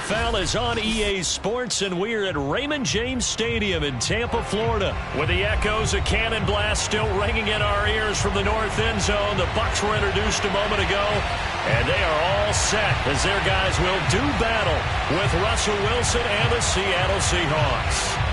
NFL is on EA Sports, and we're at Raymond James Stadium in Tampa, Florida, with the echoes of Cannon Blast still ringing in our ears from the north end zone. The Bucs were introduced a moment ago, and they are all set as their guys will do battle with Russell Wilson and the Seattle Seahawks.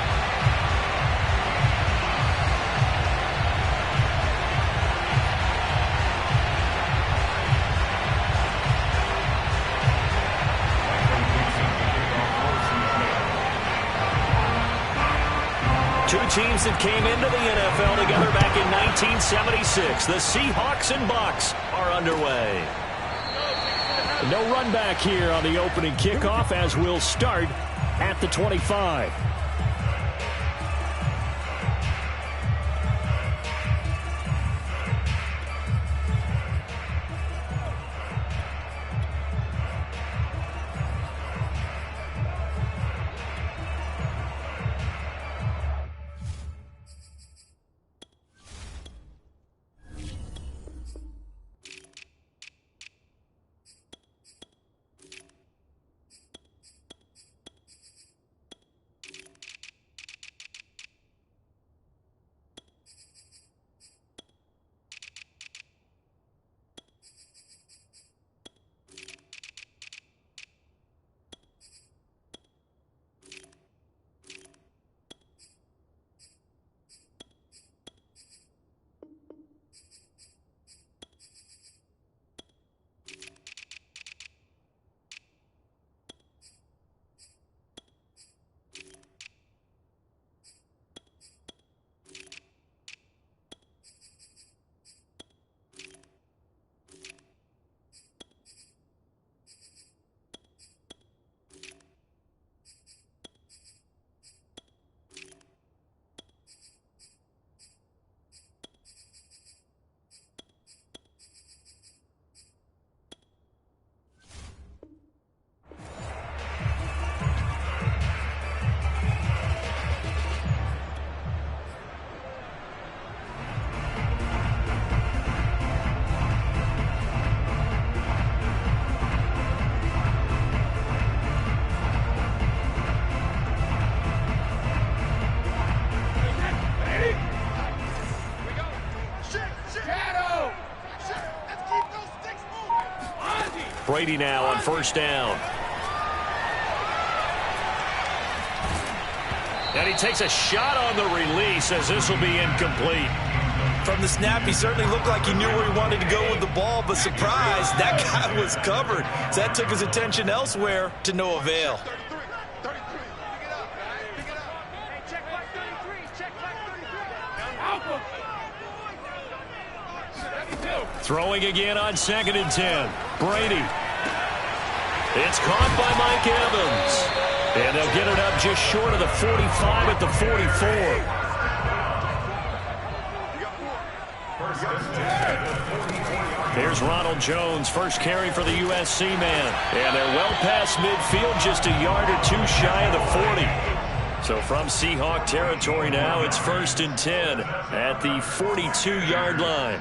Two teams that came into the NFL together back in 1976. The Seahawks and Bucs are underway. No run back here on the opening kickoff as we'll start at the 25. Brady now on first down. And he takes a shot on the release as this will be incomplete. From the snap, he certainly looked like he knew where he wanted to go with the ball, but surprise, that guy was covered. So that took his attention elsewhere to no avail. Throwing again on 2nd and 10. Brady. It's caught by Mike Evans. And they'll get it up just short of the 45 at the 44. Here's Ronald Jones, first carry for the USC man. And they're well past midfield, just a yard or two shy of the 40. So from Seahawk territory now, it's 1st and 10 at the 42-yard line.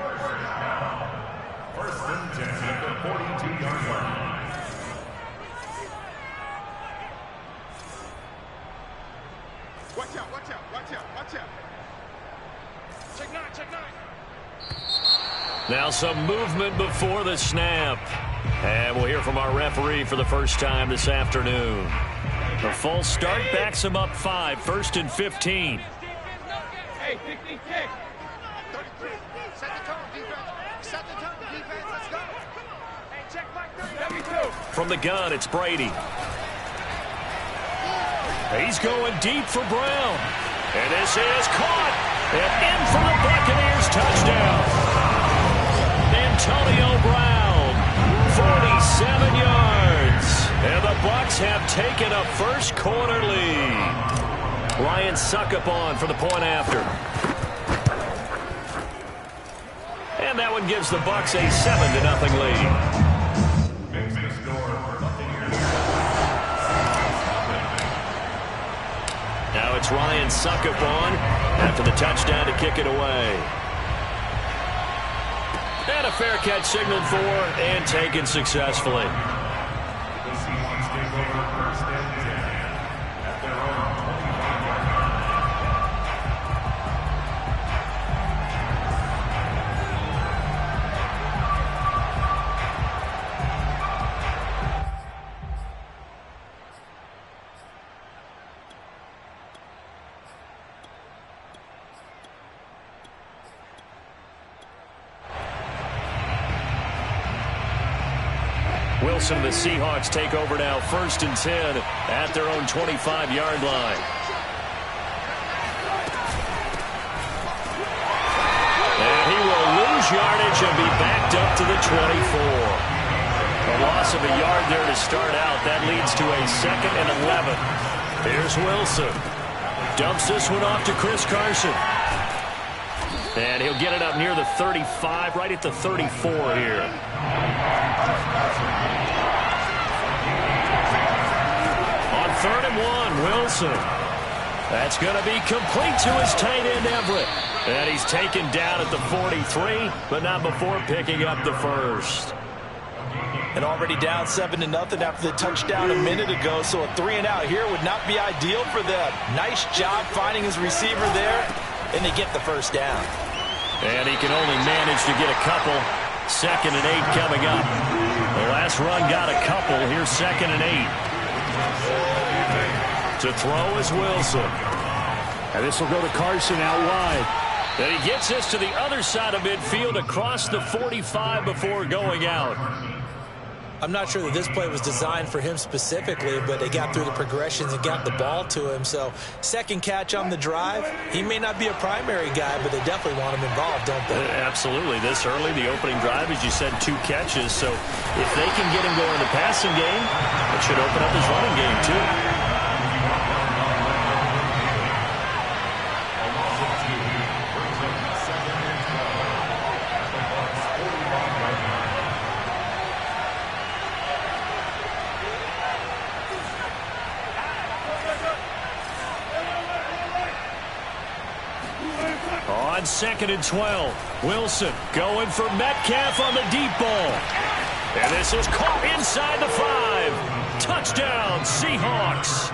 Now some movement before the snap. And we'll hear from our referee for the first time this afternoon. The false start backs him up 5, 1st and 15. Hey, kick. 33. Set the tone, defense. Set the tone, defense. Let's go. Hey, check back 32. From the gun, it's Brady. He's going deep for Brown. And this is caught. And in for the Buccaneers touchdown. Antonio Brown, 47 yards. And the Bucs have taken a first quarter lead. Ryan Suckup on for the point after. And that one gives the Bucs a 7-0 lead. Now it's Ryan Suckup on after the touchdown to kick it away. And a fair catch signaled for and taken successfully. Wilson and the Seahawks take over now, 1st and 10 at their own 25-yard line. And he will lose yardage and be backed up to the 24. A loss of a yard there to start out. That leads to a 2nd and 11. Here's Wilson. Dumps this one off to Chris Carson. And he'll get it up near the 35, right at the 34 here. On 3rd and 1, Wilson. That's going to be complete to his tight end, Everett. And he's taken down at the 43, but not before picking up the first. And already down 7-0 after the touchdown a minute ago, so a 3-and-out here would not be ideal for them. Nice job finding his receiver there, and they get the first down. And he can only manage to get a couple. 2nd and 8 coming up. The last run got a couple. Here's 2nd and 8. To throw is Wilson. And this will go to Carson out wide. And he gets this to the other side of midfield across the 45 before going out. I'm not sure that this play was designed for him specifically, but they got through the progressions and got the ball to him. So, 2nd catch on the drive. He may not be a primary guy, but they definitely want him involved, don't they? Absolutely. This early, the opening drive, as you said, 2 catches. So, if they can get him going in the passing game, it should open up his running game, too. On 2nd and 12, Wilson going for Metcalf on the deep ball. And this is caught inside the 5. Touchdown, Seahawks.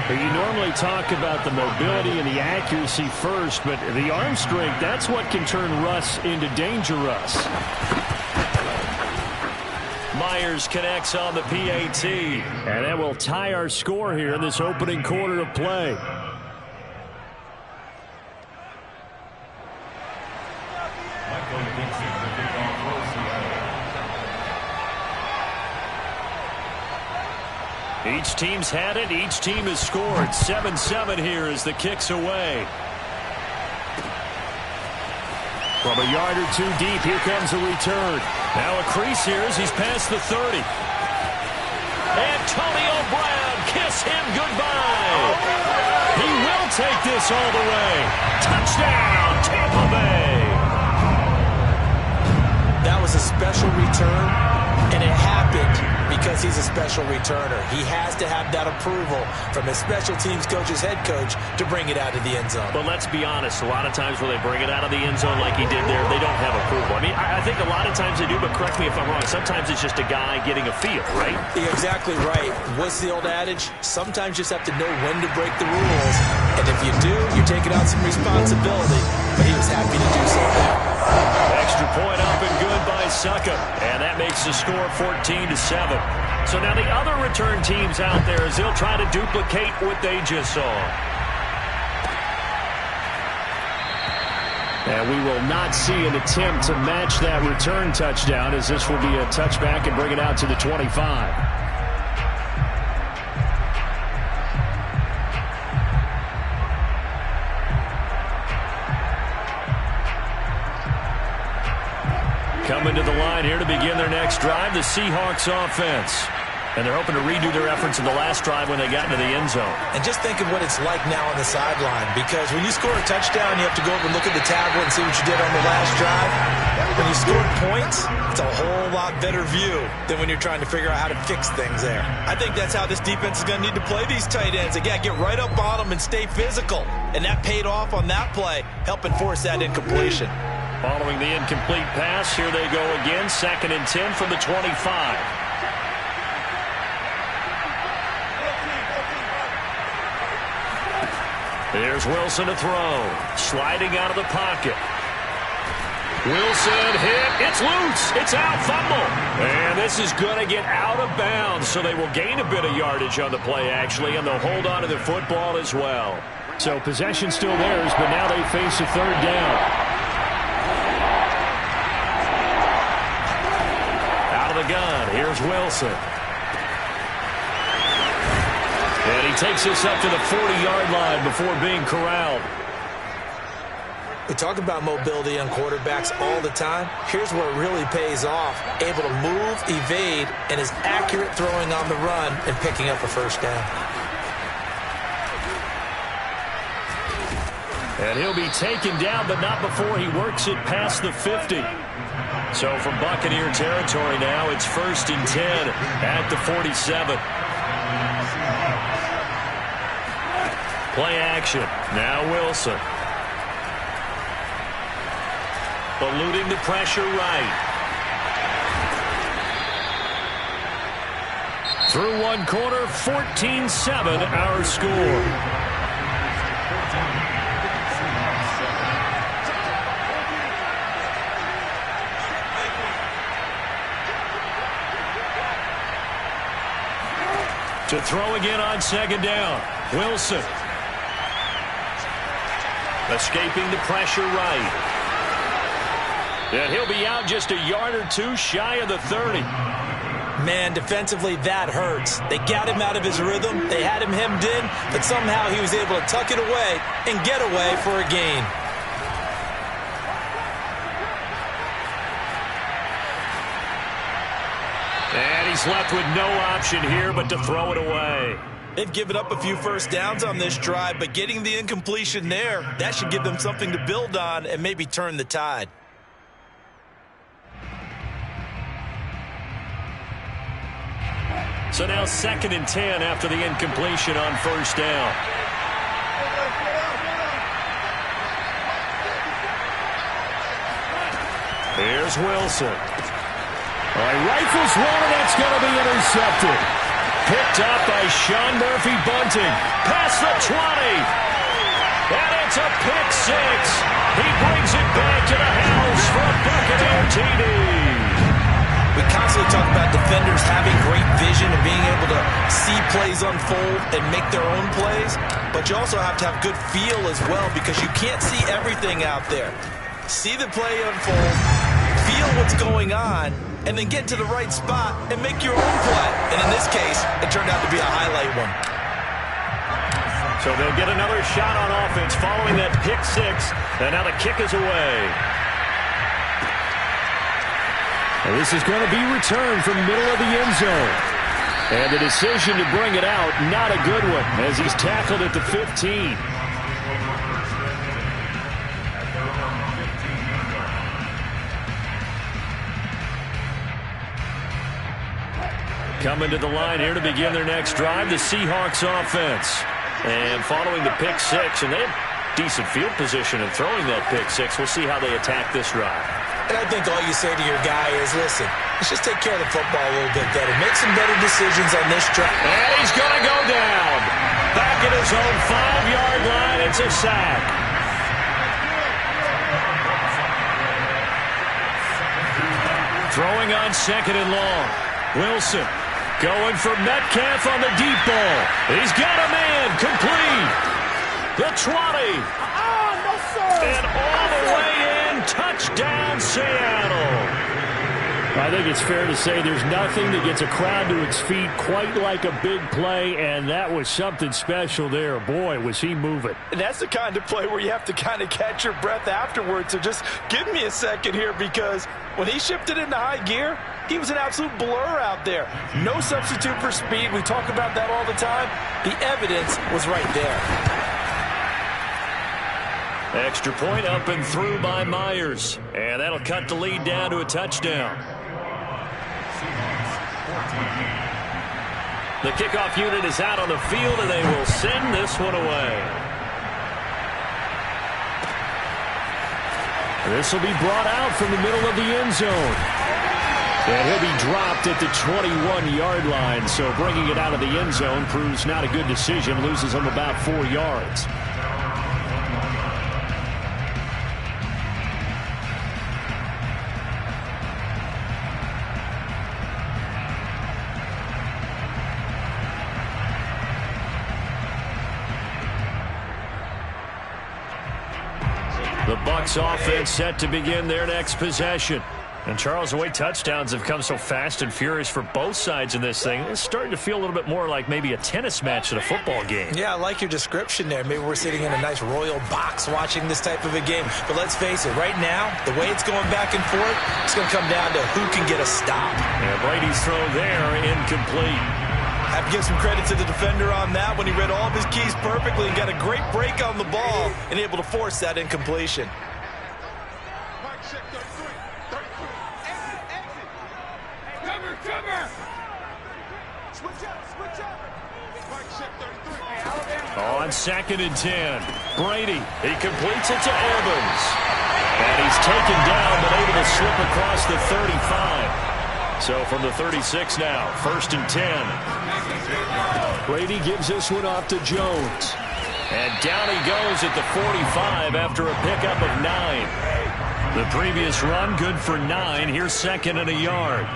You normally talk about the mobility and the accuracy first, but the arm strength, that's what can turn Russ into Danger Russ. Myers connects on the PAT. And that will tie our score here in this opening quarter of play. Each team's had it. Each team has scored. 7-7 here as the kick's away. From a yard or 2 deep, here comes a return. Now a crease here as he's past the 30. Antonio Brown, kiss him goodbye. He will take this all the way. Touchdown, Tampa Bay. That was a special return, and it happened because he's a special returner. He has to have that approval from his special teams coach's head coach to bring it out of the end zone. But let's be honest, a lot of times when they bring it out of the end zone like he did there, they don't have approval. I mean, I think a lot of times they do, but correct me if I'm wrong. Sometimes it's just a guy getting a feel, right? You're exactly right. What's the old adage? Sometimes you just have to know when to break the rules. And if you do, you're taking on some responsibility. But he was happy to do so there. Extra point up and good by Suckup. And that makes the score 14-7. So now the other return teams out there as they'll try to duplicate what they just saw. And we will not see an attempt to match that return touchdown, as this will be a touchback and bring it out to the 25. Coming to the line here to begin their next drive, the Seahawks offense. And they're hoping to redo their efforts in the last drive when they got into the end zone. And just think of what it's like now on the sideline, because when you score a touchdown, you have to go over and look at the tablet and see what you did on the last drive. When you score points, it's a whole lot better view than when you're trying to figure out how to fix things there. I think that's how this defense is going to need to play these tight ends. Again, get right up on them and stay physical. And that paid off on that play, helping force that incompletion. Following the incomplete pass, here they go again, 2nd and 10 from the 25. Here's Wilson to throw. Sliding out of the pocket. Wilson hit. It's loose. It's out. Fumble. And this is going to get out of bounds, so they will gain a bit of yardage on the play, actually, and they'll hold on to the football as well. So possession still theirs, but now they face a 3rd down. Out of the gun, here's Wilson. And he takes this up to the 40-yard line before being corralled. We talk about mobility on quarterbacks all the time. Here's where it really pays off. Able to move, evade, and is accurate throwing on the run and picking up a first down. And he'll be taken down, but not before he works it past the 50. So from Buccaneer territory now, it's 1st and 10 at the 47. Play action. Now Wilson. Eluding the pressure right. Through one quarter, 14-7 our score. To throw again on 2nd down. Wilson. Escaping the pressure right. And he'll be out just a yard or two shy of the 30. Man, defensively, that hurts. They got him out of his rhythm. They had him hemmed in, but somehow he was able to tuck it away and get away for a gain. And he's left with no option here but to throw it away. They've given up a few first downs on this drive, but getting the incompletion there, that should give them something to build on and maybe turn the tide. So now 2nd and 10 after the incompletion on 1st down. Here's Wilson. All right, rifles one, and that's going to be intercepted. Picked up by Sean Murphy-Bunting. Past the 20. And it's a pick six. He brings it back to the house for a Buccaneer TD. We constantly talk about defenders having great vision and being able to see plays unfold and make their own plays, but you also have to have good feel as well because you can't see everything out there. See the play unfold, feel what's going on, and then get to the right spot and make your own play. And in this case, it turned out to be a highlight one. So they'll get another shot on offense following that pick six, and now the kick is away. And this is going to be returned from middle of the end zone. And the decision to bring it out, not a good one, as he's tackled at the 15. Coming to the line here to begin their next drive, the Seahawks offense. And following the pick six, and they have decent field position in throwing that pick six. We'll see how they attack this drive. And I think all you say to your guy is, listen, let's just take care of the football a little bit better. Make some better decisions on this drive. And he's going to go down. Back at his own 5-yard line, it's a sack. Throwing on 2nd and long. Wilson going for Metcalf on the deep ball. He's got a man complete. The 20. No, sir. And all the way in, touchdown Seattle. I think it's fair to say there's nothing that gets a crowd to its feet quite like a big play, and that was something special there. Boy, was he moving. And that's the kind of play where you have to kind of catch your breath afterwards. So just give me a second here, because when he shifted into high gear, he was an absolute blur out there. No substitute for speed. We talk about that all the time. The evidence was right there. Extra point up and through by Myers. And that'll cut the lead down to a touchdown. The kickoff unit is out on the field, and they will send this one away. This will be brought out from the middle of the end zone. And he'll be dropped at the 21-yard line, so bringing it out of the end zone proves not a good decision, loses him about 4 yards. The Bucs offense set to begin their next possession. And, Charles, the way touchdowns have come so fast and furious for both sides in this thing, it's starting to feel a little bit more like maybe a tennis match than a football game. Yeah, I like your description there. Maybe we're sitting in a nice royal box watching this type of a game. But let's face it, right now, the way it's going back and forth, it's going to come down to who can get a stop. And Brady's throw there, incomplete. I have to give some credit to the defender on that when he read all of his keys perfectly and got a great break on the ball and able to force that incompletion. On 2nd and 10, Brady, he completes it to Evans. And he's taken down, but able to slip across the 35. So from the 36 now, 1st and 10. Brady gives this one off to Jones. And down he goes at the 45 after a pickup of 9. The previous run, good for 9. Here's 2nd and a yard.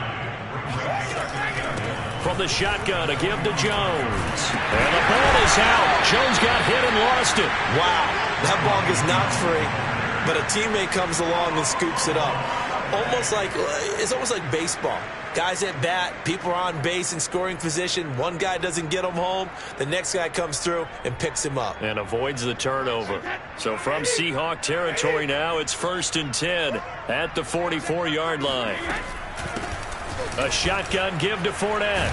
From the shotgun, a give to Jones. And the ball is out. Jones got hit and lost it. Wow, that ball gets knocked free, but a teammate comes along and scoops it up. It's almost like baseball. Guys at bat, people are on base in scoring position. One guy doesn't get him home. The next guy comes through and picks him up. And avoids the turnover. So from Seahawk territory now, it's 1st and 10 at the 44-yard line. A shotgun give to Fournette.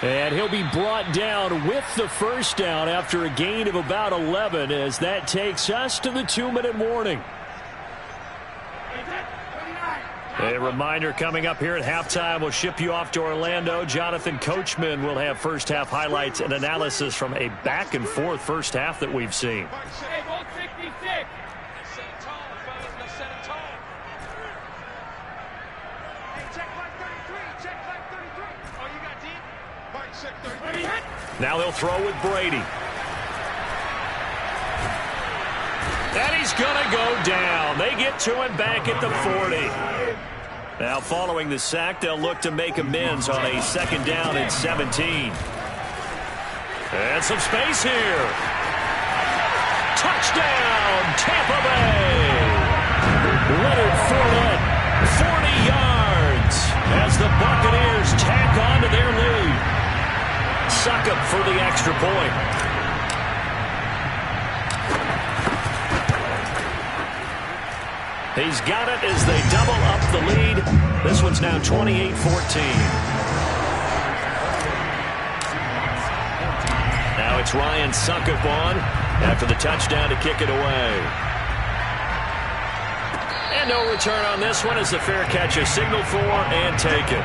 And he'll be brought down with the first down after a gain of about 11 as that takes us to the 2-minute warning. A reminder coming up here at halftime. We'll ship you off to Orlando. Jonathan Coachman will have first half highlights and analysis from a back and forth first half that we've seen. Now they'll throw with Brady. And he's going to go down. They get to him back at the 40. Now following the sack, they'll look to make amends on a 2nd down and 17. And some space here. Touchdown, Tampa Bay. Leonard Fournette, 40 yards as the Buccaneers tack on to their lead. Succop for the extra point. He's got it as they double up the lead. This one's now 28-14. Now it's Ryan Succop on after the touchdown to kick it away. And no return on this one as the fair catch is signaled for and taken.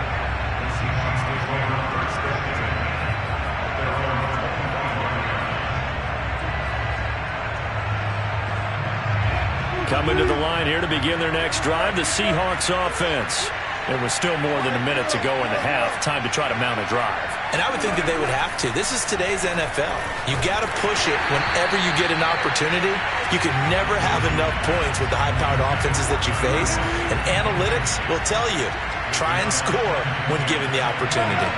Coming to the line here to begin their next drive, the Seahawks offense. There was still more than a minute to go in the half. Time to try to mount a drive. And I would think that they would have to. This is today's NFL. You got to push it whenever you get an opportunity. You can never have enough points with the high-powered offenses that you face. And analytics will tell you, try and score when given the opportunity.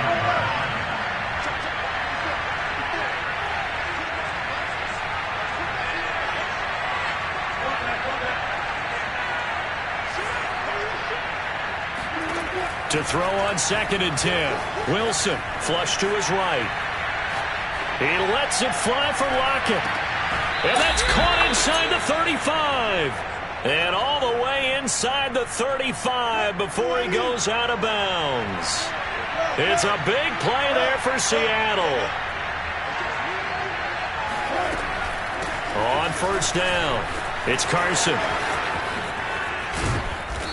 To throw on 2nd and 10. Wilson, flush to his right. He lets it fly for Lockett. And that's caught inside the 35. And all the way inside the 35 before he goes out of bounds. It's a big play there for Seattle. On 1st down, it's Carson.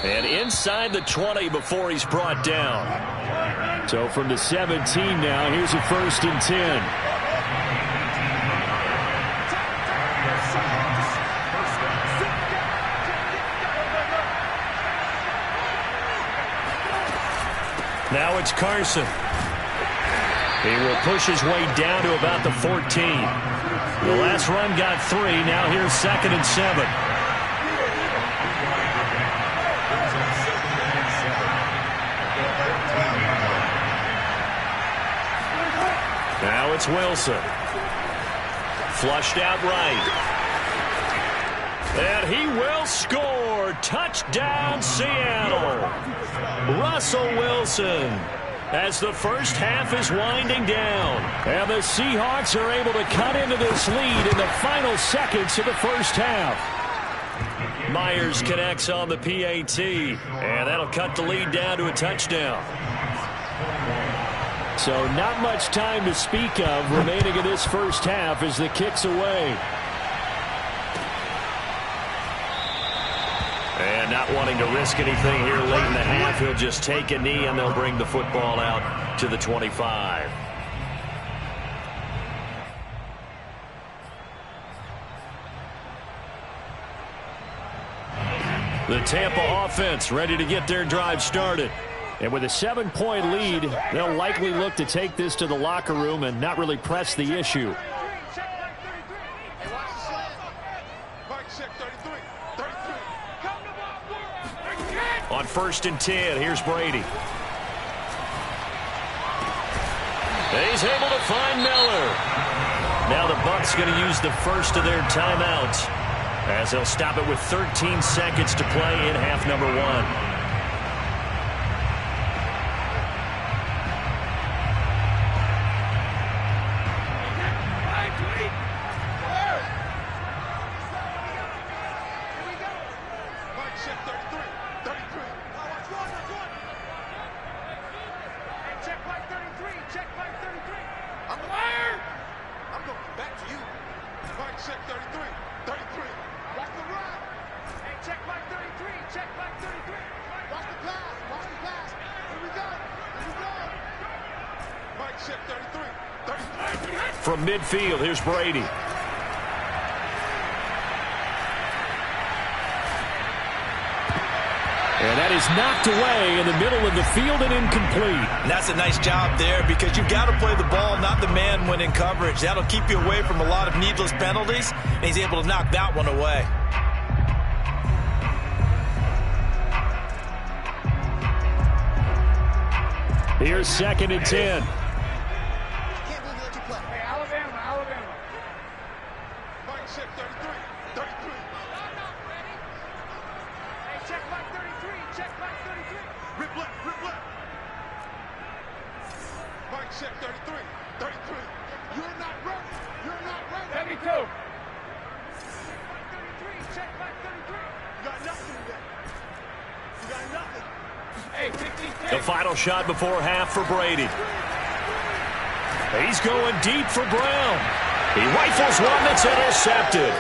And inside the 20 before he's brought down. So from the 17 now, here's a 1st and 10. Now it's Carson. He will push his way down to about the 14. The last run got 3. Now here's 2nd and 7. Now it's Wilson. Flushed out right. And he will score. Touchdown, Seattle. Russell Wilson, as the first half is winding down. And the Seahawks are able to cut into this lead in the final seconds of the first half. Myers connects on the PAT, and that'll cut the lead down to a touchdown. So not much time to speak of remaining in this first half as the kick's away. And not wanting to risk anything here late in the half, he'll just take a knee and they'll bring the football out to the 25. The Tampa offense ready to get their drive started. And with a 7-point lead, they'll likely look to take this to the locker room and not really press the issue. On 1st and 10, here's Brady. He's able to find Miller. Now the Bucs going to use the first of their timeouts, as they'll stop it with 13 seconds to play in half number 1. From midfield, here's Brady. And that is knocked away in the middle of the field and incomplete. And that's a nice job there, because you've got to play the ball, not the man when in coverage. That'll keep you away from a lot of needless penalties, and he's able to knock that one away. Here's 2nd and 10. The final shot before half for Brady. He's going deep for Brown. He rifles one that's intercepted.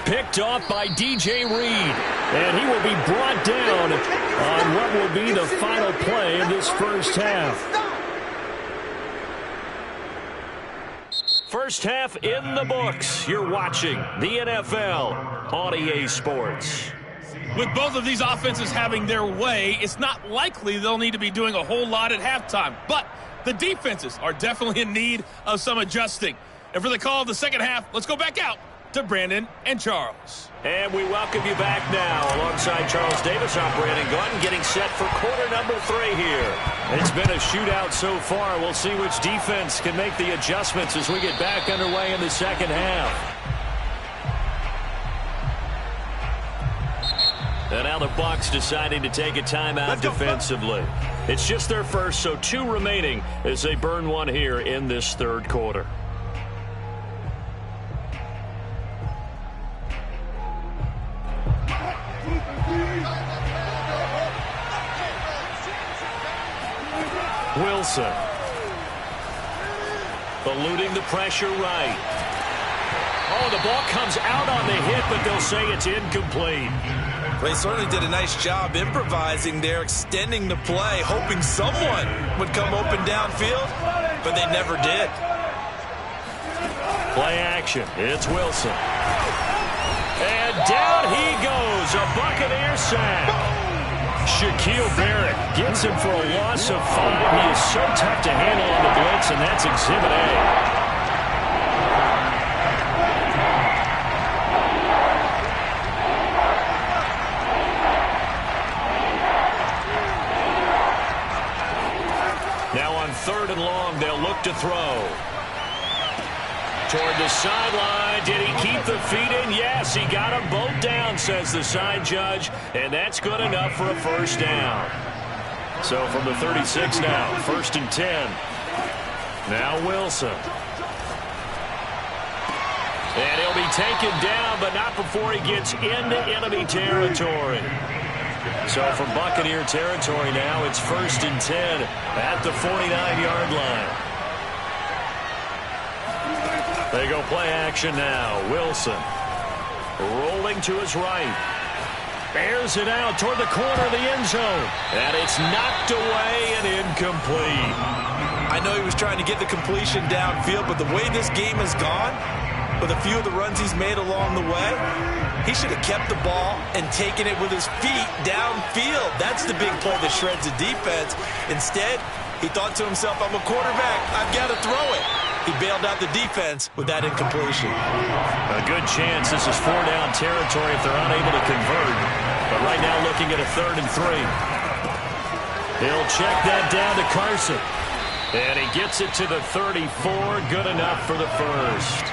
Picked off by DJ Reed. And he will be brought down on what will be the final play of this first half. First half in the books. You're watching the NFL on EA Sports. With both of these offenses having their way, it's not likely they'll need to be doing a whole lot at halftime. But the defenses are definitely in need of some adjusting. And for the call of the second half, let's go back out to Brandon and Charles. And we welcome you back now alongside Charles Davis. I'm Brandon Gunn, getting set for quarter number 3 here. It's been a shootout so far. We'll see which defense can make the adjustments as we get back underway in the second half. And now the Bucs deciding to take a timeout defensively. It's just their first, so 2 remaining as they burn one here in this third quarter. Wilson. Eluding the pressure right. Oh, the ball comes out on the hit, but they'll say it's incomplete. Well, he certainly did a nice job improvising there, extending the play, hoping someone would come open downfield, but they never did. Play action. It's Wilson. And down he goes. A Buccaneer sack. Shaquille Barrett gets him for a loss of 5. He is so tough to handle on the blitz, and that's Exhibit A. Now on 3rd and long, they'll look to throw. Toward the sideline. Did he keep get the feet in? Yes, he got them both down, says the side judge, and that's good enough for a first down. So from the 36 now, 1st and 10. Now Wilson. And he'll be taken down, but not before he gets into enemy territory. So from Buccaneer territory now, it's 1st and 10 at the 49-yard line. They go play action now. Wilson rolling to his right. Bears it out toward the corner of the end zone. And it's knocked away and incomplete. I know he was trying to get the completion downfield, but the way this game has gone, with a few of the runs he's made along the way, he should have kept the ball and taken it with his feet downfield. That's the big play that shreds the defense. Instead, he thought to himself, I'm a quarterback, I've got to throw it. He bailed out the defense with that incompletion. A good chance this is 4-down territory if they're unable to convert. But right now looking at a 3rd and 3. He'll check that down to Carson. And he gets it to the 34. Good enough for the first.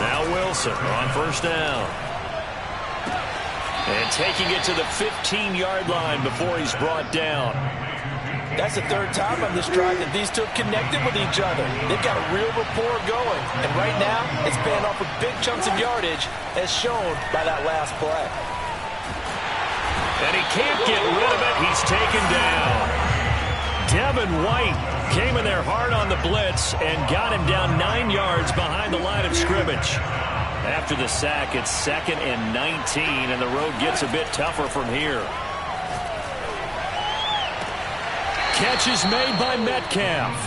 Now Wilson on 1st down. And taking it to the 15-yard line before he's brought down. That's the 3rd time on this drive that these two have connected with each other. They've got a real rapport going. And right now, it's paying off with big chunks of yardage, as shown by that last play. And he can't get rid of it. He's taken down. Devin White came in there hard on the blitz and got him down 9 yards behind the line of scrimmage. After the sack, it's 2nd and 19, and the road gets a bit tougher from here. Catch is made by Metcalf.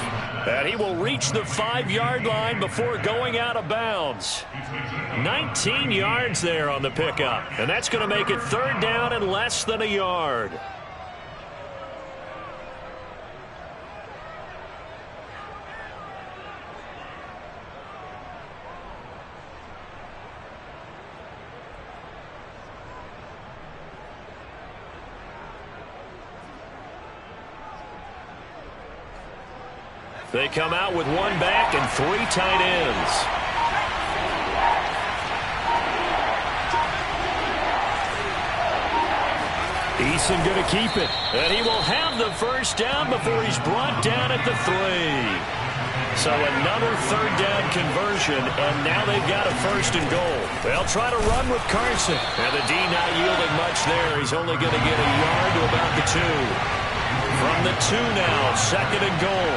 And he will reach the 5-yard line before going out of bounds. 19 yards there on the pickup. And that's going to make it 3rd down and less than a yard. They come out with 1 back and 3 tight ends. Eason going to keep it. And he will have the first down before he's brought down at the 3. So another 3rd down conversion, and now they've got a 1st and goal. They'll try to run with Carson. And the D not yielding much there. He's only going to get a yard to about the 2. From the 2 now, 2nd and goal.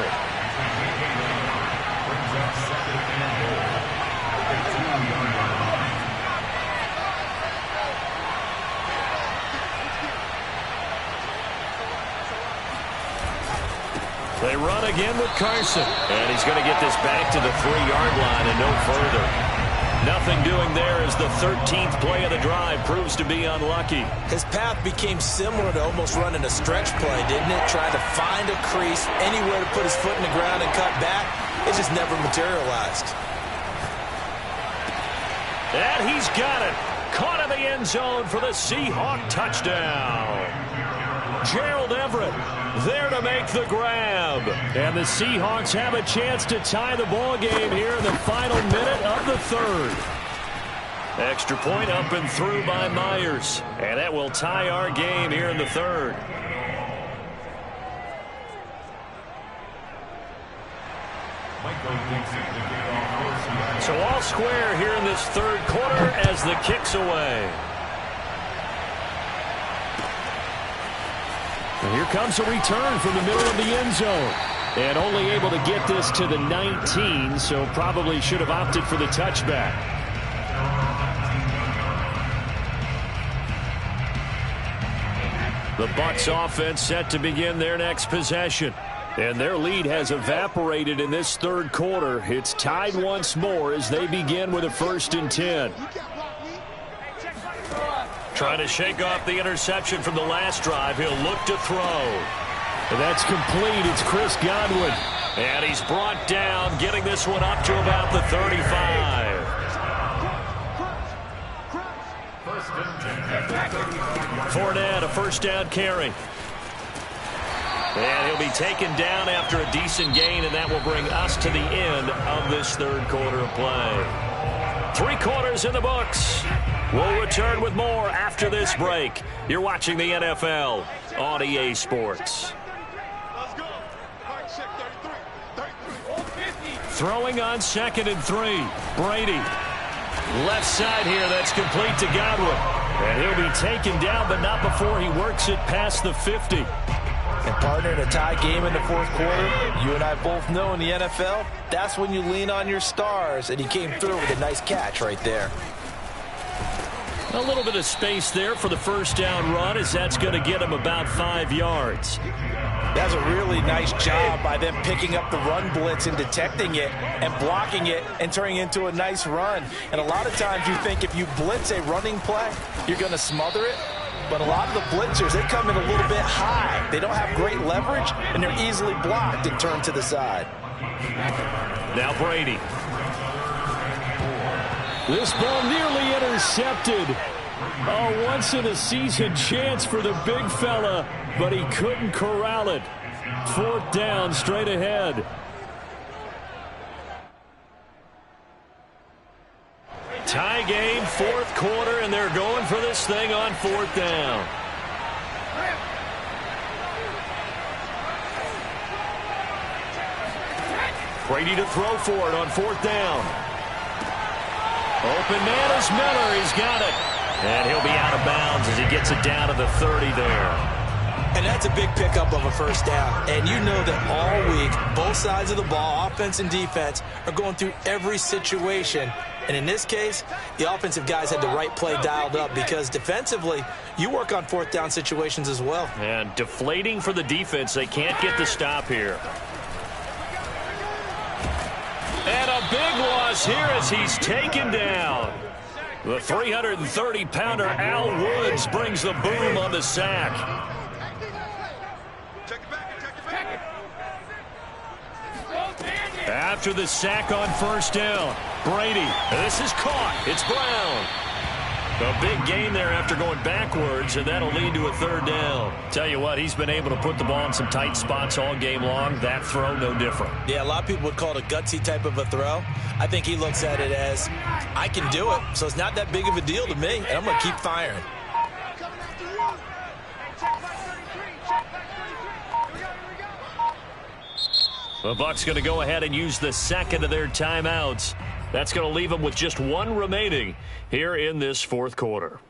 They run again with Carson. And he's going to get this back to the 3-yard line and no further. Nothing doing there as the 13th play of the drive proves to be unlucky. His path became similar to almost running a stretch play, didn't it? Trying to find a crease, anywhere to put his foot in the ground and cut back. It just never materialized. And he's got it. Caught in the end zone for the Seahawk touchdown. Gerald Everett there to make the grab. And the Seahawks have a chance to tie the ball game here in the final minute of the 3rd. Extra point up and through by Myers. And that will tie our game here in the 3rd. So all square here in this 3rd quarter as the kick's away. And here comes a return from the middle of the end zone. And only able to get this to the 19, so probably should have opted for the touchback. The Bucs offense set to begin their next possession. And their lead has evaporated in this 3rd quarter. It's tied once more as they begin with a 1st and 10. Trying to shake off the interception from the last drive. He'll look to throw. And that's complete. It's Chris Godwin. And he's brought down, getting this one up to about the 35. Fournette, a 1st down carry. And he'll be taken down after a decent gain, and that will bring us us to the end of this third quarter of play. 3 quarters in the books. We'll return with more after this break. You're watching the NFL on EA Sports. Throwing on 2nd and 3. Brady. Left side here, that's complete to Godwin. And he'll be taken down, but not before he works it past the 50. And partner, in a tie game in the fourth quarter, you and I both know in the NFL, that's when you lean on your stars. And he came through with a nice catch right there. A little bit of space there for the first down run, as that's going to get him about 5 yards. That's a really nice job by them picking up the run blitz and detecting it and blocking it and turning it into a nice run. And a lot of times you think if you blitz a running play, you're going to smother it. But a lot of the blitzers, they come in a little bit high. They don't have great leverage, and they're easily blocked and turned to the side. Now Brady. This ball nearly intercepted. A once-in-a-season chance for the big fella, but he couldn't corral it. 4th down, straight ahead. Tie game, 4th quarter, and they're going for this thing on 4th down. Brady to throw for it on 4th down. Open man is Miller. He's got it. And he'll be out of bounds as he gets it down to the 30 there. And that's a big pickup of a first down. And you know that all week, both sides of the ball, offense and defense, are going through every situation. And in this case, the offensive guys had the right play dialed up because defensively, you work on 4th down situations as well. And deflating for the defense. They can't get the stop here. And a big loss here as he's taken down. The 330-pounder Al Woods brings the boom on the sack. After the sack on first down, Brady. This is caught. It's Brown. A big gain there after going backwards, and that'll lead to a 3rd down. Tell you what, he's been able to put the ball in some tight spots all game long. That throw, no different. Yeah, a lot of people would call it a gutsy type of a throw. I think he looks at it as, I can do it, so it's not that big of a deal to me, and I'm going to keep firing. The Bucs going to go ahead and use the 2nd of their timeouts. That's going to leave them with just 1 remaining here in this 4th quarter.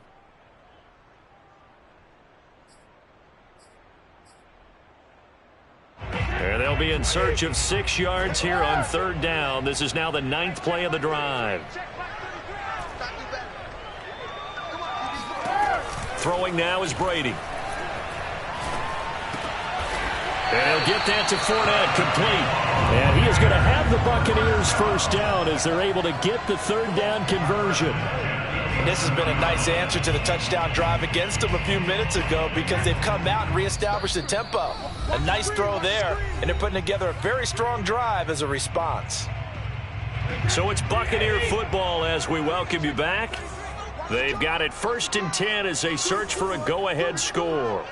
And they'll be in search of 6 yards here on 3rd down. This is now the 9th play of the drive. Throwing now is Brady. And he'll get that to Fournette, complete. And he is going to have the Buccaneers first down as they're able to get the 3rd down conversion. And this has been a nice answer to the touchdown drive against them a few minutes ago because they've come out and reestablished the tempo. A nice throw there, and they're putting together a very strong drive as a response. So it's Buccaneer football as we welcome you back. They've got it 1st and 10 as they search for a go-ahead score.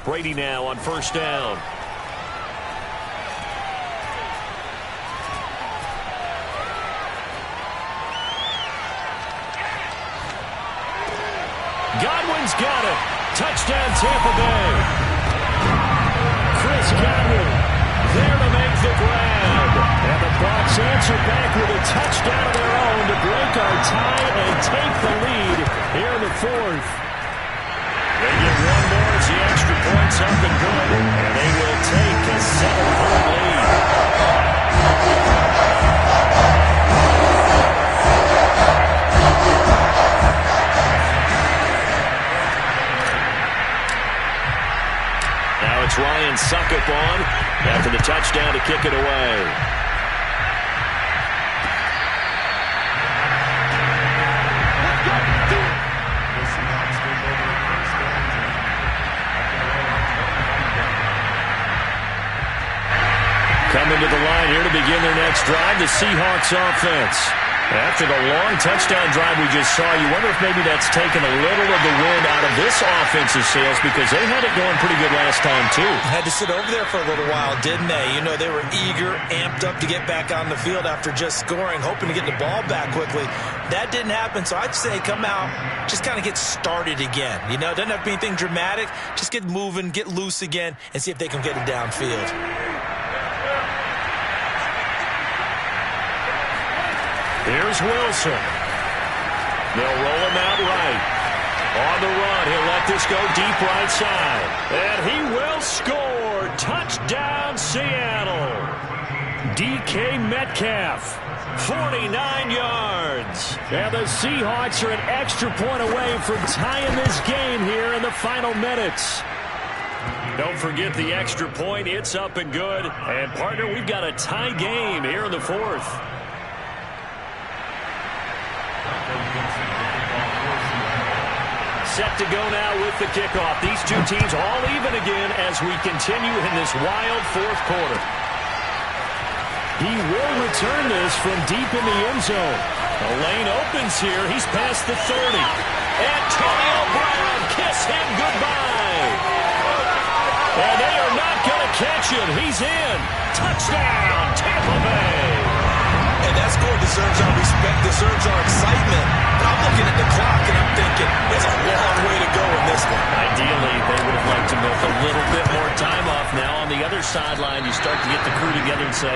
Brady now on first down. Godwin's got it. Touchdown Tampa Bay. Chris Godwin there to make the grab. And the Bucs answer back with a touchdown of their own to break our tie and take the lead here in the 4th. They get 1 more as the extra point's up and good, and they will take a 7-point lead. Now it's Ryan Suckup on after the touchdown to kick it away. next drive, the Seahawks offense. After the long touchdown drive we just saw, you wonder if maybe that's taken a little of the wind out of this offensive sails because they had it going pretty good last time, too. Had to sit over there for a little while, didn't they? You know, they were eager, amped up to get back on the field after just scoring, hoping to get the ball back quickly. That didn't happen, so I'd say come out, just kind of get started again. You know, it doesn't have to be anything dramatic. Just get moving, get loose again, and see if they can get it downfield. Here's Wilson. They'll roll him out right. On the run, he'll let this go deep right side. And he will score. Touchdown, Seattle. DK Metcalf, 49 yards. And the Seahawks are an extra point away from tying this game here in the final minutes. Don't forget the extra point. It's up and good. And, partner, we've got a tie game here in the fourth. Set to go now with the kickoff. These two teams all even again as we continue in this wild fourth quarter. He will return this from deep in the end zone. The lane opens here. He's past the 30. Antonio Brown, kiss him goodbye. And they are not going to catch him. He's in. Touchdown, Tampa Bay. And that score deserves our respect, deserves our excitement. But I'm looking at the clock and I'm thinking, there's a long way to go in this one. Ideally, they would have liked to milk a little bit more time off. Now on the other sideline, you start to get the crew together and say,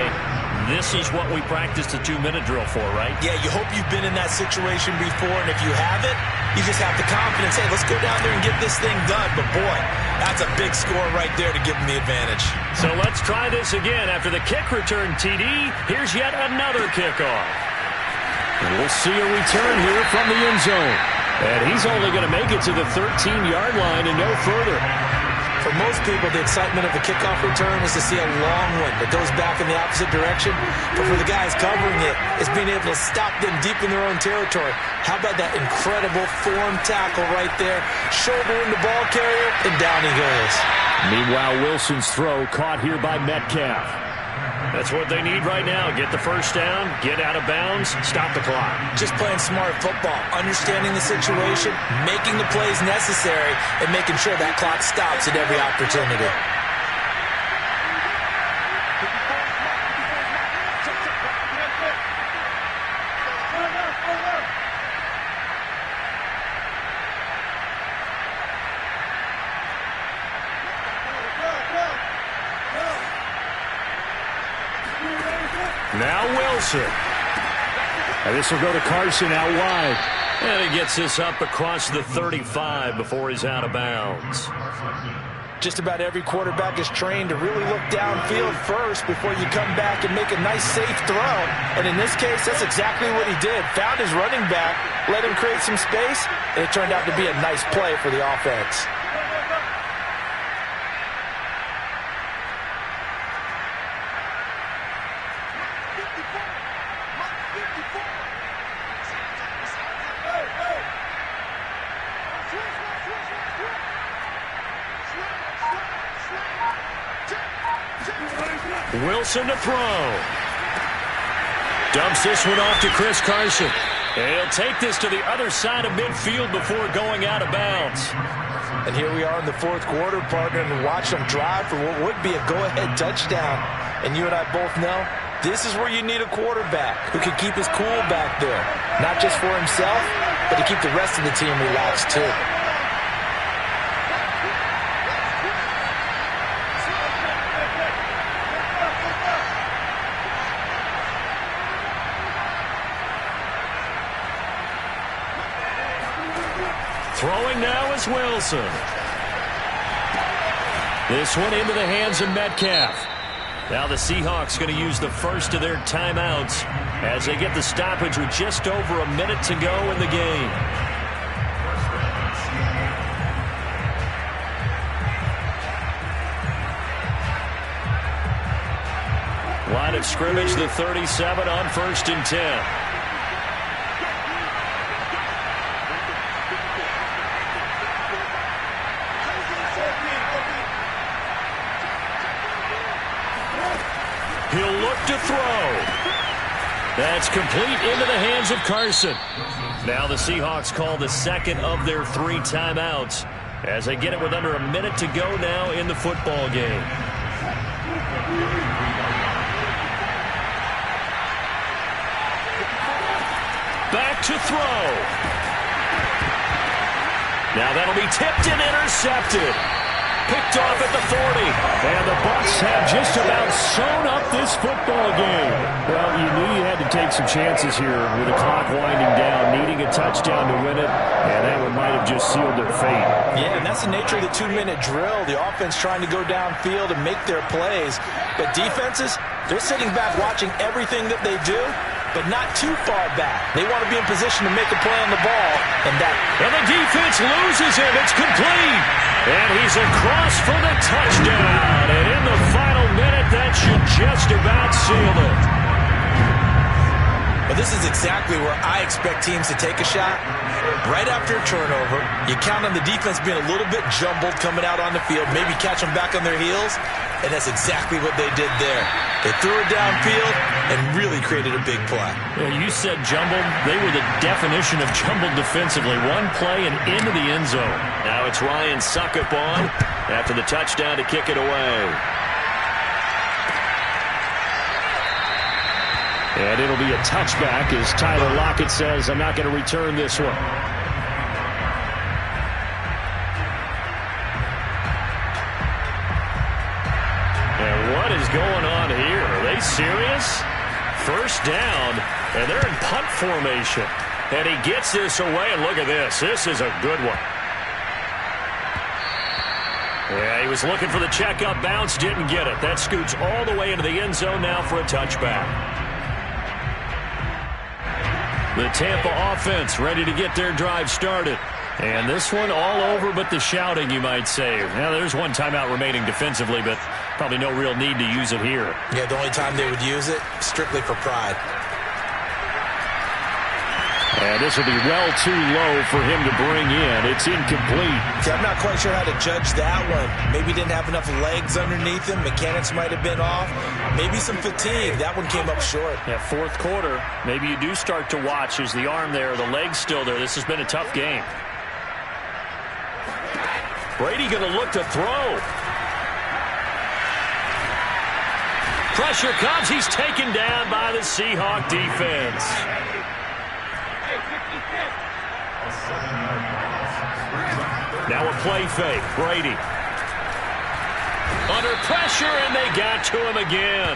this is what we practiced a 2-minute drill for, right? Yeah, you hope you've been in that situation before, and if you haven't, you just have the confidence, hey, let's go down there and get this thing done. But boy, that's a big score right there to give them the advantage. So let's try this again. After the kick return, TD, here's yet another kickoff. And we'll see a return here from the end zone. And he's only going to make it to the 13-yard line and no further. For most people, the excitement of a kickoff return is to see a long one that goes back in the opposite direction. But for the guys covering it, it's being able to stop them deep in their own territory. How about that incredible form tackle right there? Shoulder in the ball carrier, and down he goes. Meanwhile, Wilson's throw caught here by Metcalf. That's what they need right now. Get the first down, get out of bounds, stop the clock. Just playing smart football, understanding the situation, making the plays necessary, and making sure that clock stops at every opportunity. Now Wilson. And this will go to Carson out wide. And he gets this up across the 35 before he's out of bounds. Just about every quarterback is trained to really look downfield first before you come back and make a nice, safe throw. And in this case, that's exactly what he did. Found his running back, let him create some space, and it turned out to be a nice play for the offense. Wilson to throw. Dumps this one off to Chris Carson. And he'll take this to the other side of midfield before going out of bounds. And here we are in the fourth quarter, partner, and watch them drive for what would be a go-ahead touchdown. And you and I both know this is where you need a quarterback who can keep his cool back there. Not just for himself, but to keep the rest of the team relaxed too. Throwing now is Wilson. This one into the hands of Metcalf. Now the Seahawks going to use the first of their timeouts as they get the stoppage with just over a minute to go in the game. Line of scrimmage, the 37 on 1st and 10. He'll look to throw. That's complete into the hands of Carson. Now the Seahawks call the second of their 3 timeouts as they get it with under a minute to go now in the football game. Back to throw. Now that'll be tipped and intercepted. Picked off at the 40. And the Bucs have just about sewn up this football game. Well, you knew you had to take some chances here with the clock winding down, needing a touchdown to win it, and that one might have just sealed their fate. Yeah, and that's the nature of the 2-minute drill. The offense trying to go downfield and make their plays. But defenses, they're sitting back watching everything that they do, but not too far back. They want to be in position to make a play on the ball. And the defense loses him. It's complete. And he's across for the touchdown. And in the final minute, that should just about seal it. But this is exactly where I expect teams to take a shot. Right after a turnover, you count on the defense being a little bit jumbled coming out on the field, maybe catch them back on their heels, and that's exactly what they did there. They threw it downfield and really created a big play. Yeah, you said jumbled. They were the definition of jumbled defensively. One play and into the end zone. Now it's Ryan Suckup on after the touchdown to kick it away. And it'll be a touchback as Tyler Lockett says, I'm not going to return this one. And what is going on here? Are they serious? First down, and they're in punt formation. And he gets this away, and look at this. This is a good one. Yeah, he was looking for the checkup bounce, didn't get it. That scoots all the way into the end zone now for a touchback. The Tampa offense ready to get their drive started. And this one all over but the shouting, you might say. Now, there's one timeout remaining defensively, but probably no real need to use it here. Yeah, the only time they would use it, strictly for pride. And this will be well too low for him to bring in. It's incomplete. See, I'm not quite sure how to judge that one. Maybe didn't have enough legs underneath him. Mechanics might have been off. Maybe some fatigue. That one came up short. Yeah, fourth quarter. Maybe you do start to watch. Is the arm there, the leg's still there? This has been a tough game. Brady going to look to throw. Pressure comes. He's taken down by the Seahawk defense. Now a play fake. Brady. Under pressure, and they got to him again.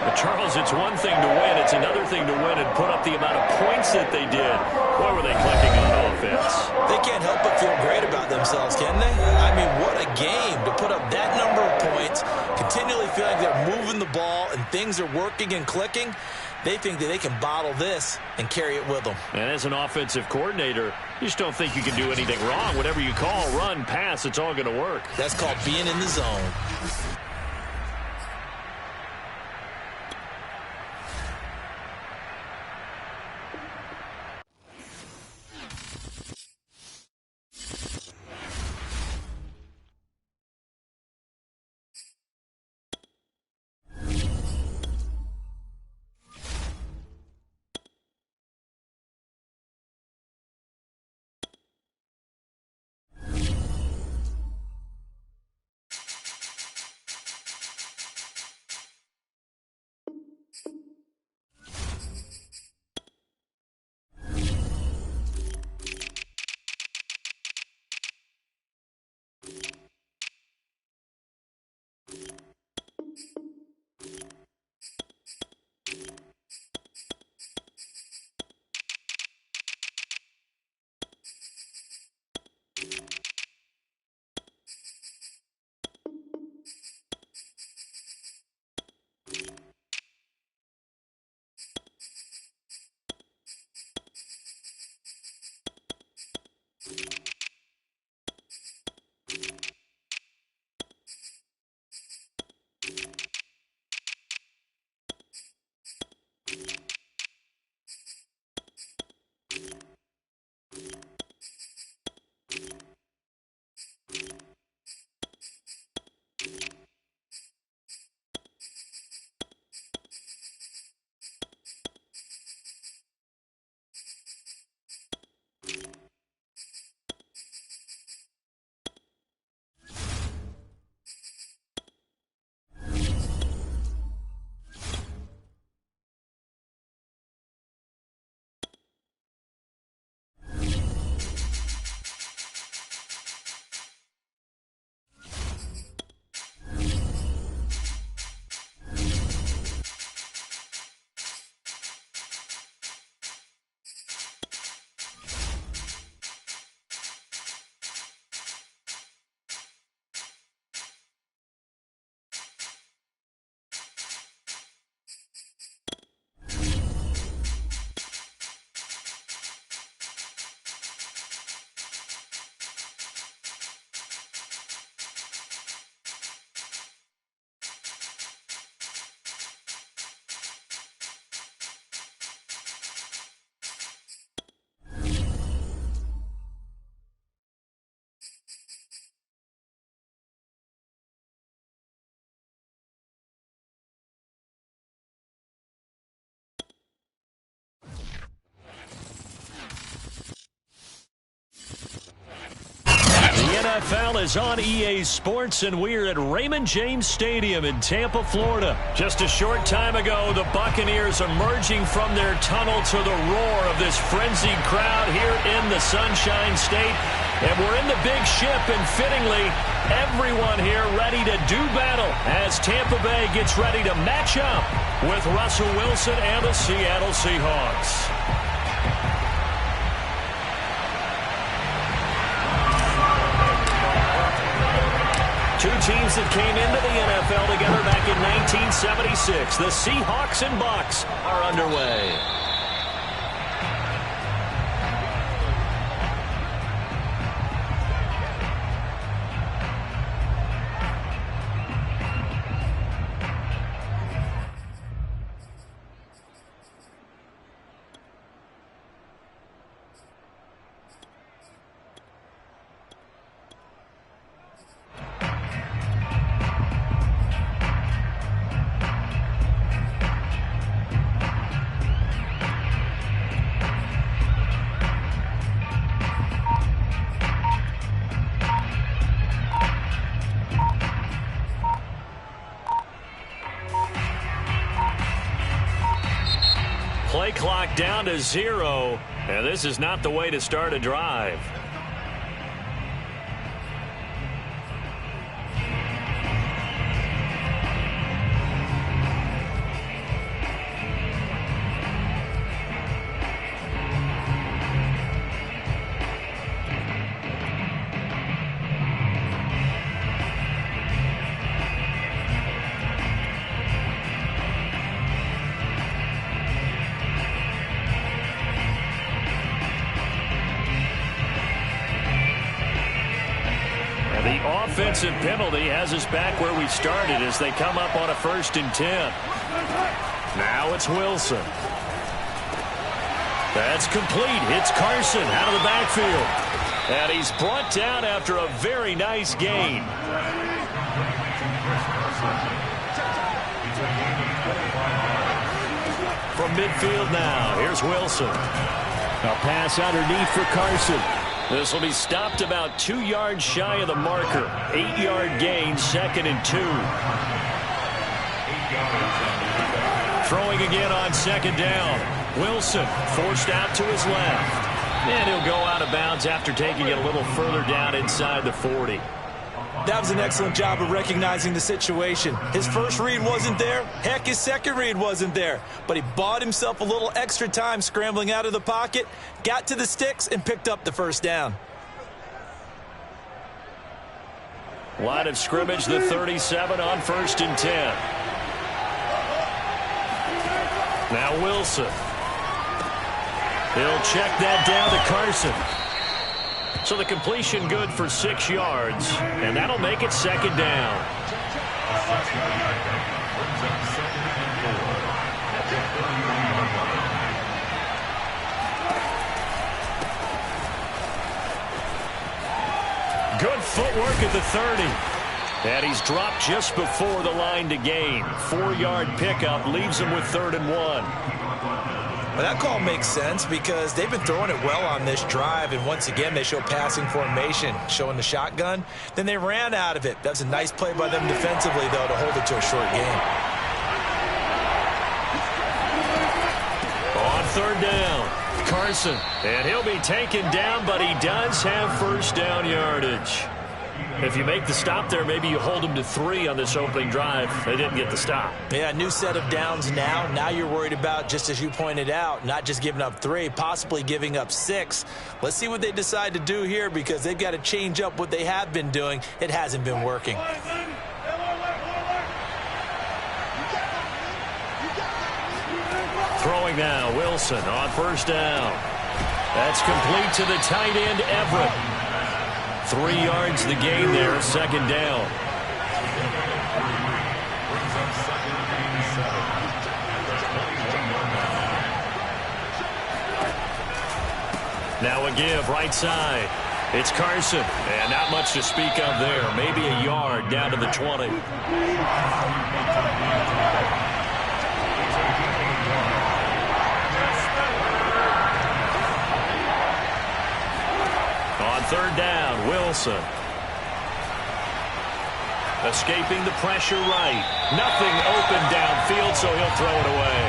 But Charles, it's one thing to win. It's another thing to win and put up the amount of points that they did. Boy, were they clicking on offense. They can't help but feel great about themselves, can they? I mean, what a game to put up that number of points, continually feeling they're moving the ball and things are working and clicking. They think that they can bottle this and carry it with them. And as an offensive coordinator, you just don't think you can do anything wrong. Whatever you call, run, pass, it's all going to work. That's called being in the zone. NFL is on EA Sports, and we're at Raymond James Stadium in Tampa, Florida. Just a short time ago, the Buccaneers emerging from their tunnel to the roar of this frenzied crowd here in the Sunshine State. And we're in the big ship, and fittingly, everyone here ready to do battle as Tampa Bay gets ready to match up with Russell Wilson and the Seattle Seahawks. Two teams that came into the NFL together back in 1976. The Seahawks and Bucs are underway. Play clock down to 0, and this is not the way to start a drive. The offensive penalty has us back where we started as they come up on a 1st and 10. Now it's Wilson. That's complete. It's Carson out of the backfield. And he's brought down after a very nice gain. From midfield now, here's Wilson. A pass underneath for Carson. This will be stopped about 2 yards shy of the marker. 8-yard gain, 2nd and 2. Throwing again on 2nd down. Wilson forced out to his left. And he'll go out of bounds after taking it a little further down inside the 40. That was an excellent job of recognizing the situation. His first read wasn't there. Heck, his second read wasn't there. But he bought himself a little extra time scrambling out of the pocket, got to the sticks, and picked up the 1st down. Line of scrimmage, the 37 on 1st and 10. Now Wilson. He'll check that down to Carson. So the completion good for 6 yards, and that'll make it 2nd down. Good footwork at the 30. And he's dropped just before the line to gain. 4-yard pickup leaves him with 3rd and 1. Well, that call makes sense because they've been throwing it well on this drive, and once again they show passing formation, showing the shotgun. Then they ran out of it. That's a nice play by them defensively, though, to hold it to a short game. On 3rd down, Carson. And he'll be taken down, but he does have 1st down yardage. If you make the stop there, maybe you hold them to 3 on this opening drive. They didn't get the stop. Yeah, new set of downs now. Now you're worried about, just as you pointed out, not just giving up 3, possibly giving up 6. Let's see what they decide to do here because they've got to change up what they have been doing. It hasn't been working. Throwing now, Wilson on 1st down. That's complete to the tight end, Everett. 3 yards the gain there, 2nd down. Now a give right side. It's Carson, and not much to speak of there. Maybe a yard down to the 20. On 3rd down, Wilson. Escaping the pressure right. Nothing open downfield, so he'll throw it away.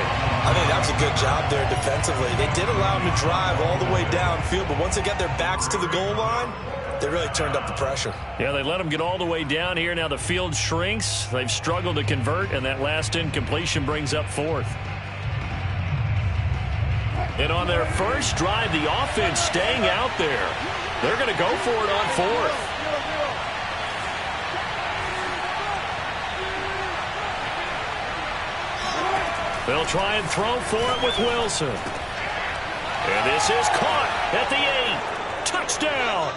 I think that was a good job there defensively. They did allow him to drive all the way downfield, but once they got their backs to the goal line, they really turned up the pressure. Yeah, they let him get all the way down here. Now the field shrinks. They've struggled to convert, and that last incompletion brings up fourth. And on their first drive, the offense staying out there. They're going to go for it on fourth. They'll try and throw for it with Wilson. And this is caught at the 8. Touchdown.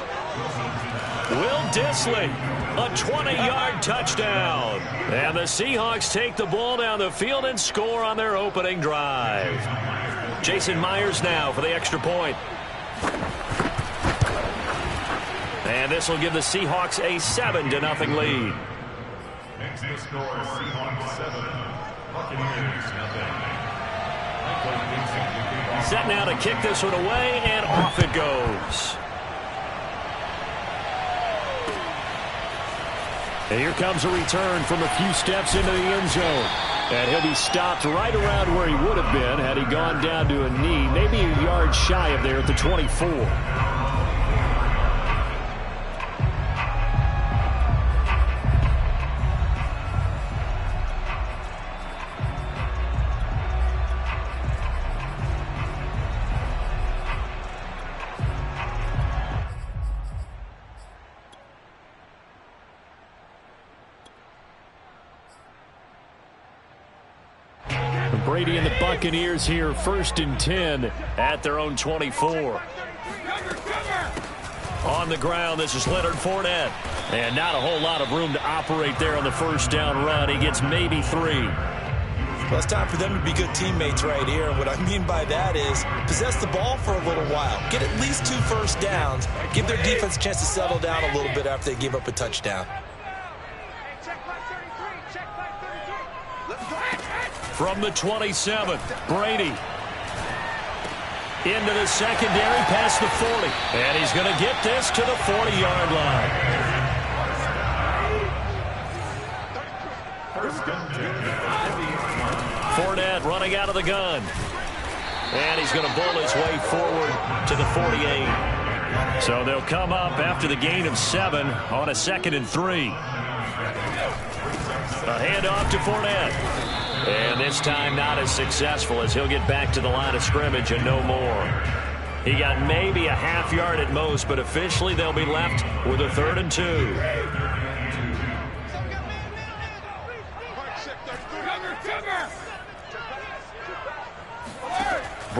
Will Dissly, a 20-yard touchdown. And the Seahawks take the ball down the field and score on their opening drive. Jason Myers now for the extra point. And this will give the Seahawks a 7-0 lead. Next to score, Seahawks 7, Buccaneers 0. Set now to kick this one away, and off it goes. And here comes a return from a few steps into the end zone. And he'll be stopped right around where he would have been had he gone down to a knee, maybe a yard shy of there at the 24. Brady and the Buccaneers here, 1st and 10 at their own 24. On the ground, this is Leonard Fournette. And not a whole lot of room to operate there on the first down run. He gets maybe 3. Well, it's time for them to be good teammates right here. And what I mean by that is possess the ball for a little while. Get at least 2 first downs. Give their defense a chance to settle down a little bit after they give up a touchdown. From the 27, Brady. Into the secondary, past the 40. And he's going to get this to the 40-yard line. Fournette running out of the gun. And he's going to bull his way forward to the 48. So they'll come up after the gain of 7 on a 2nd and 3. A handoff to Fournette. And this time not as successful as he'll get back to the line of scrimmage and no more. He got maybe a half yard at most, but officially they'll be left with a 3rd and 2.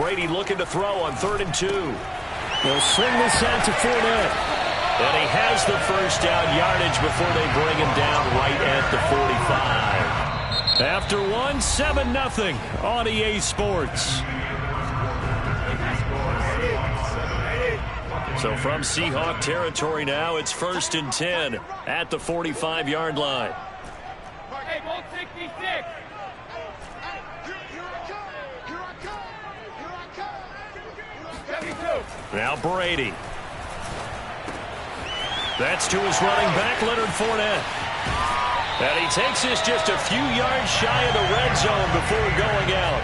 Brady looking to throw on 3rd and 2. They'll swing this out to Fournette. And he has the first down yardage before they bring him down right at the 45. After 1, 7-0 on EA Sports. So from Seahawk territory now, it's 1st and 10 at the 45-yard line. Hey, ball 66. Now Brady. That's to his running back, Leonard Fournette. And he takes this just a few yards shy of the red zone before going out.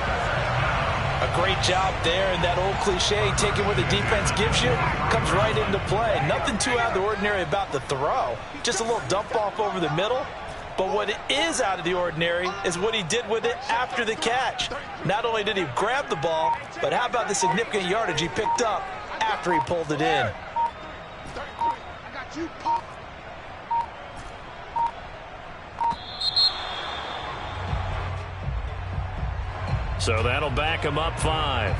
A great job there, and that old cliche, taking what the defense gives you, comes right into play. Nothing too out of the ordinary about the throw. Just a little dump off over the middle. But what is out of the ordinary is what he did with it after the catch. Not only did he grab the ball, but how about the significant yardage he picked up after he pulled it in. So that'll back him up 5.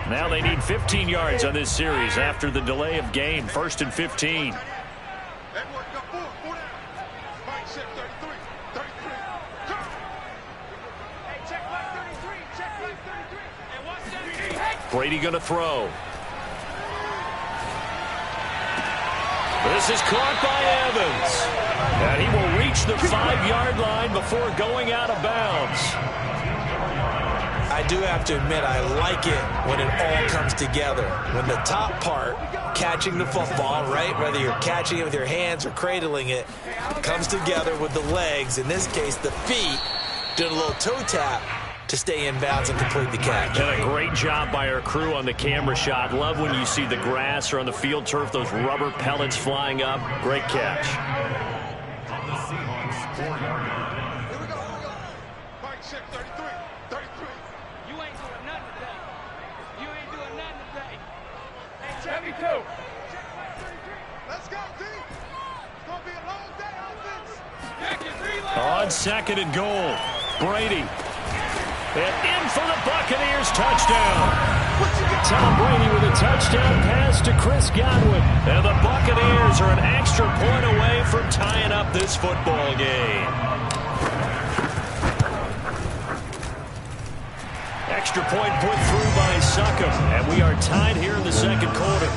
Now they need 15 yards on this series after the delay of game. 1st and 15. Brady going to throw. This is caught by Evans. And he will reach the 5-yard line before going out of bounds. I I do have to admit, I like it when it all comes together. When the top part, catching the football, right, whether you're catching it with your hands or cradling it, comes together with the legs, in this case the feet, doing a little toe tap to stay in bounds and complete the catch. And a great job by our crew on the camera shot. Love when you see the grass or on the field turf, those rubber pellets flying up. Great catch. On the Seahawks 4-yard line. Here we go. Mike, check 33. 33. You ain't doing nothing today. You ain't doing nothing today. Hey, check 72. Check 33. Let's go, D. It's going to be a long day, offense. Check your 3 line. On second and goal, Brady. And in for the Buccaneers, touchdown. Tom Brady with a touchdown pass to Chris Godwin. And the Buccaneers are an extra point away from tying up this football game. Extra point put through by Succop, and we are tied here in the second quarter.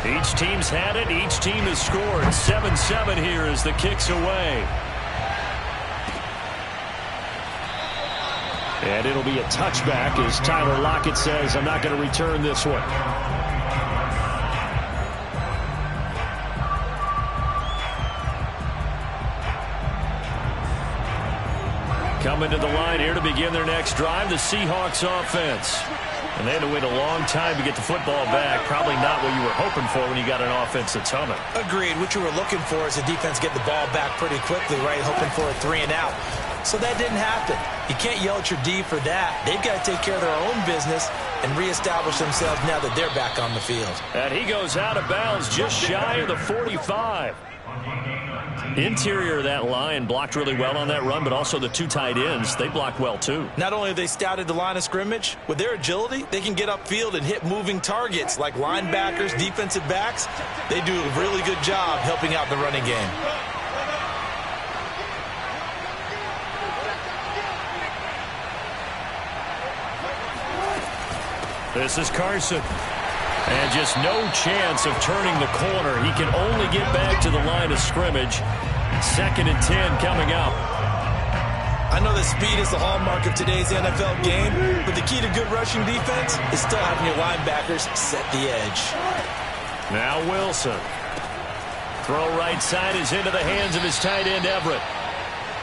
Each team's had it. Each team has scored. 7-7 here as the kick's away. And it'll be a touchback as Tyler Lockett says, I'm not going to return this one. Coming to the line here to begin their next drive, the Seahawks offense. And they had to wait a long time to get the football back. Probably not what you were hoping for when you got an offense that's humming. Agreed. What you were looking for is the defense get the ball back pretty quickly, right? Hoping for a 3 and out. So that didn't happen. You can't yell at your D for that. They've got to take care of their own business and reestablish themselves now that they're back on the field. And he goes out of bounds just shy of the 45. Interior of that line blocked really well on that run, but also the 2 tight ends, they blocked well too. Not only have they scouted the line of scrimmage, with their agility, they can get upfield and hit moving targets like linebackers, defensive backs. They do a really good job helping out the running game. This is Carson. And just no chance of turning the corner. He can only get back to the line of scrimmage. 2nd and 10 coming up. I know that speed is the hallmark of today's NFL game, but the key to good rushing defense is still having your linebackers set the edge. Now Wilson. Throw right side is into the hands of his tight end Everett.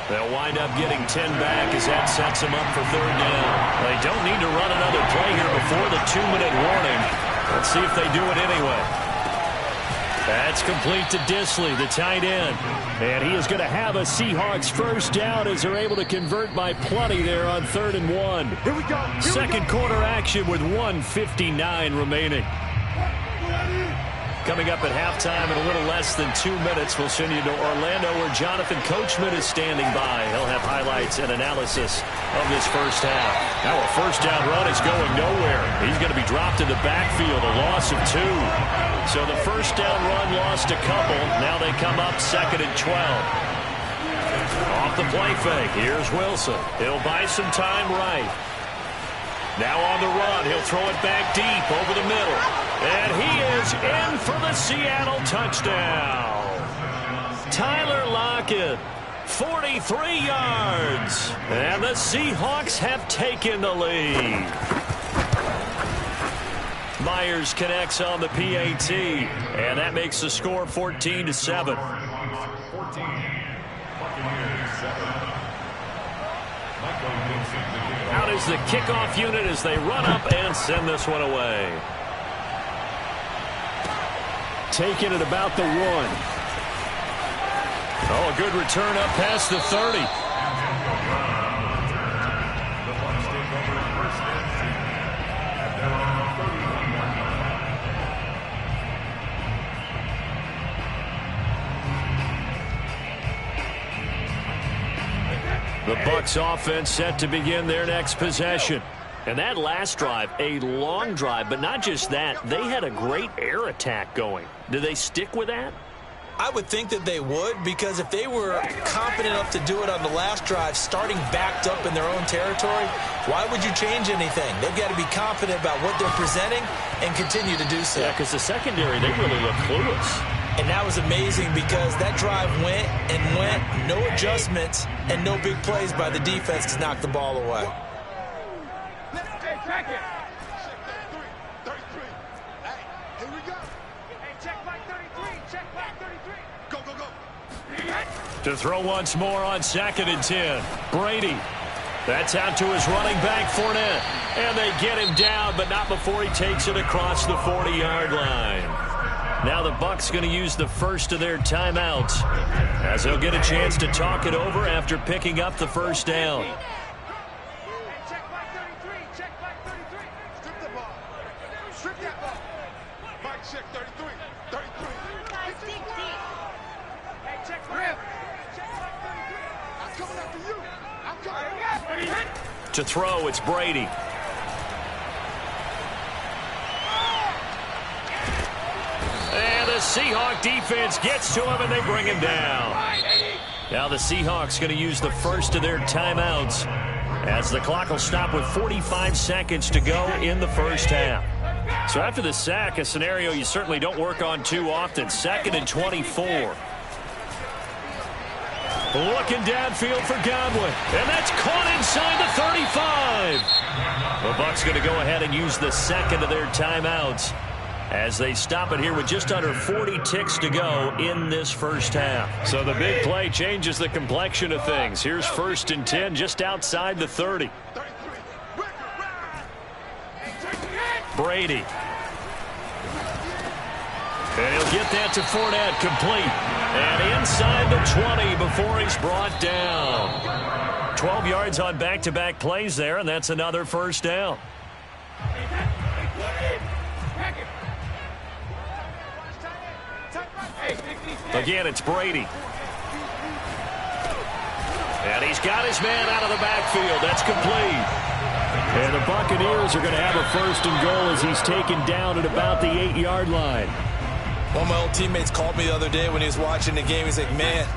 They'll wind up getting 10 back as that sets them up for 3rd down. They don't need to run another play here before the 2-minute warning. Let's see if they do it anyway. That's complete to Disley, the tight end. And he is going to have a Seahawks first down as they're able to convert by plenty there on 3rd and 1. Here we go. Second quarter action with 1:59 remaining. Coming up at halftime in a little less than 2 minutes, we'll send you to Orlando where Jonathan Coachman is standing by. He'll have highlights and analysis of this first half. Now a first down run is going nowhere. He's going to be dropped in the backfield, a loss of 2. So the first down run lost a couple. Now they come up 2nd and 12. Off the play fake, here's Wilson. He'll buy some time right. Now on the run, he'll throw it back deep over the middle. And he is in for the Seattle touchdown. Tyler Lockett, 43 yards. And the Seahawks have taken the lead. Myers connects on the PAT. And that makes the score 14-7. 14. Buccaneers 7. Out is the kickoff unit as they run up and send this one away. Taken at about the 1. Oh, a good return up past the 30. The Bucs take over 1st and 10 at their own 31-yard line. The Bucs offense set to begin their next possession. And that last drive, a long drive, but not just that. They had a great air attack going. Do they stick with that? I would think that they would, because if they were confident enough to do it on the last drive, starting backed up in their own territory, why would you change anything? They've got to be confident about what they're presenting and continue to do so. Yeah, because the secondary, they really look clueless. And that was amazing because that drive went and went, no adjustments and no big plays by the defense to knock the ball away. Hey, check it. Check 33. Hey, here we go. Hey, check back 33. Check back 33. Go, go, go. To throw once more on 2nd and 10. Brady. That's out to his running back, Fournette. And they get him down, but not before he takes it across the 40-yard line. Now the Bucs going to use the first of their timeouts as they'll get a chance to talk it over after picking up the first down. Hey, check back 33. Check back 33. Strip the ball. Strip that ball. Mike, check 33. 33. Hey, check back. Check back 33. I'm coming after you. I'm coming. To throw, it's Brady. And the Seahawk defense gets to him, and they bring him down. Now the Seahawks going to use the first of their timeouts as the clock will stop with 45 seconds to go in the first half. So after the sack, a scenario you certainly don't work on too often. 2nd and 24. Looking downfield for Godwin, and that's caught inside the 35. The Bucs going to go ahead and use the second of their timeouts as they stop it here with just under 40 ticks to go in this first half. So the big play changes the complexion of things. Here's 1st and 10 just outside the 30. Brady. And he'll get that to Fournette, complete. And inside the 20 before he's brought down. 12 yards on back-to-back plays there, and that's another first down. Again, it's Brady. And he's got his man out of the backfield. That's complete. And the Buccaneers are going to have a 1st and goal as he's taken down at about the 8-yard line. One of my old teammates called me the other day when he was watching the game. He's like, man,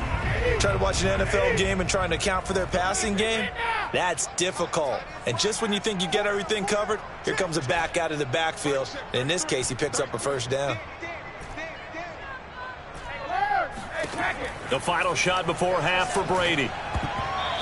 trying to watch an NFL game and trying to account for their passing game, that's difficult. And just when you think you get everything covered, here comes a back out of the backfield. And in this case, he picks up a first down. The final shot before half for Brady.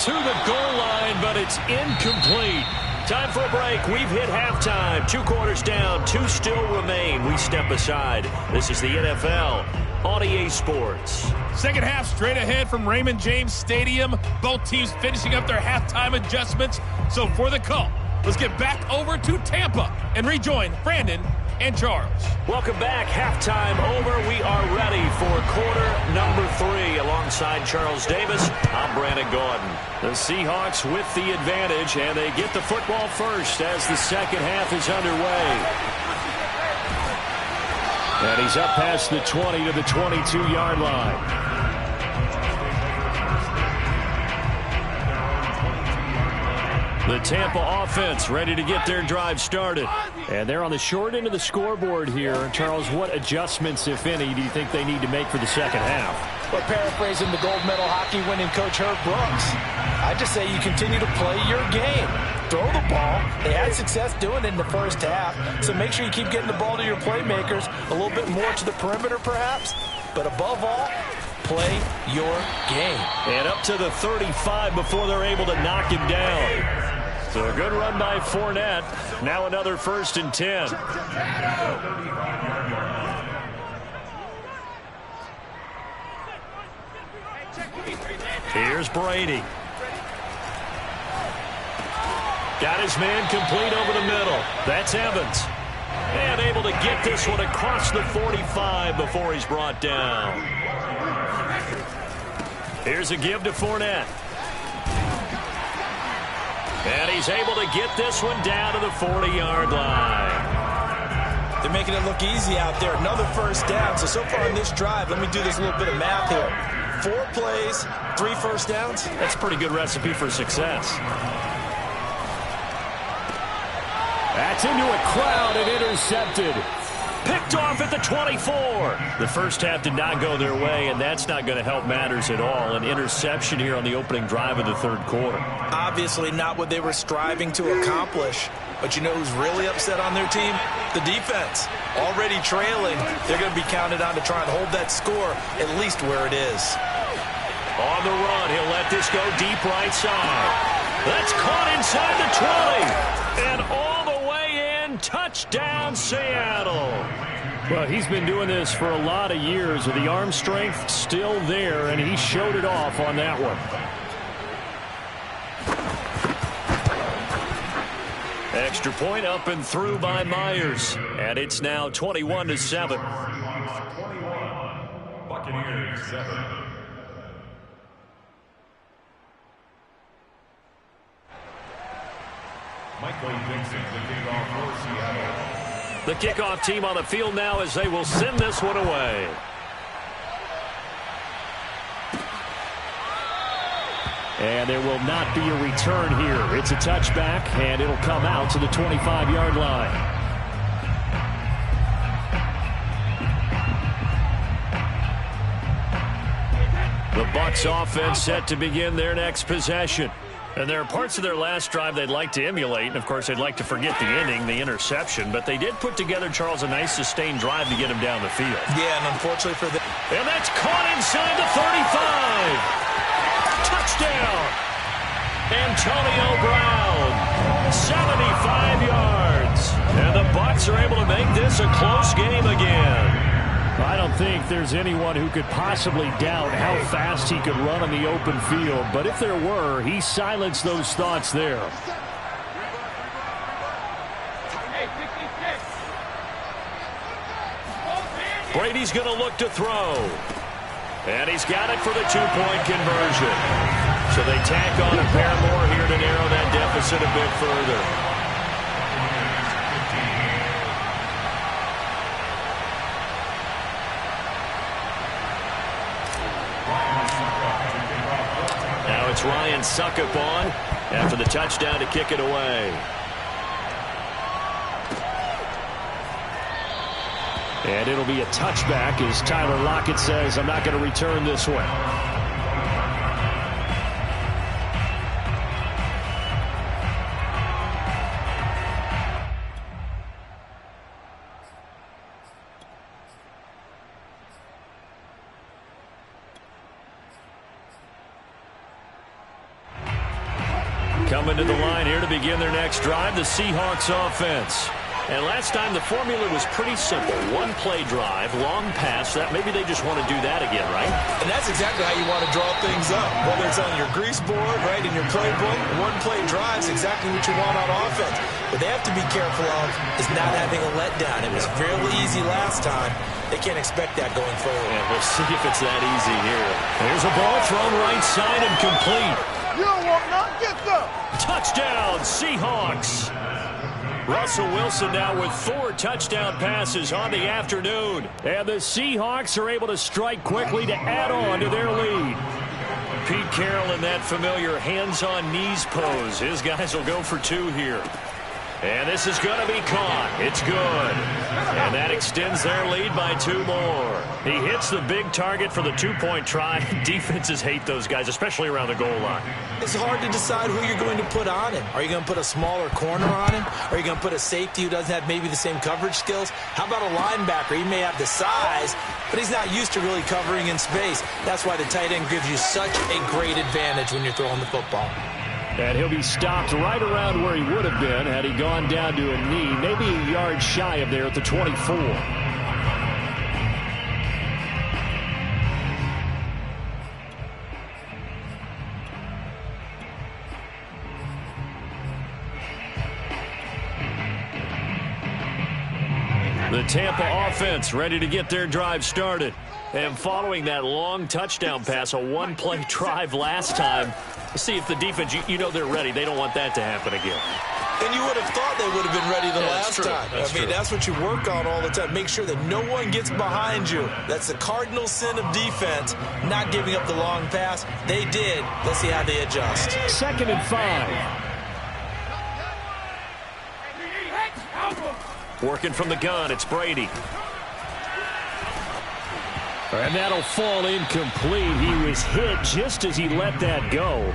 To the goal line, but it's incomplete. Time for a break. We've hit halftime. 2 quarters down. 2 still remain. We step aside. This is the NFL on EA Sports. Second half straight ahead from Raymond James Stadium. Both teams finishing up their halftime adjustments. So for the call, let's get back over to Tampa and rejoin Brandon and Charles. Welcome back. Halftime over. We are ready for quarter number 3. Alongside Charles Davis, I'm Brandon Gordon. The Seahawks with the advantage, and they get the football first as the second half is underway. And he's up past the 20 to the 22-yard line. The Tampa offense ready to get their drive started. And they're on the short end of the scoreboard here. Charles, what adjustments, if any, do you think they need to make for the second half? Well, paraphrasing the gold medal hockey winning coach Herb Brooks, I just say you continue to play your game. Throw the ball. They had success doing it in the first half, so make sure you keep getting the ball to your playmakers, a little bit more to the perimeter perhaps, but above all, play your game. And up to the 35 before they're able to knock him down. So a good run by Fournette. Now another 1st and 10. Here's Brady. Got his man complete over the middle. That's Evans. And able to get this one across the 45 before he's brought down. Here's a give to Fournette. And he's able to get this one down to the 40-yard line. They're making it look easy out there. Another first down. So far on this drive, let me do this little bit of math here. 4 plays, 3 first downs. That's a pretty good recipe for success. That's into a crowd and intercepted. Picked off at the 24. The first half did not go their way, and that's not going to help matters at all. An interception here on the opening drive of the third quarter. Obviously not what they were striving to accomplish. But you know who's really upset on their team? The defense. Already trailing, they're going to be counted on to try and hold that score at least where it is. On the run, he'll let this go deep right side. That's caught inside the 20. And all the way in, touchdown Seattle. Well, he's been doing this for a lot of years with the arm strength still there, and he showed it off on that one. Extra point up and through by Myers. And it's now 21-7. Buccaneers 7. Michael Dixon, the kickoff for Seattle. The kickoff team on the field now as they will send this one away. And there will not be a return here. It's a touchback, and it'll come out to the 25-yard line. The Bucs offense set to begin their next possession. And there are parts of their last drive they'd like to emulate. And, of course, they'd like to forget the ending, the interception. But they did put together, Charles, a nice sustained drive to get him down the field. Yeah, and unfortunately for them. And that's caught inside the 35. Touchdown. Antonio Brown. 75 yards. And the Bucs are able to make this a close game again. I don't think there's anyone who could possibly doubt how fast he could run on the open field. But if there were, he silenced those thoughts there. Brady's going to look to throw. And he's got it for the two-point conversion. So they tack on a pair more here to narrow that deficit a bit further. Now it's Ryan Suckup on after the touchdown to kick it away. And it'll be a touchback as Tyler Lockett says, I'm not going to return this one. Coming to the line here to begin their next drive, the Seahawks offense. And last time the formula was pretty simple. One play drive, long pass. That maybe they just want to do that again, right? And that's exactly how you want to draw things up. Whether it's on your grease board, right, in your playbook, one play drive is exactly what you want on offense. What they have to be careful of is not having a letdown. It was fairly easy last time. They can't expect that going forward. And we'll see if it's that easy here. There's a ball thrown right side and complete. You don't want none, get them. Touchdown, Seahawks. Russell Wilson now with 4 touchdown passes on the afternoon. And the Seahawks are able to strike quickly to add on to their lead. Pete Carroll in that familiar hands-on knees pose. His guys will go for 2 here. And this is going to be caught. It's good. And that extends their lead by 2 more. He hits the big target for the 2-point try. Defenses hate those guys, especially around the goal line. It's hard to decide who you're going to put on him. Are you going to put a smaller corner on him? Are you going to put a safety who doesn't have maybe the same coverage skills? How about a linebacker? He may have the size, but he's not used to really covering in space. That's why the tight end gives you such a great advantage when you're throwing the football. And he'll be stopped right around where he would have been had he gone down to a knee, maybe a yard shy of there at the 24. The Tampa offense ready to get their drive started. And following that long touchdown pass, a one-play drive last time, see if the defense, you know they're ready. They don't want that to happen again. And you would have thought they would have been ready the last time. That's what you work on all the time. Make sure that no one gets behind you. That's the cardinal sin of defense, not giving up the long pass. They did. Let's see how they adjust. 2nd and 5. Working from the gun, it's Brady. And that'll fall incomplete. He was hit just as he let that go.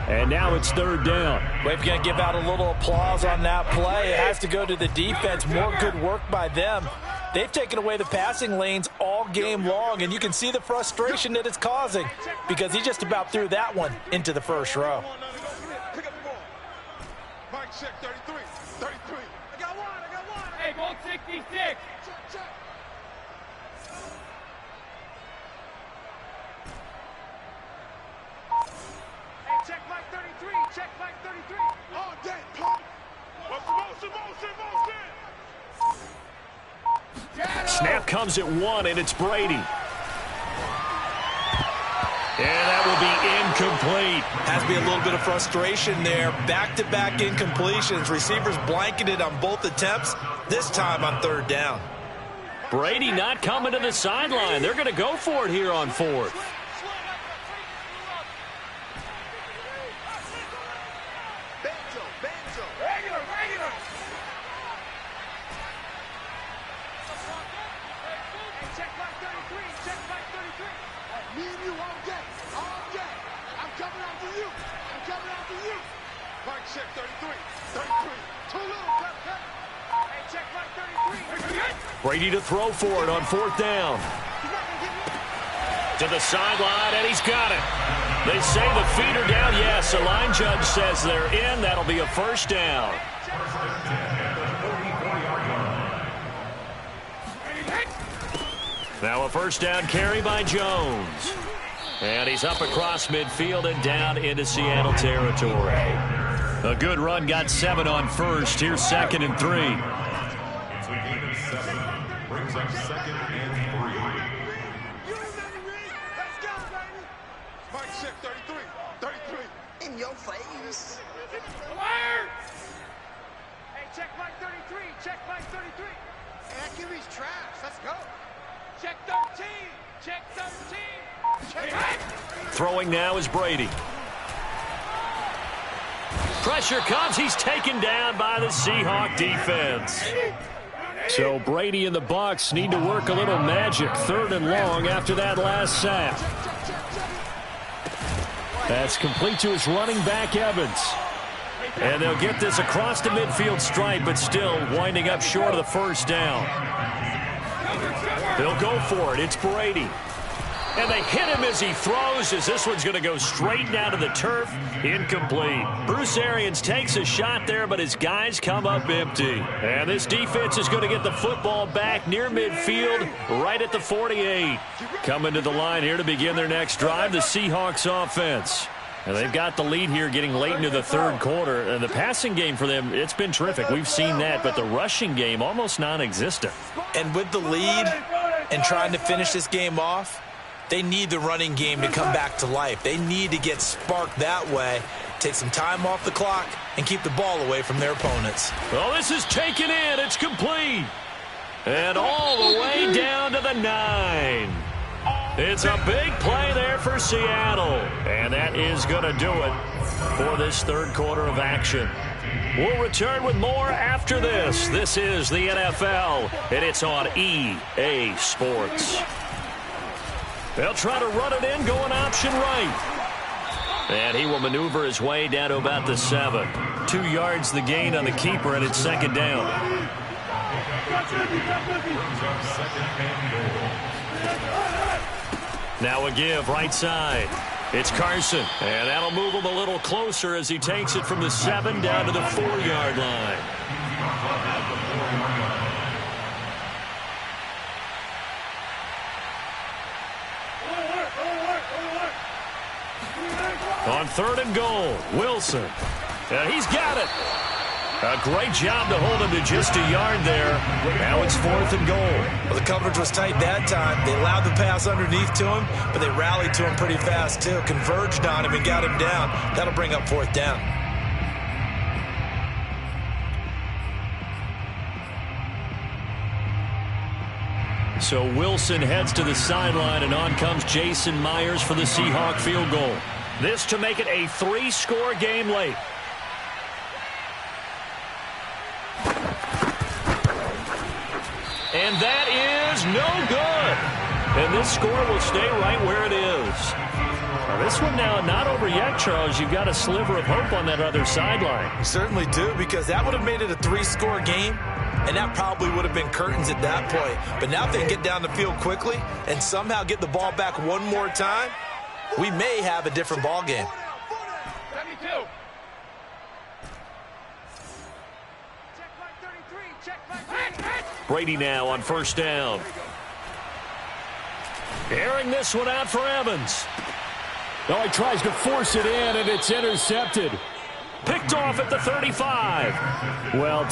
And now it's third down. We're going to give out a little applause on that play. It has to go to the defense. More good work by them. They've taken away the passing lanes all game long, and you can see the frustration that it's causing because he just about threw that one into the first row. Pick up the ball. Mike check 33. 33. I got one. Hey, ball 66. Check. Hey, check Mike 33. Check Mike 33. All day, pump. What's the motion? Snap comes at 1, and it's Brady. And that will be incomplete. Has to be a little bit of frustration there. Back-to-back incompletions. Receivers blanketed on both attempts, this time on third down. Brady not coming to the sideline. They're going to go for it here on fourth. Brady to throw for it on fourth down. To the sideline, and he's got it. They say the feet are down. Yes, the line judge says they're in. That'll be a first down. Now a first down carry by Jones. And he's up across midfield and down into Seattle territory. A good run, got 7 on first. Here's 2nd and 3. It's a gain of 7. Brings up 2nd and 3. Let's go, baby. Mike check 33. 33. In your face. Fire! Hey, check Mike 33. Check Mike 33. Accuracy's trash. Let's go. Check 13. Check 13. Check. Throwing now is Brady. Pressure comes. He's taken down by the Seahawk defense. So Brady and the Bucs need to work a little magic. 3rd and long after that last sack. That's complete to his running back, Evans. And they'll get this across the midfield stripe, but still winding up short of the first down. They'll go for it. It's Brady. And they hit him as he throws, as this one's going to go straight down to the turf. Incomplete. Bruce Arians takes a shot there, but his guys come up empty. And this defense is going to get the football back near midfield, right at the 48. Coming to the line here to begin their next drive, the Seahawks offense. And they've got the lead here getting late into the 3rd quarter. And the passing game for them, it's been terrific. We've seen that, but the rushing game almost non-existent. And with the lead and trying to finish this game off, they need the running game to come back to life. They need to get sparked that way, take some time off the clock, and keep the ball away from their opponents. Well, this is taken in. It's complete. And all the way down to the 9. It's a big play there for Seattle. And that is going to do it for this 3rd quarter of action. We'll return with more after this. This is the NFL, and it's on EA Sports. They'll try to run it in, going option right. And he will maneuver his way down to about the 7. 2 yards the gain on the keeper, and it's 2nd down. Now a give, right side. It's Carson, and that'll move him a little closer as he takes it from the 7 down to the 4-yard line. On 3rd and goal, Wilson. And he's got it. A great job to hold him to just a yard there. Now it's 4th and goal. Well, the coverage was tight that time. They allowed the pass underneath to him, but they rallied to him pretty fast, too. Converged on him and got him down. That'll bring up 4th down. So Wilson heads to the sideline, and on comes Jason Myers for the Seahawk field goal. This to make it a 3-score game late. And that is no good. And this score will stay right where it is. Now this one now not over yet, Charles. You've got a sliver of hope on that other sideline. Certainly do, because that would have made it a 3-score game, and that probably would have been curtains at that point. But now if they can get down the field quickly and somehow get the ball back one more time, we may have a different ball game. 72. Check back 33. Check back 33. Brady now on first down. Airing this one out for Evans. Oh, he tries to force it in, and it's intercepted. Picked off at the 35. Well,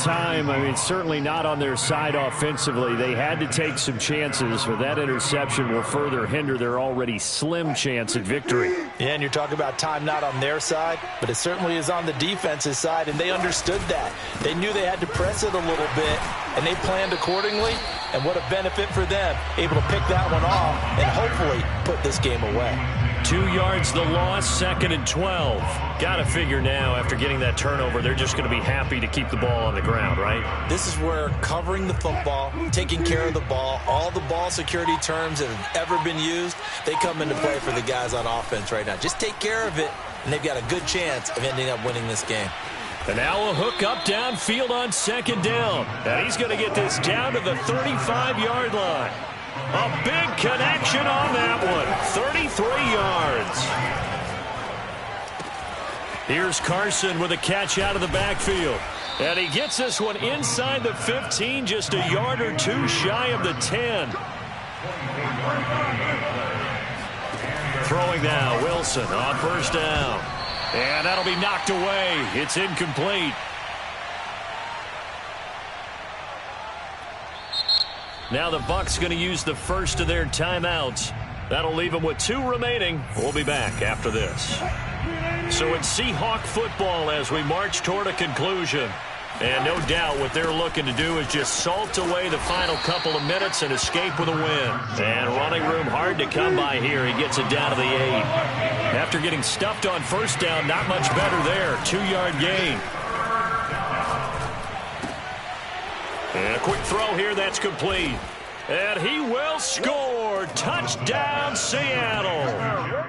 certainly not on their side offensively. They had to take some chances, but that interception will further hinder their already slim chance at victory. Yeah, and you're talking about time not on their side, but it certainly is on the defense's side, and they understood that. They knew they had to press it a little bit, and they planned accordingly, and what a benefit for them, able to pick that one off and hopefully put this game away. 2 yards the loss, 2nd and 12. Got to figure now, after getting that turnover, they're just going to be happy to keep the ball on the ground, right? This is where covering the football, taking care of the ball, all the ball security terms that have ever been used, they come into play for the guys on offense right now. Just take care of it, and they've got a good chance of ending up winning this game. And now a hook up downfield on 2nd down. And he's going to get this down to the 35-yard line. A big connection on that one. 33 yards. Here's Carson with a catch out of the backfield. And he gets this one inside the 15, just a yard or two shy of the 10. Throwing now, Wilson on first down. And that'll be knocked away. It's incomplete. Now the Bucs going to use the first of their timeouts. That'll leave them with 2 remaining. We'll be back after this. So it's Seahawk football as we march toward a conclusion. And no doubt what they're looking to do is just salt away the final couple of minutes and escape with a win. And running room hard to come by here. He gets it down to the 8. After getting stuffed on first down, not much better there. 2-yard gain. And a quick throw here that's complete. And he will score. Touchdown, Seattle.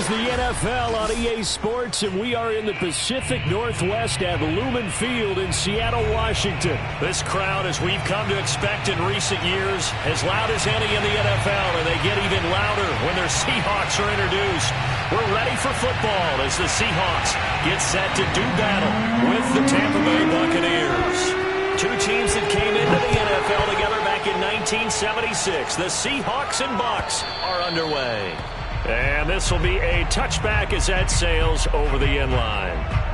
the NFL on EA Sports, and we are in the Pacific Northwest at Lumen Field in Seattle, Washington. This crowd, as we've come to expect in recent years, as loud as any in the NFL, and they get even louder when their Seahawks are introduced. We're ready for football as the Seahawks get set to do battle with the Tampa Bay Buccaneers. Two teams that came into the NFL together back in 1976. The Seahawks and Bucs are underway. And this will be a touchback as that sails over the end line.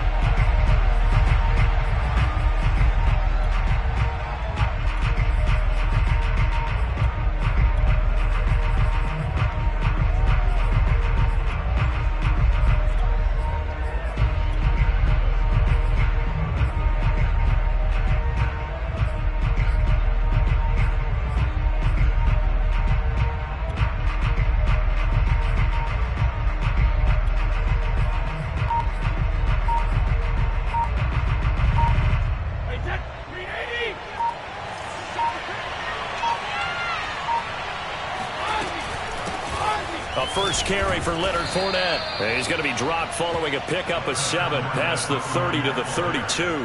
First carry for Leonard Fournette. He's going to be dropped following a pickup of 7 past the 30 to the 32.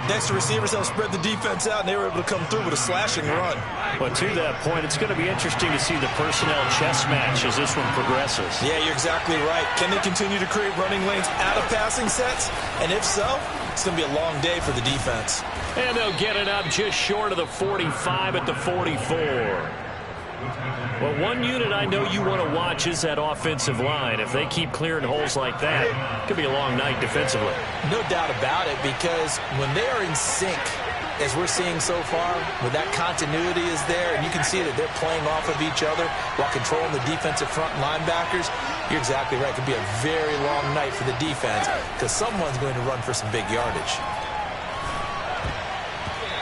Next, the receivers helped spread the defense out, and they were able to come through with a slashing run. But to that point, it's going to be interesting to see the personnel chess match as this one progresses. Yeah, you're exactly right. Can they continue to create running lanes out of passing sets? And if so, it's going to be a long day for the defense. And they'll get it up just short of the 45 at the 44. Well, one unit I know you want to watch is that offensive line. If they keep clearing holes like that, it could be a long night defensively. No doubt about it, because when they are in sync, as we're seeing so far, when that continuity is there, and you can see that they're playing off of each other while controlling the defensive front linebackers, you're exactly right. It could be a very long night for the defense because someone's going to run for some big yardage.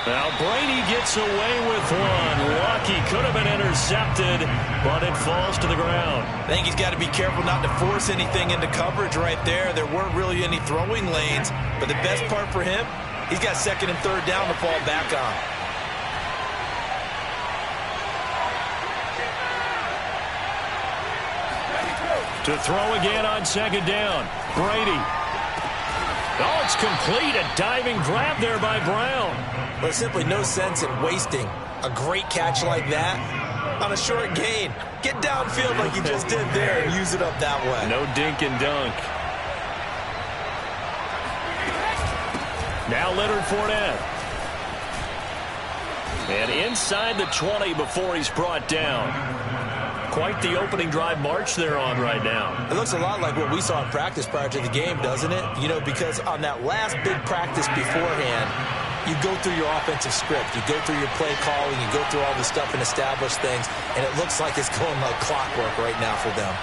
Now Brady gets away with one. Lucky could have been intercepted, but it falls to the ground. I think he's got to be careful not to force anything into coverage right there. There weren't really any throwing lanes, but the best part for him, he's got 2nd and 3rd down to fall back on. To throw again on 2nd down. Brady. Oh, it's complete. A diving grab there by Brown. There's simply no sense in wasting a great catch like that on a short gain. Get downfield like you just did there and use it up that way. No dink and dunk. Now Leonard Fournette. And inside the 20 before he's brought down. Quite the opening drive march they're on right now. It looks a lot like what we saw in practice prior to the game, doesn't it? You know, because on that last big practice beforehand, you go through your offensive script. You go through your play calling. You go through all the stuff and establish things. And it looks like it's going like clockwork right now for them.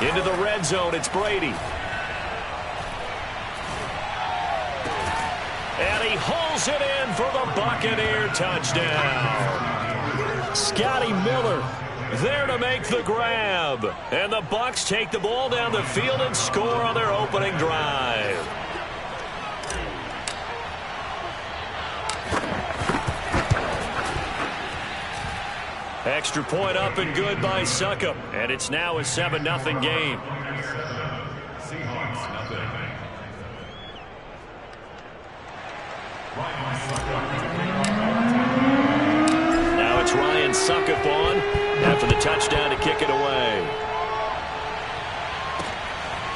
Into the red zone, it's Brady. And he hauls it in for the Buccaneer touchdown. Scotty Miller there to make the grab. And the Bucs take the ball down the field and score on their opening drive. Extra point up and good by Succop. And it's now a 7-0 game. Seahawks, nothing. Now it's Ryan Succop on after the touchdown to kick it away.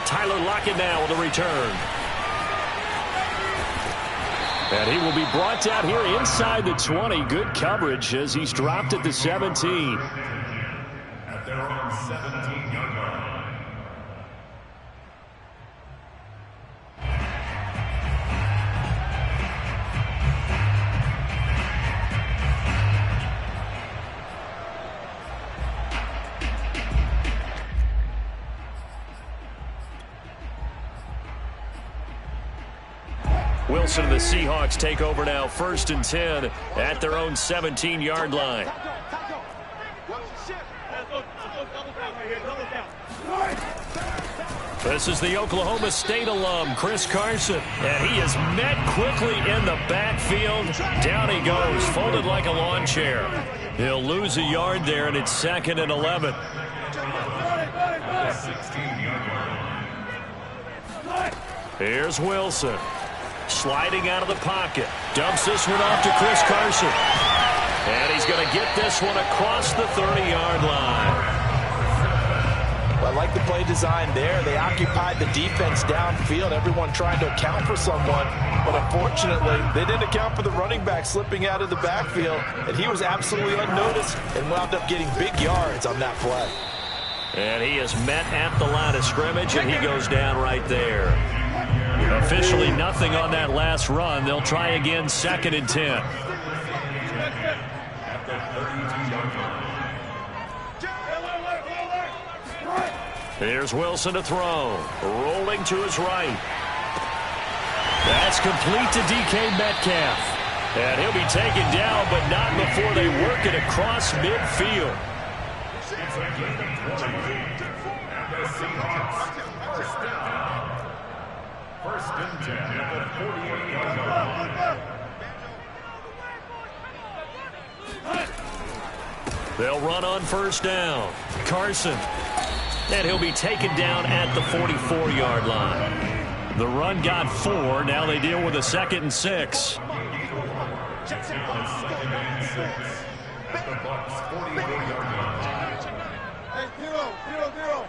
Tyler Lockett now with a return. And he will be brought down here inside the 20. Good coverage as he's dropped at the 17. At their own 17-yard line. Wilson and the Seahawks take over now, 1st and 10 at their own 17-yard line. This is the Oklahoma State alum, Chris Carson. And he is met quickly in the backfield. Down he goes, folded like a lawn chair. He'll lose a yard there, and it's 2nd and 11. Here's Wilson. Sliding out of the pocket. Dumps this one off to Chris Carson. And he's going to get this one across the 30-yard line. Well, I like the play design there. They occupied the defense downfield, everyone trying to account for someone. But unfortunately, they didn't account for the running back slipping out of the backfield. And he was absolutely unnoticed and wound up getting big yards on that play. And he is met at the line of scrimmage, and he goes down right there. Officially nothing on that last run. They'll try again, 2nd and 10. Here's Wilson to throw. Rolling to his right. That's complete to DK Metcalf. And he'll be taken down, but not before they work it across midfield. First and 10 at the 48-yard line. They'll run on first down. Carson. And he'll be taken down at the 44-yard line. The run got 4. Now they deal with a 2nd and 6. At the Bucks 44-yard line. Hey, 0-0-0.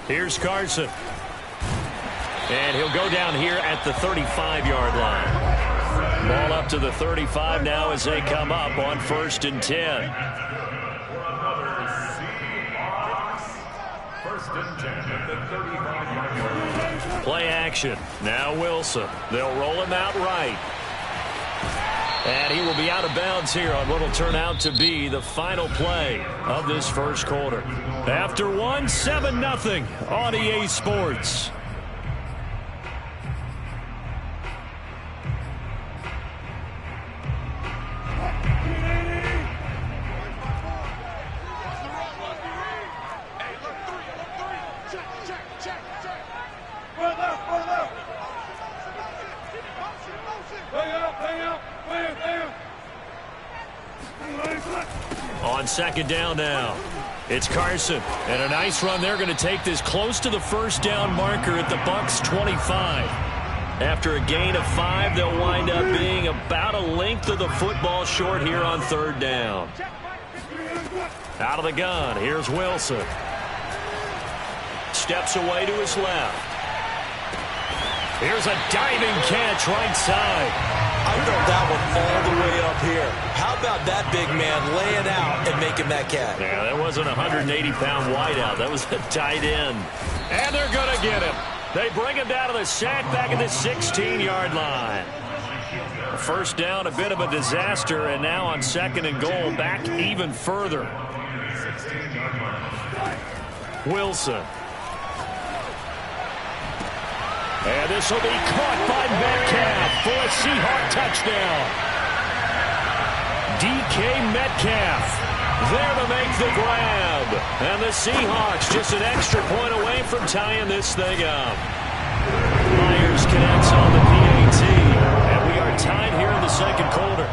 Here's Carson. And he'll go down here at the 35-yard line. Ball up to the 35 now as they come up on 1st and 10. First and 10 at the 35-yard line. Play action. Now Wilson. They'll roll him out right. And he will be out of bounds here on what will turn out to be the final play of this first quarter. After 7-0 on EA Sports. On 2nd down now. It's Carson. And a nice run. They're going to take this close to the first down marker at the Bucks 25. After a gain of 5, they'll wind up being about a length of the football short here on 3rd down. Out of the gun. Here's Wilson. Steps away to his left. Here's a diving catch right side. I felt that one all the way up here. How about that big man laying out and making that catch? Yeah, that wasn't a 180-pound wideout. That was a tight end. And they're going to get him. They bring him down to the sack back at the 16-yard line. First down, a bit of a disaster, and now on 2nd and goal, back even further. Wilson. And this will be caught by Metcalf for a Seahawk touchdown. DK Metcalf there to make the grab. And the Seahawks just an extra point away from tying this thing up. Myers connects on the PAT. And we are tied here in the 2nd quarter.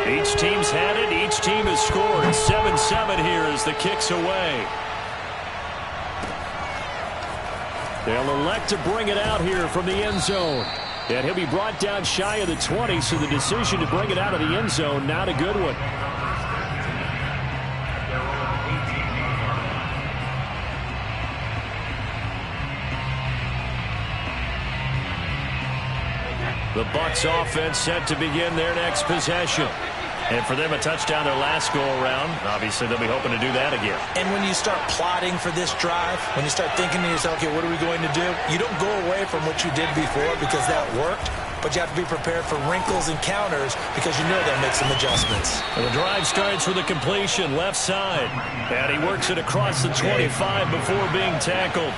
Each team's had it. Each team has scored. 7-7 here as the kick's away. They'll elect to bring it out here from the end zone. And he'll be brought down shy of the 20, so the decision to bring it out of the end zone, not a good one. The Bucs offense set to begin their next possession. And for them, a touchdown their last go-around. Obviously, they'll be hoping to do that again. And when you start plotting for this drive, when you start thinking to yourself, okay, what are we going to do? You don't go away from what you did before because that worked, but you have to be prepared for wrinkles and counters because you know they'll make some adjustments. And the drive starts with a completion left side. And he works it across the 25 before being tackled.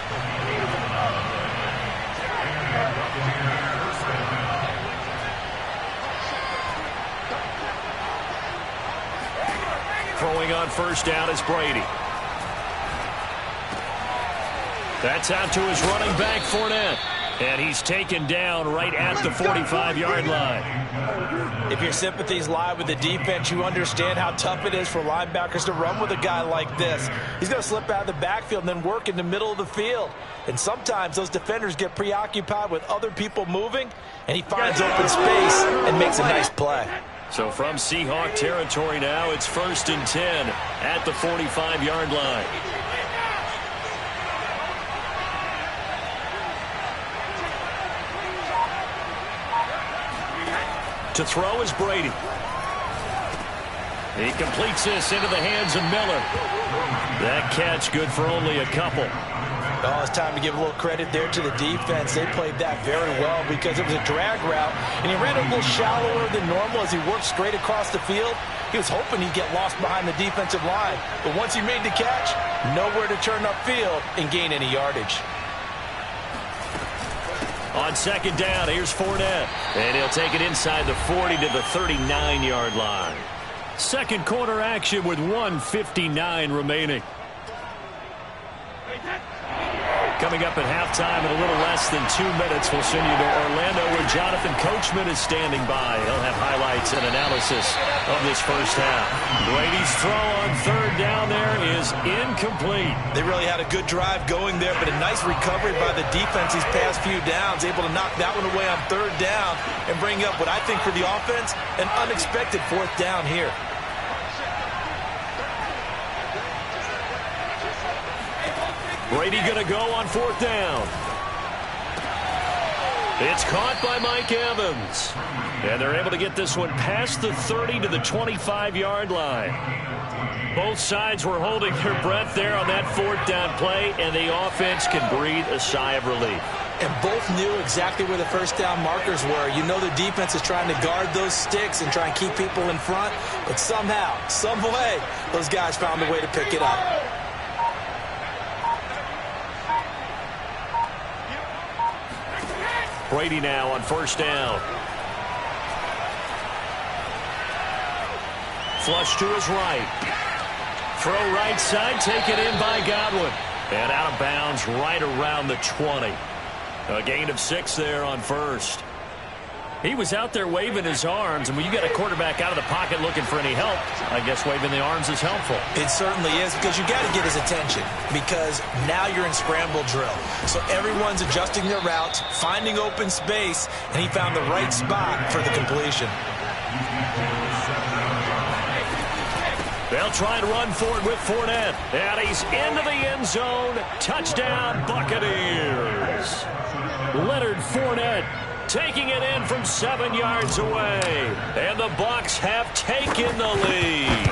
throwing on first down is Brady. That's out to his running back, Fournette. And he's taken down right at the 45-yard line. If your sympathies lie with the defense, you understand how tough it is for linebackers to run with a guy like this. He's going to slip out of the backfield and then work in the middle of the field. And sometimes those defenders get preoccupied with other people moving, and he finds open space and makes a nice play. So from Seahawk territory now, it's 1st and 10 at the 45-yard line. To throw is Brady. He completes this into the hands of Miller. That catch good for only a couple. Oh, it's time to give a little credit there to the defense. They played that very well because it was a drag route, and he ran a little shallower than normal as he worked straight across the field. He was hoping he'd get lost behind the defensive line, but once he made the catch, nowhere to turn upfield and gain any yardage. On second down, here's Fournette. And he'll take it inside the 40 to the 39-yard line. Second quarter action with 1:59 remaining. Coming up at halftime in a little less than 2 minutes, we'll send you to Orlando where Jonathan Coachman is standing by. He'll have highlights and analysis of this first half. Brady's throw on third down there is incomplete. They really had a good drive going there, but a nice recovery by the defense these past few downs, able to knock that one away on third down and bring up what I think for the offense, an unexpected fourth down here. Brady going to go on fourth down. It's caught by Mike Evans. And they're able to get this one past the 30 to the 25-yard line. Both sides were holding their breath there on that fourth down play, and the offense can breathe a sigh of relief. And both knew exactly where the first down markers were. You know the defense is trying to guard those sticks and try and keep people in front, but somehow, some way, those guys found a way to pick it up. Brady now on first down. Flush to his right. Throw right side, taken in by Godwin. And out of bounds right around the 20. A gain of 6 there on first. He was out there waving his arms, and when you get a quarterback out of the pocket looking for any help, I guess waving the arms is helpful. It certainly is, because you got to get his attention, because now you're in scramble drill. So everyone's adjusting their routes, finding open space, and he found the right spot for the completion. They'll try and run for it with Fournette. And he's into the end zone. Touchdown, Buccaneers. Leonard Fournette taking it in from 7 yards away. And the Bucs have taken the lead.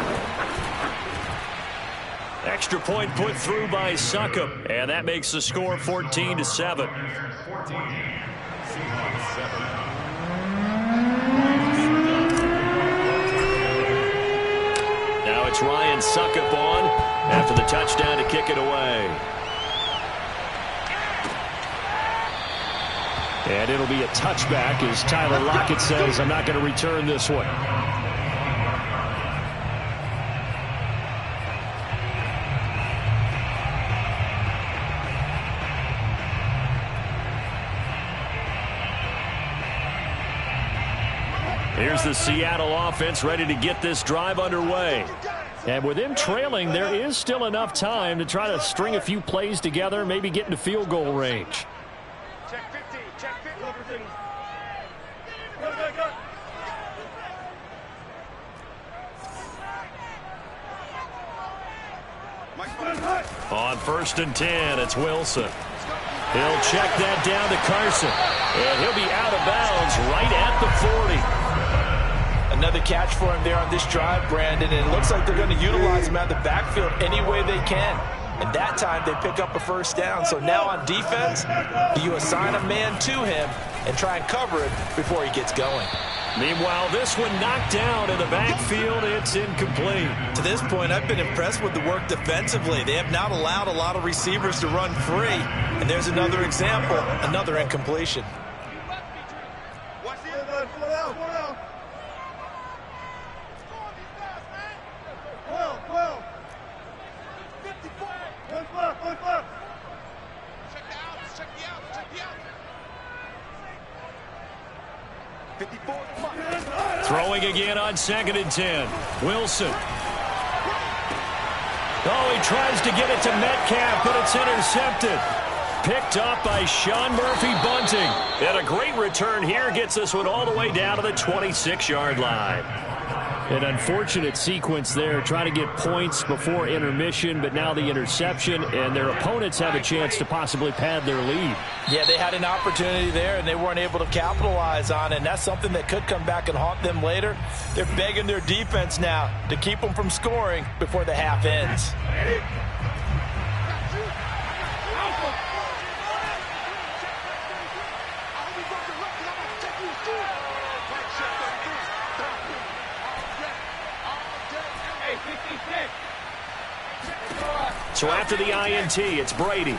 Extra point put through by Succop. And that makes the score 14-7. Now it's Ryan Succop on after the touchdown to kick it away. And it'll be a touchback as Tyler Lockett says, I'm not going to return this one. Here's the Seattle offense ready to get this drive underway. And with them trailing, there is still enough time to try to string a few plays together, maybe get into field goal range. Check 50. Check 50. On 1st and 10, it's Wilson. He'll check that down to Carson. And he'll be out of bounds right at the 40. Another catch for him there on this drive, Brandon, and it looks like they're going to utilize him out of the backfield any way they can. And that time they pick up a first down. So now on defense, you assign a man to him and try and cover it before he gets going. Meanwhile, this one knocked down in the backfield. It's incomplete. To this point, I've been impressed with the work defensively. They have not allowed a lot of receivers to run free. And there's another example, another incompletion. Throwing again on 2nd and 10. Wilson. Oh, he tries to get it to Metcalf, but it's intercepted. Picked up by Sean Murphy-Bunting. And a great return here gets this one all the way down to the 26-yard line. An unfortunate sequence there, trying to get points before intermission, but now the interception, and their opponents have a chance to possibly pad their lead. Yeah, they had an opportunity there, and they weren't able to capitalize on it, and that's something that could come back and haunt them later. They're begging their defense now to keep them from scoring before the half ends. So after the INT, it's Brady.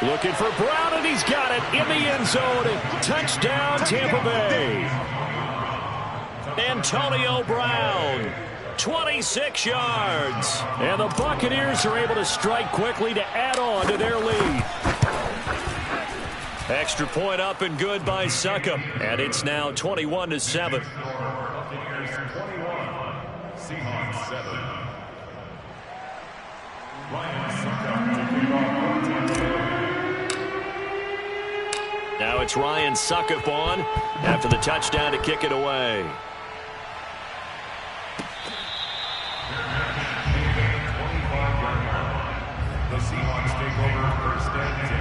Looking for Brown, and he's got it in the end zone. Touchdown, Tampa Bay. Antonio Brown, 26 yards. And the Buccaneers are able to strike quickly to add on to their lead. Extra point up and good by Succop. And it's now 21-7. Buccaneers 21, Seahawks 7. Ryan Succop to kick off. Now it's Ryan Succop on after the touchdown to kick it away. The Seahawks take over 1st and 10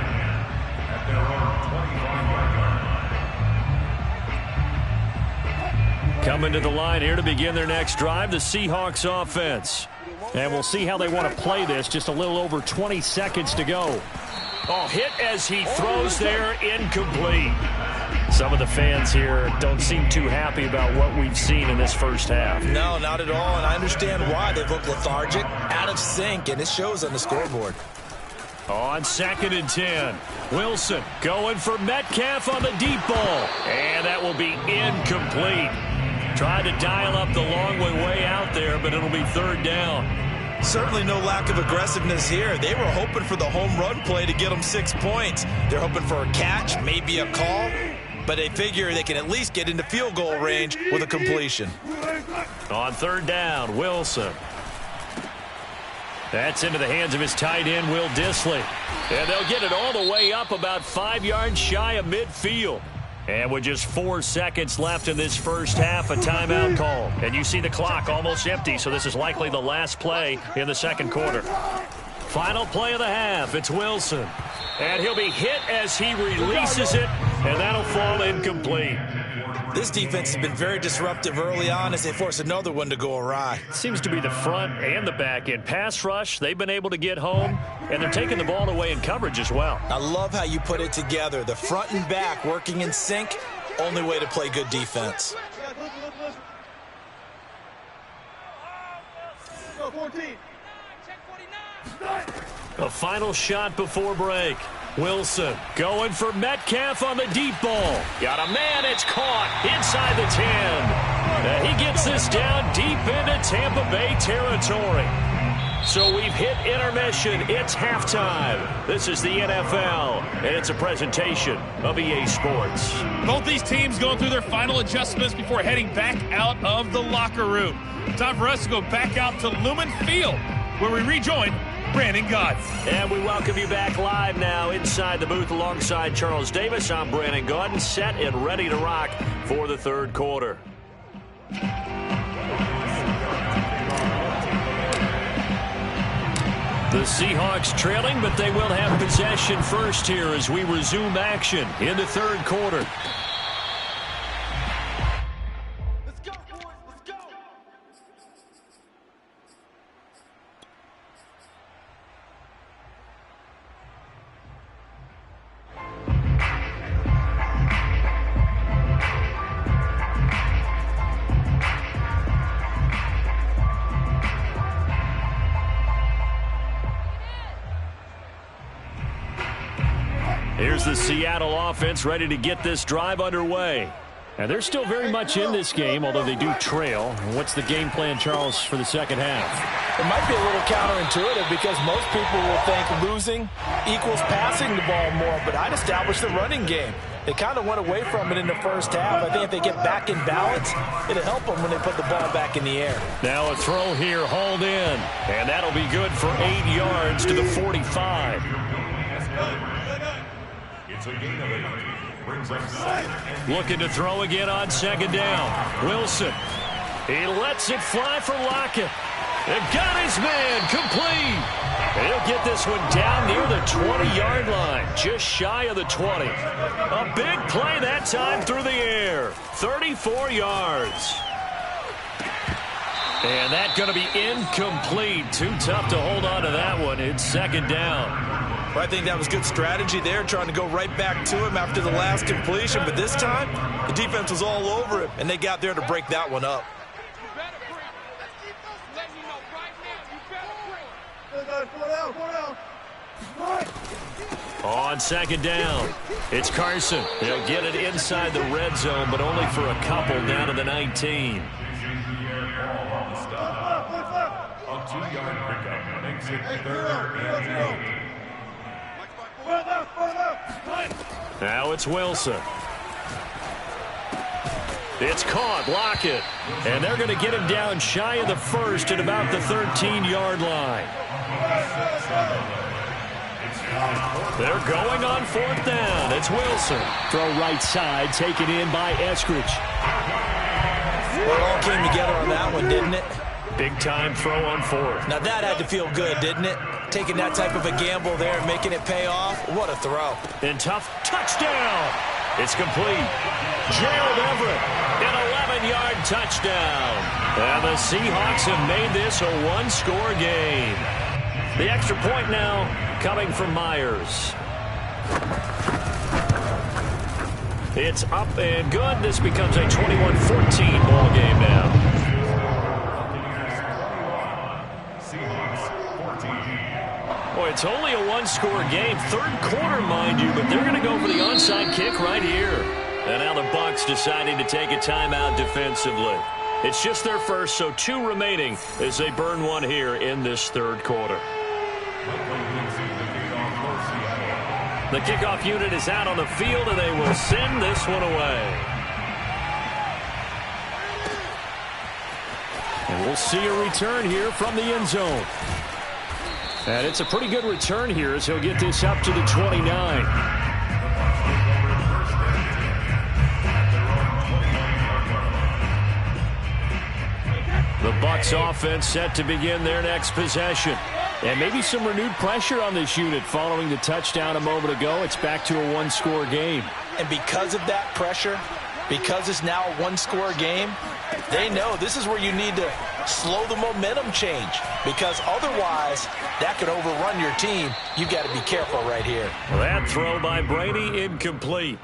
at their own 25-yard line. Coming to the line here to begin their next drive, the Seahawks offense. And we'll see how they want to play this. Just a little over 20 seconds to go. Oh, hit as he throws there, incomplete. Some of the fans here don't seem too happy about what we've seen in this first half. No, not at all, and I understand why. They've looked lethargic, out of sync, and it shows on the scoreboard. On 2nd and 10, Wilson going for Metcalf on the deep ball. And that will be incomplete. Tried to dial up the long way out there, but it'll be 3rd down. Certainly no lack of aggressiveness here. They were hoping for the home run play to get them 6 points. They're hoping for a catch, maybe a call, but they figure they can at least get into field goal range with a completion. On 3rd down, Wilson. That's into the hands of his tight end, Will Dissly. And they'll get it all the way up about 5 yards shy of midfield. And with just 4 seconds left in this first half, a timeout call. And you see the clock almost empty, so this is likely the last play in the second quarter. Final play of the half, it's Wilson. And he'll be hit as he releases it, and that'll fall incomplete. This defense has been very disruptive early on as they force another one to go awry. Seems to be the front and the back end. Pass rush, they've been able to get home, and they're taking the ball away in coverage as well. I love how you put it together. The front and back working in sync, only way to play good defense. A final shot before break. Wilson going for Metcalf on the deep ball. Got a man, it's caught inside the 10. And he gets this down deep into Tampa Bay territory. So we've hit intermission. It's halftime. This is the NFL, and it's a presentation of EA Sports. Both these teams going through their final adjustments before heading back out of the locker room. Time for us to go back out to Lumen Field, where we rejoin Brandon Gaudin. And we welcome you back live now inside the booth alongside Charles Davis. I'm Brandon Gaudin, set and ready to rock for the third quarter. The Seahawks trailing, but they will have possession first here as we resume action in the third quarter. Let's go, boys. Let's go. Here's the Seattle offense ready to get this drive underway. And they're still very much in this game, although they do trail. What's the game plan, Charles, for the second half? It might be a little counterintuitive because most people will think losing equals passing the ball more, but I'd establish the running game. They kind of went away from it in the first half. I think if they get back in balance, it'll help them when they put the ball back in the air. Now a throw here, hauled in. And that'll be good for 8 yards to the 45. It's a gain of 8. Brings up 2nd. Looking to throw again on 2nd down. Wilson. He lets it fly for Lockett. They've got his man complete. He'll get this one down near the 20-yard line, just shy of the 20. A big play that time through the air. 34 yards. And that's going to be incomplete. Too tough to hold on to that one. It's 2nd down. Well, I think that was good strategy there, trying to go right back to him after the last completion. But this time, the defense was all over him, and they got there to break that one up. On 2nd down, it's Carson. They'll get it inside the red zone, but only for a couple down to the 19. A 2-yard pickup makes it 3rd and 8. Now it's Wilson. It's caught, Lockett. And they're going to get him down shy of the 1st at about the 13-yard line. They're going on 4th down. It's Wilson. Throw right side, taken in by Eskridge. Well, it all came together on that one, didn't it? Big time throw on 4th. Now that had to feel good, didn't it? Taking that type of a gamble there and making it pay off. What a throw. And tough touchdown. It's complete. Gerald Everett, an 11-yard touchdown. And the Seahawks have made this a one-score game. The extra point now coming from Myers. It's up and good. This becomes a 21-14 ball game now. Boy, it's only a one-score game. 3rd quarter, mind you, but they're going to go for the onside kick right here. And now the Bucs deciding to take a timeout defensively. It's just their first, so 2 remaining as they burn one here in this 3rd quarter. The kickoff unit is out on the field, and they will send this one away. And we'll see a return here from the end zone. And it's a pretty good return here as he'll get this up to the 29. The Bucs offense set to begin their next possession. And maybe some renewed pressure on this unit following the touchdown a moment ago. It's back to a one-score game. And because of that pressure, because it's now a one-score game, they know this is where you need to slow the momentum change, because otherwise that could overrun your team. You've got to be careful right here. That throw by Brady incomplete.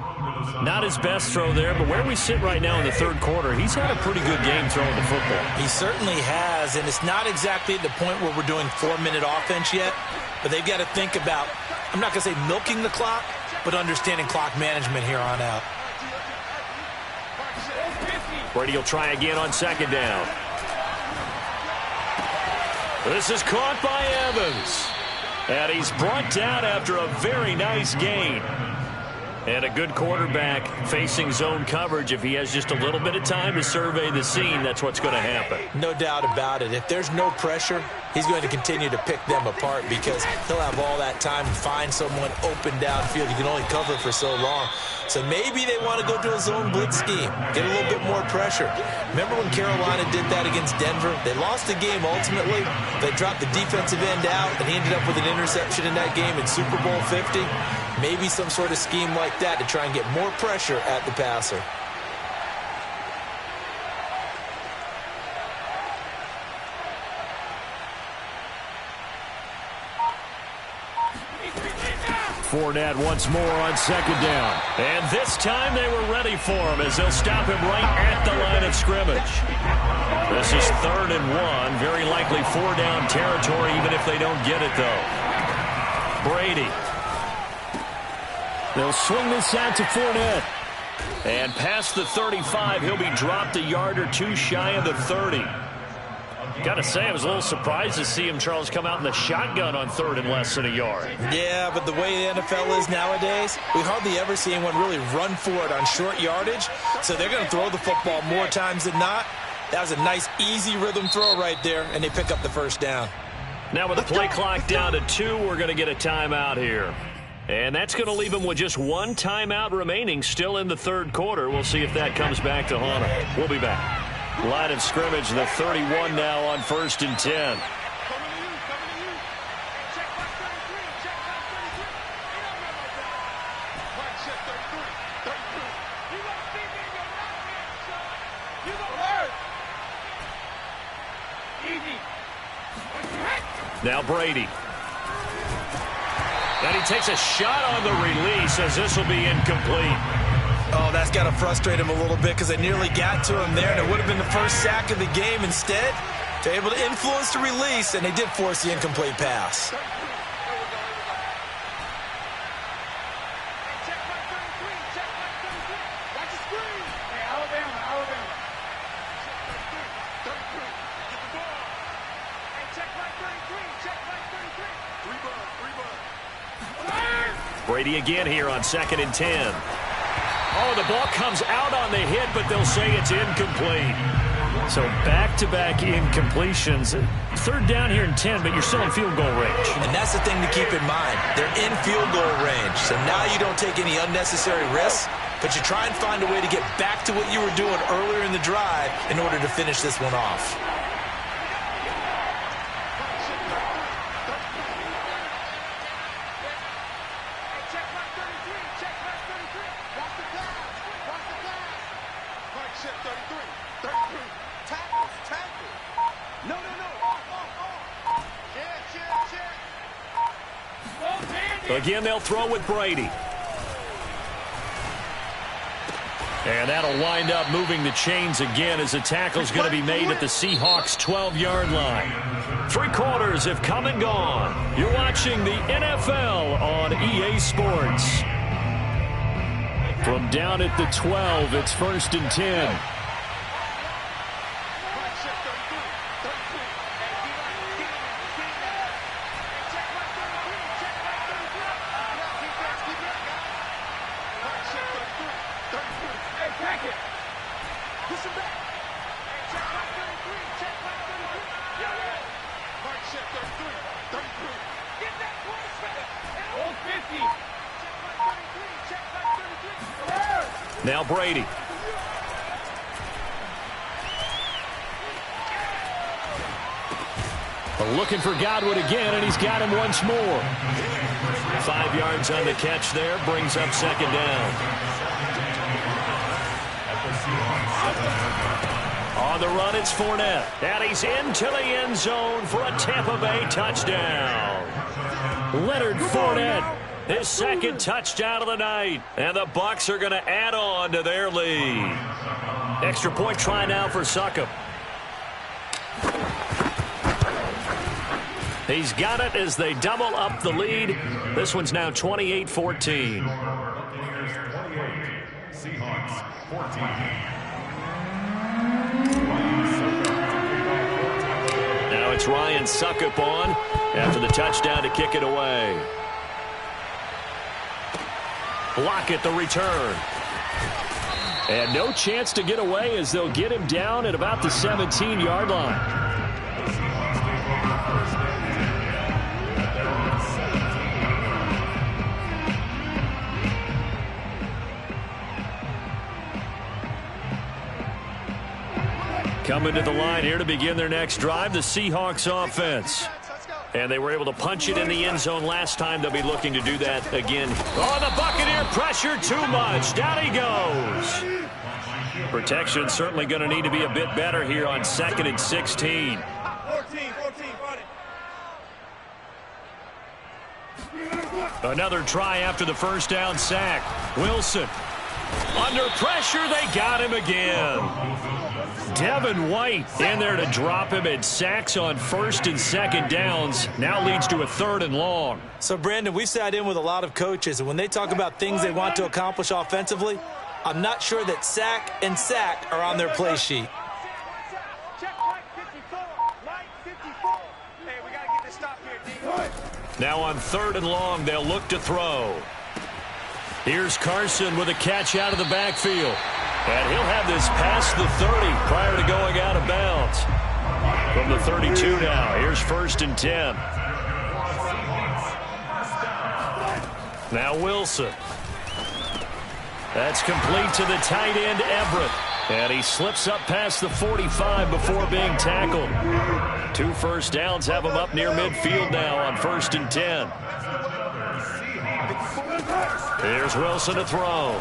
Not his best throw there, but where we sit right now in the 3rd quarter, he's had a pretty good game throwing the football. He certainly has, and it's not exactly at the point where we're doing 4-minute offense yet, but they've got to think about, I'm not going to say milking the clock, but understanding clock management here on out. Brady will try again on 2nd down. This is caught by Evans. And he's brought down after a very nice gain. And a good quarterback facing zone coverage. If he has just a little bit of time to survey the scene, that's what's going to happen. No doubt about it. If there's no pressure, he's going to continue to pick them apart, because he'll have all that time to find someone open downfield. You can only cover for so long. So maybe they want to go to a zone blitz scheme, get a little bit more pressure. Remember when Carolina did that against Denver? They lost the game ultimately. They dropped the defensive end out, and he ended up with an interception in that game in Super Bowl 50. Maybe some sort of scheme like that to try and get more pressure at the passer. Fournette once more on 2nd down. And this time they were ready for him as they'll stop him right at the line of scrimmage. This is 3rd and 1. Very likely 4-down territory, even if they don't get it, though. Brady. They'll swing this out to Fournette. And past the 35, he'll be dropped a yard or two shy of the 30. Got to say, I was a little surprised to see him, Charles, come out in the shotgun on 3rd and less than a yard. Yeah, but the way the NFL is nowadays, we hardly ever see anyone really run for it on short yardage. So they're going to throw the football more times than not. That was a nice, easy rhythm throw right there, and they pick up the first down. Now with the play clock down to 2, we're going to get a timeout here. And that's going to leave them with just one timeout remaining still in the 3rd quarter. We'll see if that comes back to haunt them. We'll be back. Line of scrimmage, the 31 now on 1st and 10. Now Brady. And he takes a shot on the release as this will be incomplete. Oh, that's got to frustrate him a little bit because they nearly got to him there, and it would have been the first sack of the game. Instead, they're able to influence the release, and they did force the incomplete pass. Brady again here on 2nd and 10. Oh, the ball comes out on the hit, but they'll say it's incomplete. So back-to-back incompletions. 3rd down here and 10, but you're still in field goal range. And that's the thing to keep in mind. They're in field goal range. So now you don't take any unnecessary risks, but you try and find a way to get back to what you were doing earlier in the drive in order to finish this one off. Again, they'll throw with Brady. And that'll wind up moving the chains again as the tackle's going to be made at the Seahawks' 12-yard line. 3 quarters have come and gone. You're watching the NFL on EA Sports. From down at the 12, it's 1st and 10. Now Brady. Looking for Godwin again, and he's got him once more. 5 yards on the catch there, brings up 2nd down. On the run, it's Fournette. And he's into the end zone for a Tampa Bay touchdown. Leonard Fournette, his 2nd touchdown of the night. And the Bucs are going to add on to their lead. Extra point try now for Succop. He's got it as they double up the lead. This one's now 28-14. Seahawks 14. Now it's Ryan Succop on after the touchdown to kick it away. Block at the return. And no chance to get away as they'll get him down at about the 17-yard line. Coming to the line here to begin their next drive, the Seahawks offense. And they were able to punch it in the end zone last time. They'll be looking to do that again. Oh, the Buccaneer pressure too much. Down he goes. Protection certainly going to need to be a bit better here on 2nd and 16. Another try after the first down sack. Wilson. Under pressure, they got him again. Devin White in there to drop him at sacks on 1st and 2nd downs. Now leads to a 3rd and long. So, Brandon, we've sat in with a lot of coaches, and when they talk about things they want to accomplish offensively, I'm not sure that sack and sack are on their play sheet. Now on 3rd and long, they'll look to throw. Here's Carson with a catch out of the backfield. And he'll have this past the 30 prior to going out of bounds. From the 32 now, here's 1st and 10. Now Wilson. That's complete to the tight end, Everett. And he slips up past the 45 before being tackled. 2 first downs have him up near midfield now on 1st and 10. Here's Wilson to throw.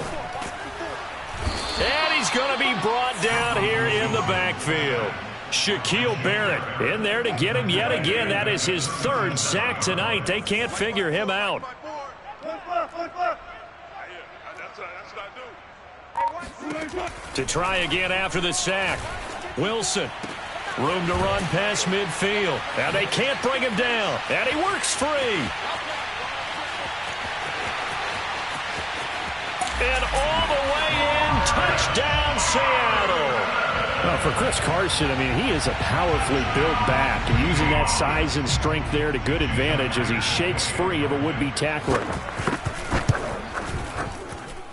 And he's going to be brought down here in the backfield. Shaquille Barrett in there to get him yet again. That is his 3rd sack tonight. They can't figure him out. To try again after the sack. Wilson. Room to run past midfield. Now they can't bring him down. And he works free. And all the way in. Touchdown, Seattle. Well, for Chris Carson, I mean, he is a powerfully built back. And using that size and strength there to good advantage as he shakes free of a would-be tackler.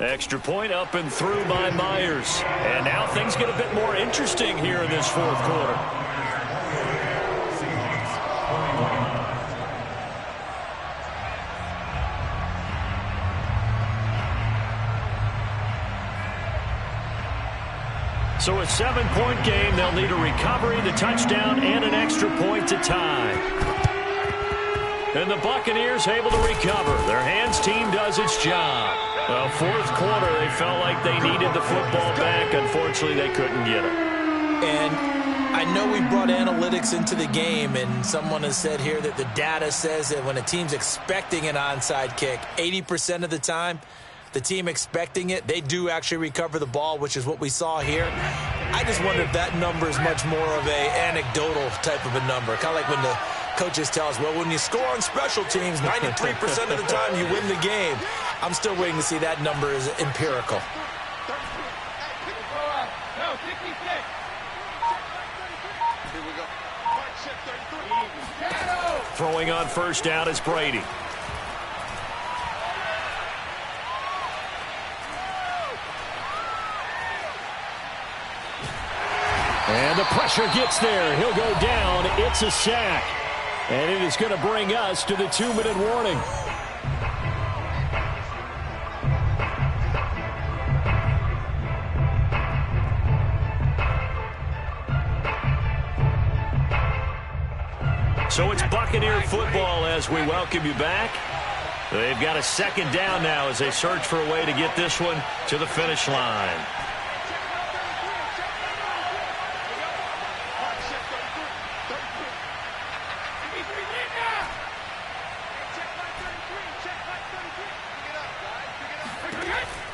Extra point up and through by Myers. And now things get a bit more interesting here in this 4th quarter. So a 7-point game. They'll need a recovery, the touchdown, and an extra point to tie. And the Buccaneers able to recover. Their hands team does its job. Well, 4th quarter, they felt like they needed the football back. Unfortunately, they couldn't get it. And I know we brought analytics into the game, and someone has said here that the data says that when a team's expecting an onside kick, 80% of the time, the team expecting it, they do actually recover the ball, which is what we saw here. I just wonder if that number is much more of a anecdotal type of a number. Kind of like when the coaches tell us, well, when you score on special teams, 93% of the time you win the game. I'm still waiting to see that number is empirical. Throwing on 1st down is Brady. And the pressure gets there. He'll go down. It's a sack. And it is going to bring us to the 2-minute warning. So it's Buccaneer football as we welcome you back. They've got a 2nd down now as they search for a way to get this one to the finish line.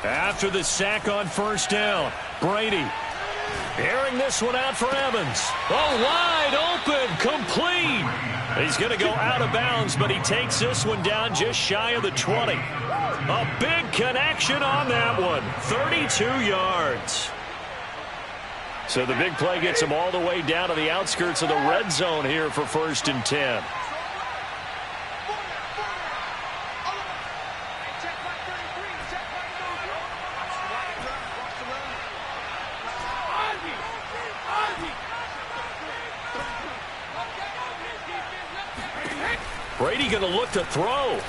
After the sack on 1st down, Brady airing this one out for Evans. Oh, wide open, complete. He's going to go out of bounds, but he takes this one down just shy of the 20. A big connection on that one, 32 yards. So the big play gets him all the way down to the outskirts of the red zone here for 1st and 10. Brady going to look to throw.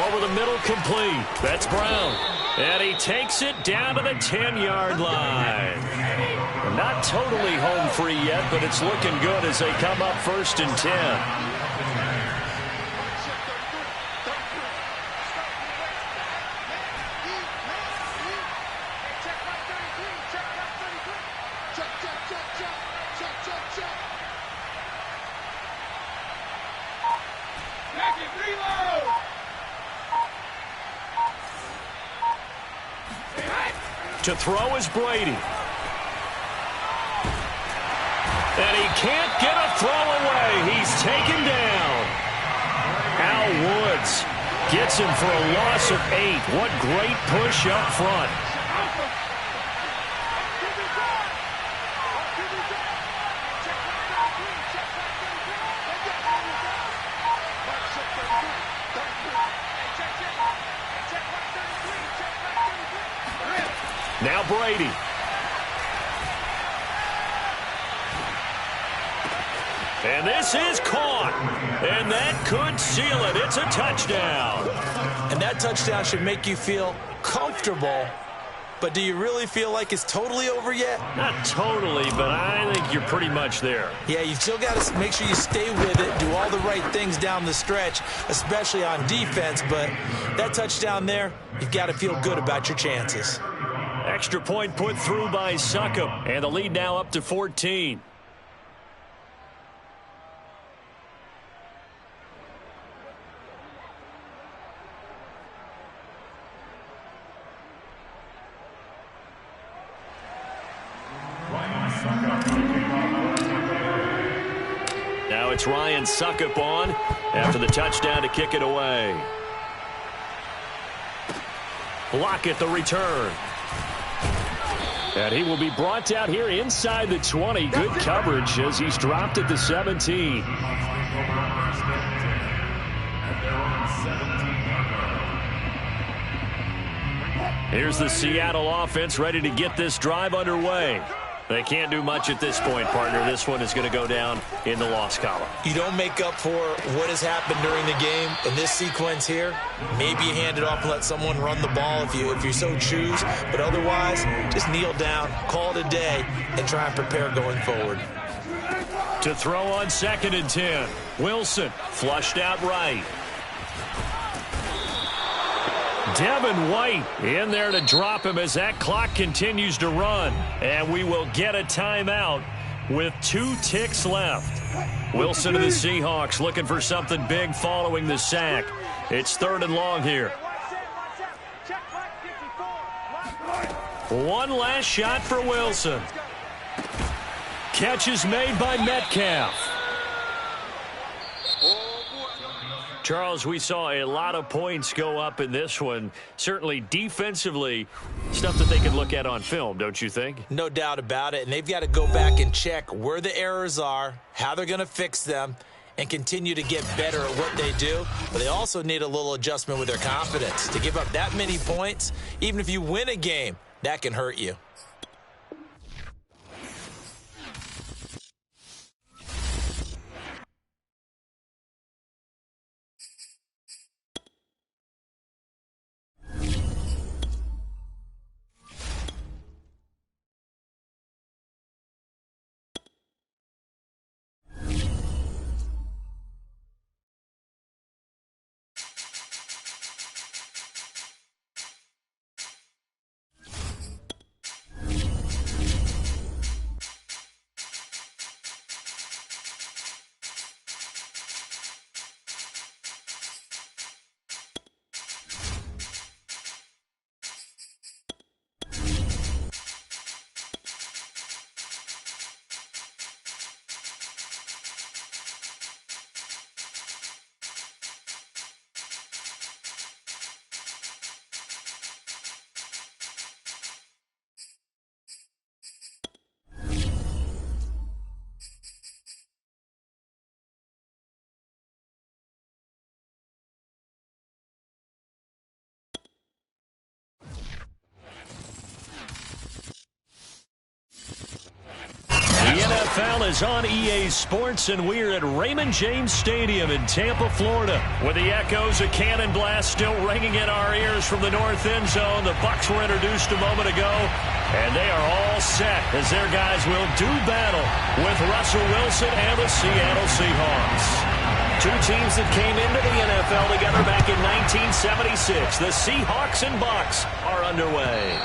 Over the middle, complete. That's Brown. And he takes it down to the 10-yard line. Not totally home free yet, but it's looking good as they come up 1st and 10. To throw is Brady. And he can't get a throw away. He's taken down. Al Woods gets him for a loss of 8. What great push up front. Now Brady. And this is caught. And that could seal it. It's a touchdown. And that touchdown should make you feel comfortable. But do you really feel like it's totally over yet? Not totally, but I think you're pretty much there. Yeah, you've still got to make sure you stay with it, do all the right things down the stretch, especially on defense. But that touchdown there, you've got to feel good about your chances. Extra point put through by Succop. And the lead now up to 14. Now it's Ryan Succop on after the touchdown to kick it away. Block at the return. And he will be brought down here inside the 20. Good coverage as he's dropped at the 17. Here's the Seattle offense ready to get this drive underway. They can't do much at this point, partner. This one is going to go down in the loss column. You don't make up for what has happened during the game in this sequence here. Maybe you hand it off and let someone run the ball if you so choose. But otherwise, just kneel down, call it a day, and try and prepare going forward. To throw on 2nd and 10. Wilson flushed out right. Devin White in there to drop him as that clock continues to run. And we will get a timeout with 2 ticks left. Wilson and the Seahawks looking for something big following the sack. It's 3rd and long here. One last shot for Wilson. Catch is made by Metcalf. Charles, we saw a lot of points go up in this one. Certainly defensively, stuff that they can look at on film, don't you think? No doubt about it. And they've got to go back and check where the errors are, how they're going to fix them, and continue to get better at what they do. But they also need a little adjustment with their confidence. To give up that many points, even if you win a game, that can hurt you. The NFL is on EA Sports, and we're at Raymond James Stadium in Tampa, Florida, with the echoes of cannon blast still ringing in our ears from the north end zone. The Bucs were introduced a moment ago, and they are all set as their guys will do battle with Russell Wilson and the Seattle Seahawks. 2 teams that came into the NFL together back in 1976. The Seahawks and Bucs are underway.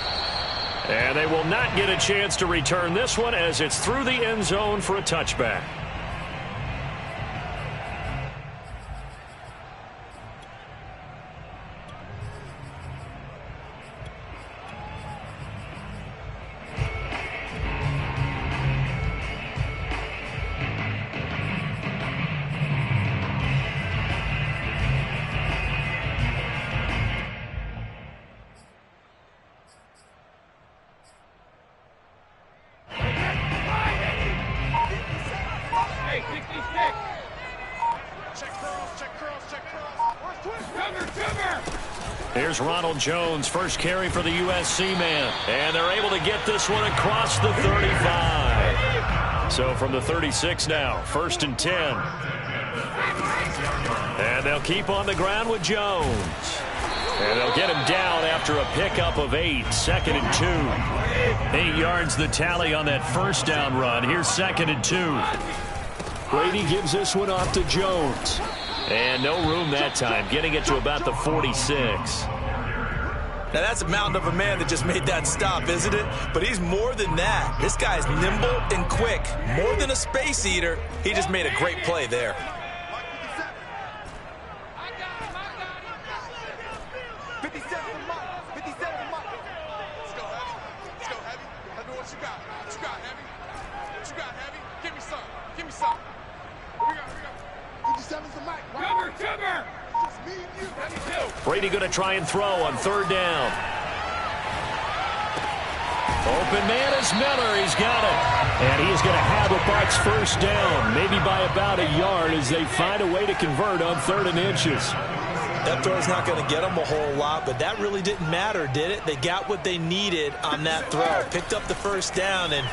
And they will not get a chance to return this one as it's through the end zone for a touchback. Check curls, check curls, check curls. Where's twist? Cover. Here's Ronald Jones, first carry for the USC man. And they're able to get this one across the 35. So from the 36 now, 1st and 10. And they'll keep on the ground with Jones. And they'll get him down after a pickup of 8, 2nd and 2. 8 yards the tally on that first down run. Here's 2nd and 2. Brady gives this one off to Jones. And no room that time, getting it to about the 46. Now that's a mountain of a man that just made that stop, isn't it? But he's more than that. This guy's nimble and quick. More than a space eater. He just made a great play there. 57 Mike. 57 Mike. Let's go, Heavy. Let's go, Heavy. Let me know what you got. What you got, Heavy? What you got, Heavy? Give me some. Give me some. Here we go. Here we go. 57's the mic. Cover. Just me and you. Heavy too. Brady going to try and throw on 3rd down. Open man is Miller. He's got it. And he's going to have a Bucs first down, maybe by about a yard as they find a way to convert on 3rd and inches. That throw's not going to get them a whole lot, but that really didn't matter, did it? They got what they needed on that throw. Picked up the first down, and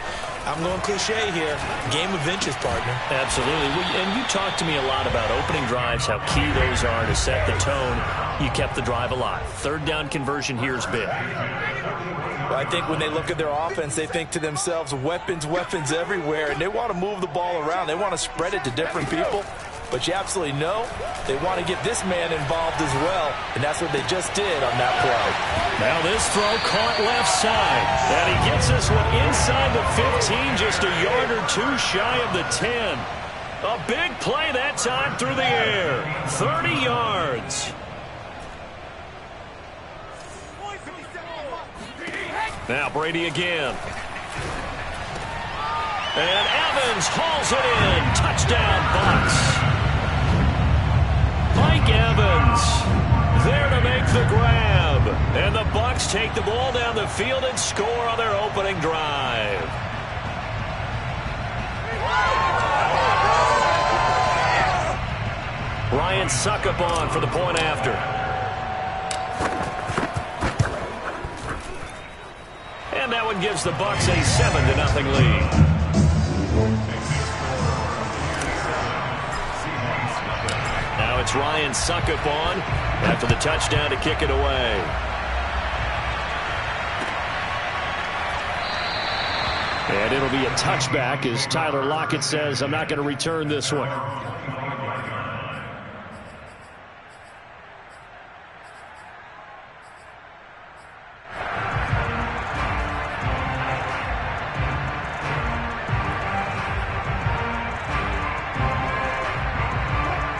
I'm going cliche here. Game of inches, partner. Absolutely. And you talked to me a lot about opening drives, how key those are to set the tone. You kept the drive alive. 3rd down conversion here is big. Well, I think when they look at their offense, they think to themselves, weapons everywhere, and they want to move the ball around. They want to spread it to different people. But you absolutely know they want to get this man involved as well, and that's what they just did on that play. Now this throw caught left side, and he gets this one inside the 15, just a yard or 2 shy of the 10. A big play that time through the air, 30 yards. Now Brady again. And Evans hauls it in. Touchdown, Bucs. Mike Evans there to make the grab. And the Bucs take the ball down the field and score on their opening drive. Ryan Suckup on for the point after. And that one gives the Bucs a 7-0 lead. Now it's Ryan Suckup on after the touchdown to kick it away. And it'll be a touchback as Tyler Lockett says, I'm not going to return this one.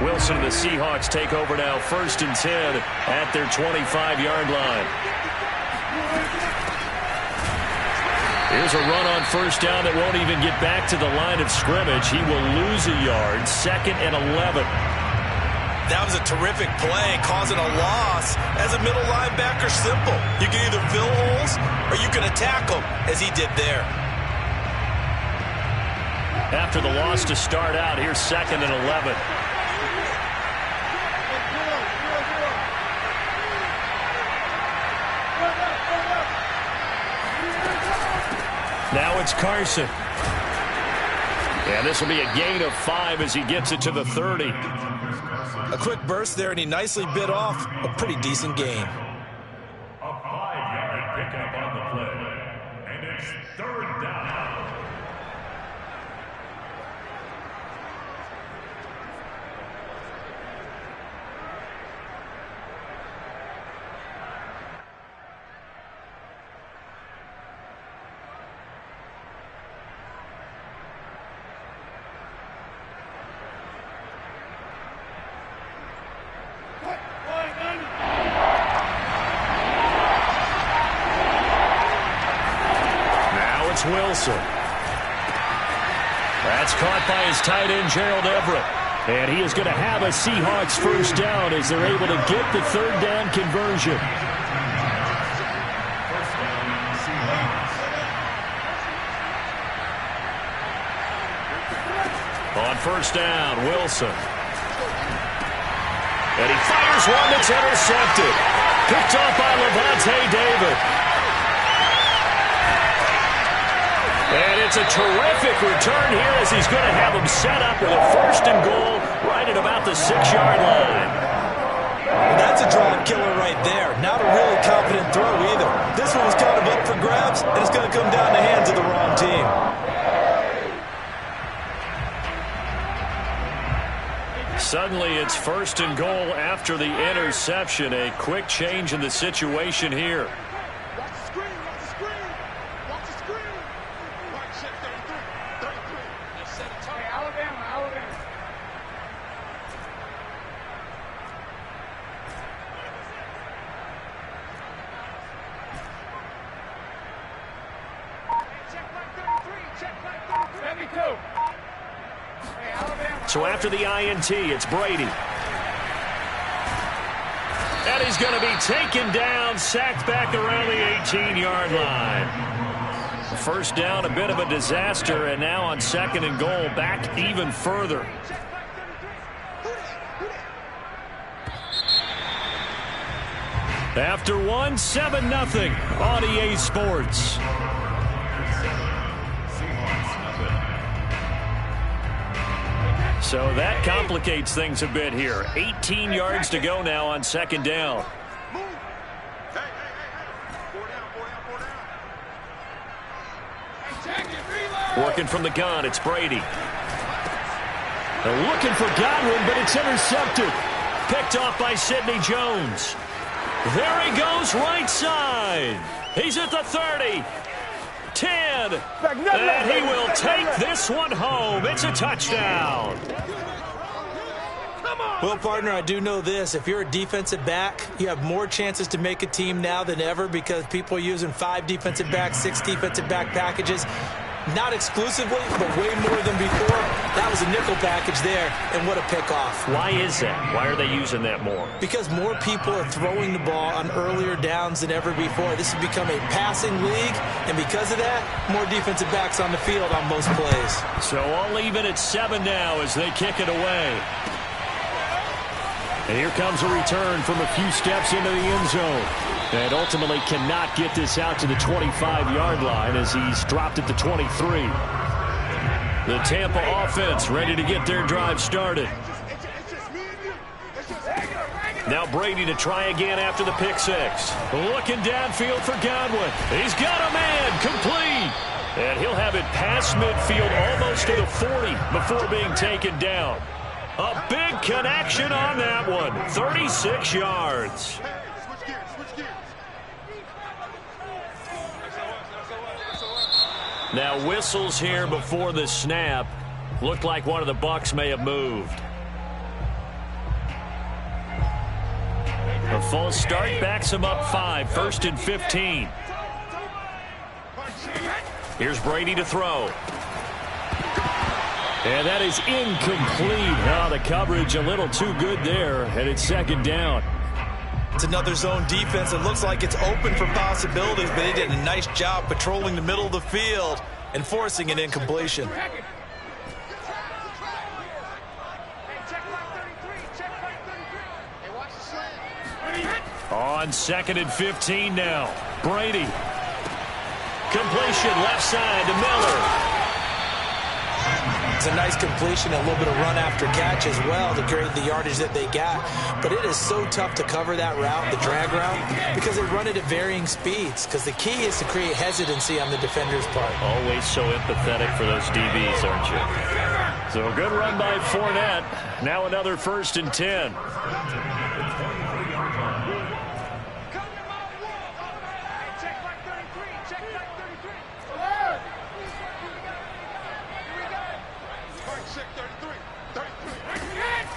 Wilson and the Seahawks take over now, 1st and 10 at their 25-yard line. Here's a run on 1st down that won't even get back to the line of scrimmage. He will lose a yard, 2nd and 11. That was a terrific play, causing a loss. As a middle linebacker, simple. You can either fill holes or you can attack them, as he did there. After the loss to start out, here's 2nd and 11. Now it's Carson. And this will be a gain of 5 as he gets it to the 30. A quick burst there, and he nicely bit off a pretty decent gain. A 5-yard pickup on the play. And it's 3rd down. Wilson. That's caught by his tight end, Gerald Everett. And he is going to have a Seahawks first down as they're able to get the 3rd down conversion. On 1st down, Wilson. And he fires one that's intercepted. Picked off by Levante David. And it's a terrific return here as he's going to have him set up with a 1st and goal right at about the 6-yard line. Well, that's a drive killer right there. Not a really confident throw either. This one was kind of up for grabs, and it's going to come down the hands of the wrong team. Suddenly it's 1st and goal after the interception. A quick change in the situation here. Watch the screen, watch the screen. Watch the screen. Right check 33, 33. Let's set a target. Hey, Alabama. Check like 33, check like 33. Let me go. Hey, Alabama. So after the INT, it's Brady. And he's going to be taken down, sacked back around the 18-yard line. 1st down, a bit of a disaster, and now on 2nd and goal, back even further. After one, 7-0 on EA Sports. So that complicates things a bit here. 18 yards to go now on 2nd down. Working from the gun, it's Brady. They're looking for Godwin, but it's intercepted. Picked off by Sidney Jones. There he goes, right side. He's at the 30. 10. And he will take this one home. It's a touchdown. Well, partner, I do know this. If you're a defensive back, you have more chances to make a team now than ever because people are using 5 defensive backs, 6 defensive back packages. Not exclusively, but way more than before. That was a nickel package there, and what a pickoff. Why is that? Why are they using that more? Because more people are throwing the ball on earlier downs than ever before. This has become a passing league, and because of that, more defensive backs on the field on most plays. So I'll leave it at 7 now as they kick it away. And here comes a return from a few steps into the end zone. And ultimately cannot get this out to the 25-yard line as he's dropped at the 23. The Tampa offense ready to get their drive started. Now Brady to try again after the pick six. Looking downfield for Godwin. He's got a man complete. And he'll have it past midfield almost to the 40 before being taken down. A big connection on that one. 36 yards. Now whistles here before the snap. Looked like one of the Bucs may have moved. A false start backs him up 5. 1st and 15. Here's Brady to throw. And that is incomplete. Now the coverage a little too good there, and it's 2nd down. It's another zone defense. It looks like it's open for possibilities, but they did a nice job patrolling the middle of the field and forcing an incompletion. On 2nd and 15 now. Brady. Completion left side to Miller. It's a nice completion, a little bit of run after catch as well to create the yardage that they got. But it is so tough to cover that route, the drag route, because they run it at varying speeds. Because the key is to create hesitancy on the defender's part. Always so empathetic for those DBs, aren't you? So good run by Fournette. Now another 1st and 10.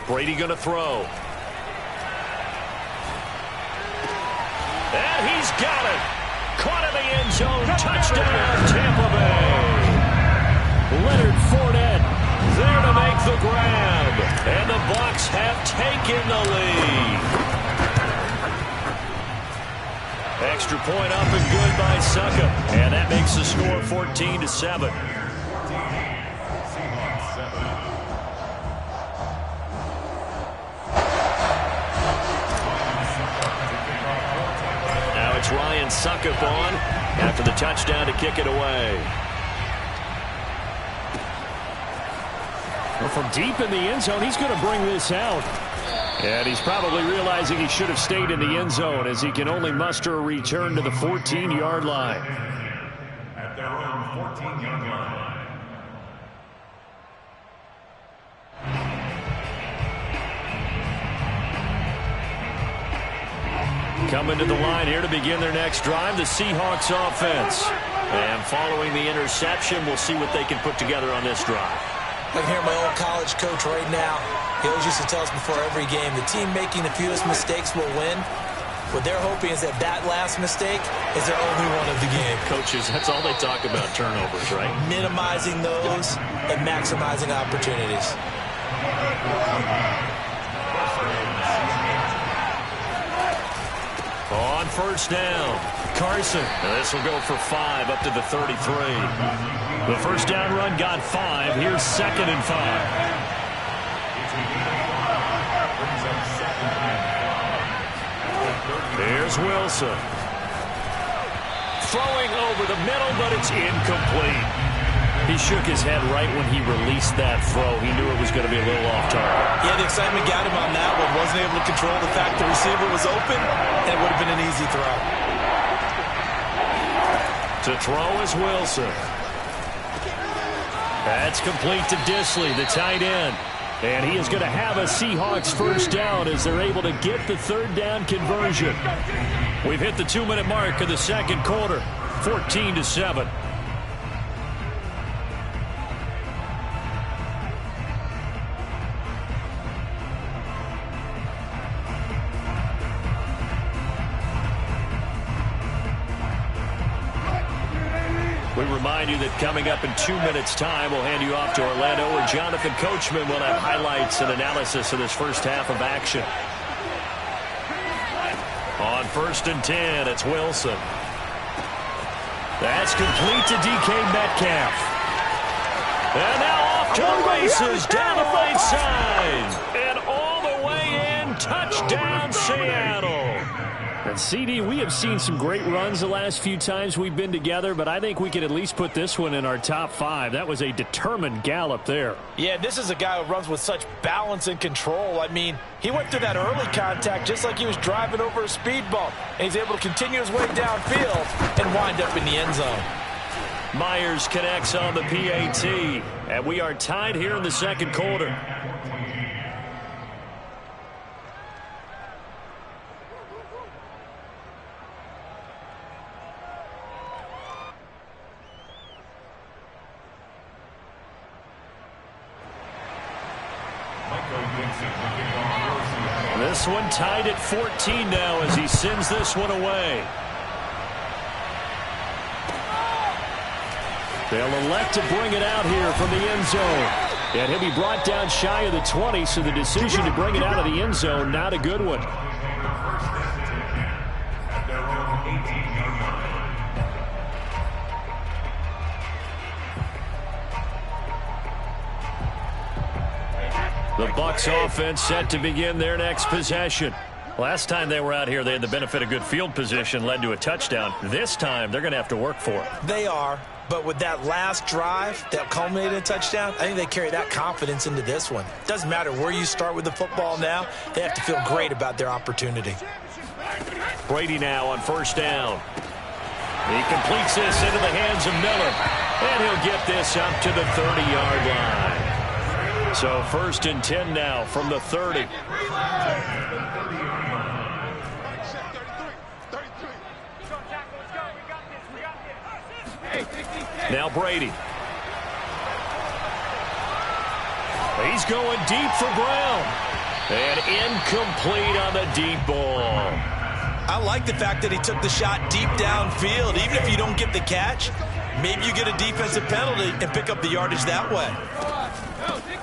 Brady going to throw. And he's got it. Caught in the end zone. Touchdown, Tampa Bay. Leonard Fournette there to make the grab. And the Bucs have taken the lead. Extra point up and good by Suckup. And that makes the score 14-7. suck-up on after the touchdown to kick it away. Well, from deep in the end zone, he's going to bring this out. And he's probably realizing he should have stayed in the end zone as he can only muster a return to the 14-yard line. At their own 14-yard line. Coming to the line here to begin their next drive, the Seahawks offense. And following the interception, we'll see what they can put together on this drive. I can hear my old college coach right now. He always used to tell us before every game, the team making the fewest mistakes will win. What they're hoping is that last mistake is their only one of the game. Coaches, that's all they talk about, turnovers, right? Minimizing those and maximizing opportunities. On first down, Carson. And this will go for 5 up to the 33. The first down run got 5. Here's 2nd and 5. Here's Wilson. Throwing over the middle, but it's incomplete. He shook his head right when he released that throw. He knew it was going to be a little off target. Yeah, the excitement got him on that one. Wasn't able to control the fact the receiver was open, and it would have been an easy throw. To throw is Wilson. That's complete to Disley, the tight end. And he is going to have a Seahawks first down as they're able to get the third down conversion. We've hit the 2-minute mark of the second quarter, 14-7. We remind you that coming up in 2 minutes' time, we'll hand you off to Orlando, where Jonathan Coachman will have highlights and analysis of this first half of action. On 1st and 10, it's Wilson. That's complete to DK Metcalf. And now off to the races, down the right side. And all the way in, touchdown Seattle. And CD, we have seen some great runs the last few times we've been together, but I think we could at least put this one in our top 5. That was a determined gallop there. Yeah, this is a guy who runs with such balance and control. I mean, he went through that early contact just like he was driving over a speed bump. And he's able to continue his way downfield and wind up in the end zone. Myers connects on the PAT, and we are tied here in the second quarter. This one tied at 14 now as he sends this one away. They'll elect to bring it out here from the end zone. And he'll be brought down shy of the 20, so the decision to bring it out of the end zone, not a good one. The Bucs offense set to begin their next possession. Last time they were out here, they had the benefit of good field position, led to a touchdown. This time, they're going to have to work for it. They are, but with that last drive that culminated in a touchdown, I think they carry that confidence into this one. Doesn't matter where you start with the football now, they have to feel great about their opportunity. Brady now on first down. He completes this into the hands of Miller, and he'll get this up to the 30-yard line. So 1st and 10 now from the 30. Now Brady. He's going deep for Brown. And incomplete on the deep ball. I like the fact that he took the shot deep downfield. Even if you don't get the catch, maybe you get a defensive penalty and pick up the yardage that way.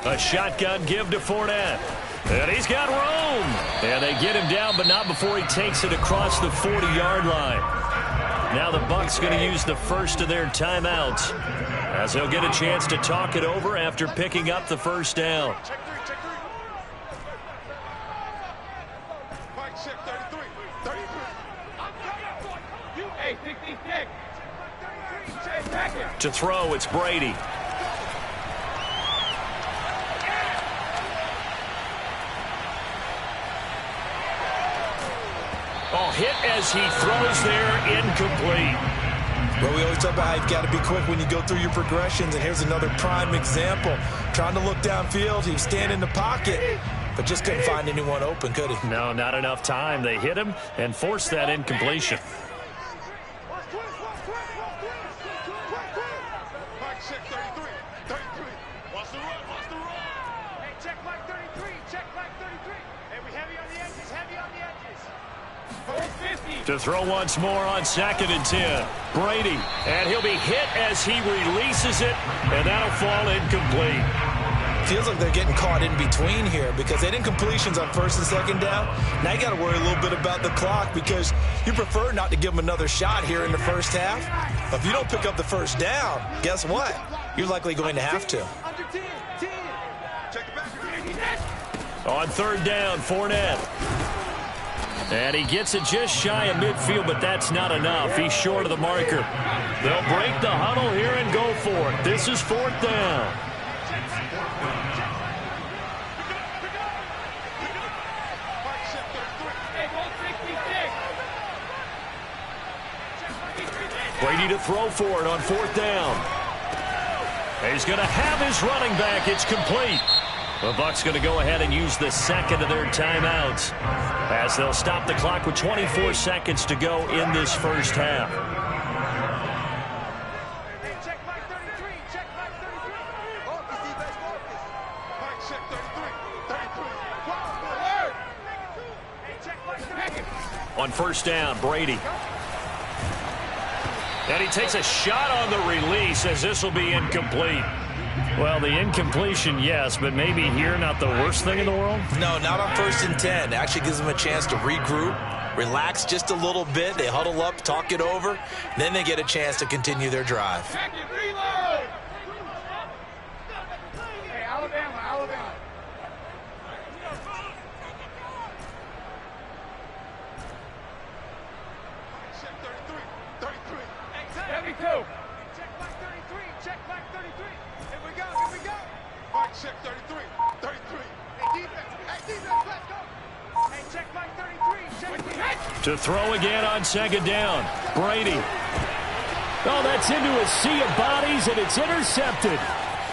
A shotgun give to Fournette. And he's got room. And they get him down, but not before he takes it across the 40-yard line. Now the Bucs going to use the first of their timeouts, as he'll get a chance to talk it over after picking up the first down. Hey, 66. Check it. To throw, it's Brady. Oh, hit as he throws there, incomplete. Well, we always talk about how you've got to be quick when you go through your progressions, and here's another prime example. Trying to look downfield, he was standing in the pocket, but just couldn't find anyone open, could he? No, not enough time. They hit him and forced that incompletion. Mike, check 33. 33. Watch the run. Watch the run. Hey, check Mike 33. Check Mike 33. Hey, we heavy on the edges. Heavy on the edges. 50. To throw once more on 2nd and 10. Brady, and he'll be hit as he releases it, and that'll fall incomplete. Feels like they're getting caught in between here because they didn't completions on 1st and 2nd down. Now you got to worry a little bit about the clock because you prefer not to give them another shot here in the first half. But if you don't pick up the first down, guess what? You're likely going to have to. Under 10. 10. Check it back. On 3rd down, Fournette. And he gets it just shy of midfield, but that's not enough. He's short of the marker. They'll break the huddle here and go for it. This is 4th down. Brady to throw for it on 4th down. He's going to have his running back. It's complete. The Bucs going to go ahead and use the second of their timeouts as they'll stop the clock with 24 seconds to go in this first half. Hey, check Mike 33. Check Mike 33. Focus, defense, focus. Mike, check 33. 33. Alert. Hey, check Mike 33. On 1st down, Brady. And he takes a shot on the release as this will be incomplete. Well, the incompletion, yes, but maybe here not the worst thing in the world? No, not on 1st and 10. It actually gives them a chance to regroup, relax just a little bit. They huddle up, talk it over. Then they get a chance to continue their drive. Check it, reload. Hey, Alabama, Alabama. Check 33. 33. 72. Check Mike 33. Check Mike 33. Here we go. Here we go. Mike, check 33. 33. Hey, defense. Hey, defense. Let's go. Hey, check Mike 33. Check. To throw again on 2nd down. Brady. Oh, that's into a sea of bodies, and it's intercepted.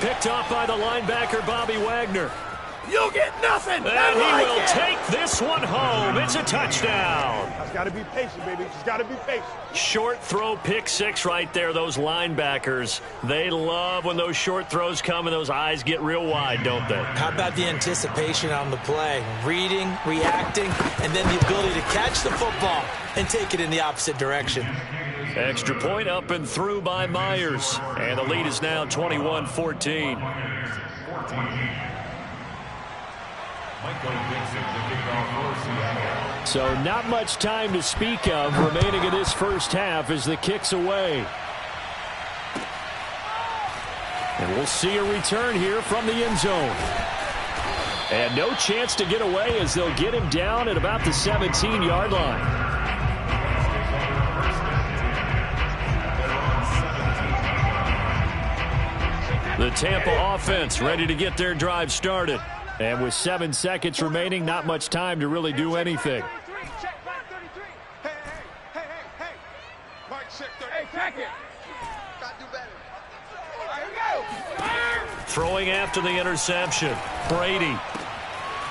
Picked off by the linebacker, Bobby Wagner. You'll get nothing. And he will take this one home. It's a touchdown. Just got to be patient, baby. Just got to be patient. Short throw, pick 6 right there. Those linebackers, they love when those short throws come and those eyes get real wide, don't they? How about the anticipation on the play? Reading, reacting, and then the ability to catch the football and take it in the opposite direction. Extra point up and through by Myers. And the lead is now 21-14. So not much time to speak of remaining in this first half as the kick's away. And we'll see a return here from the end zone. And no chance to get away as they'll get him down at about the 17-yard line. The Tampa offense ready to get their drive started. And with 7 seconds remaining, not much time to really do anything. Check Mike 33. Hey. Mike, check 33. Hey, check it. Got to do better. Here we go. Throwing after the interception. Brady.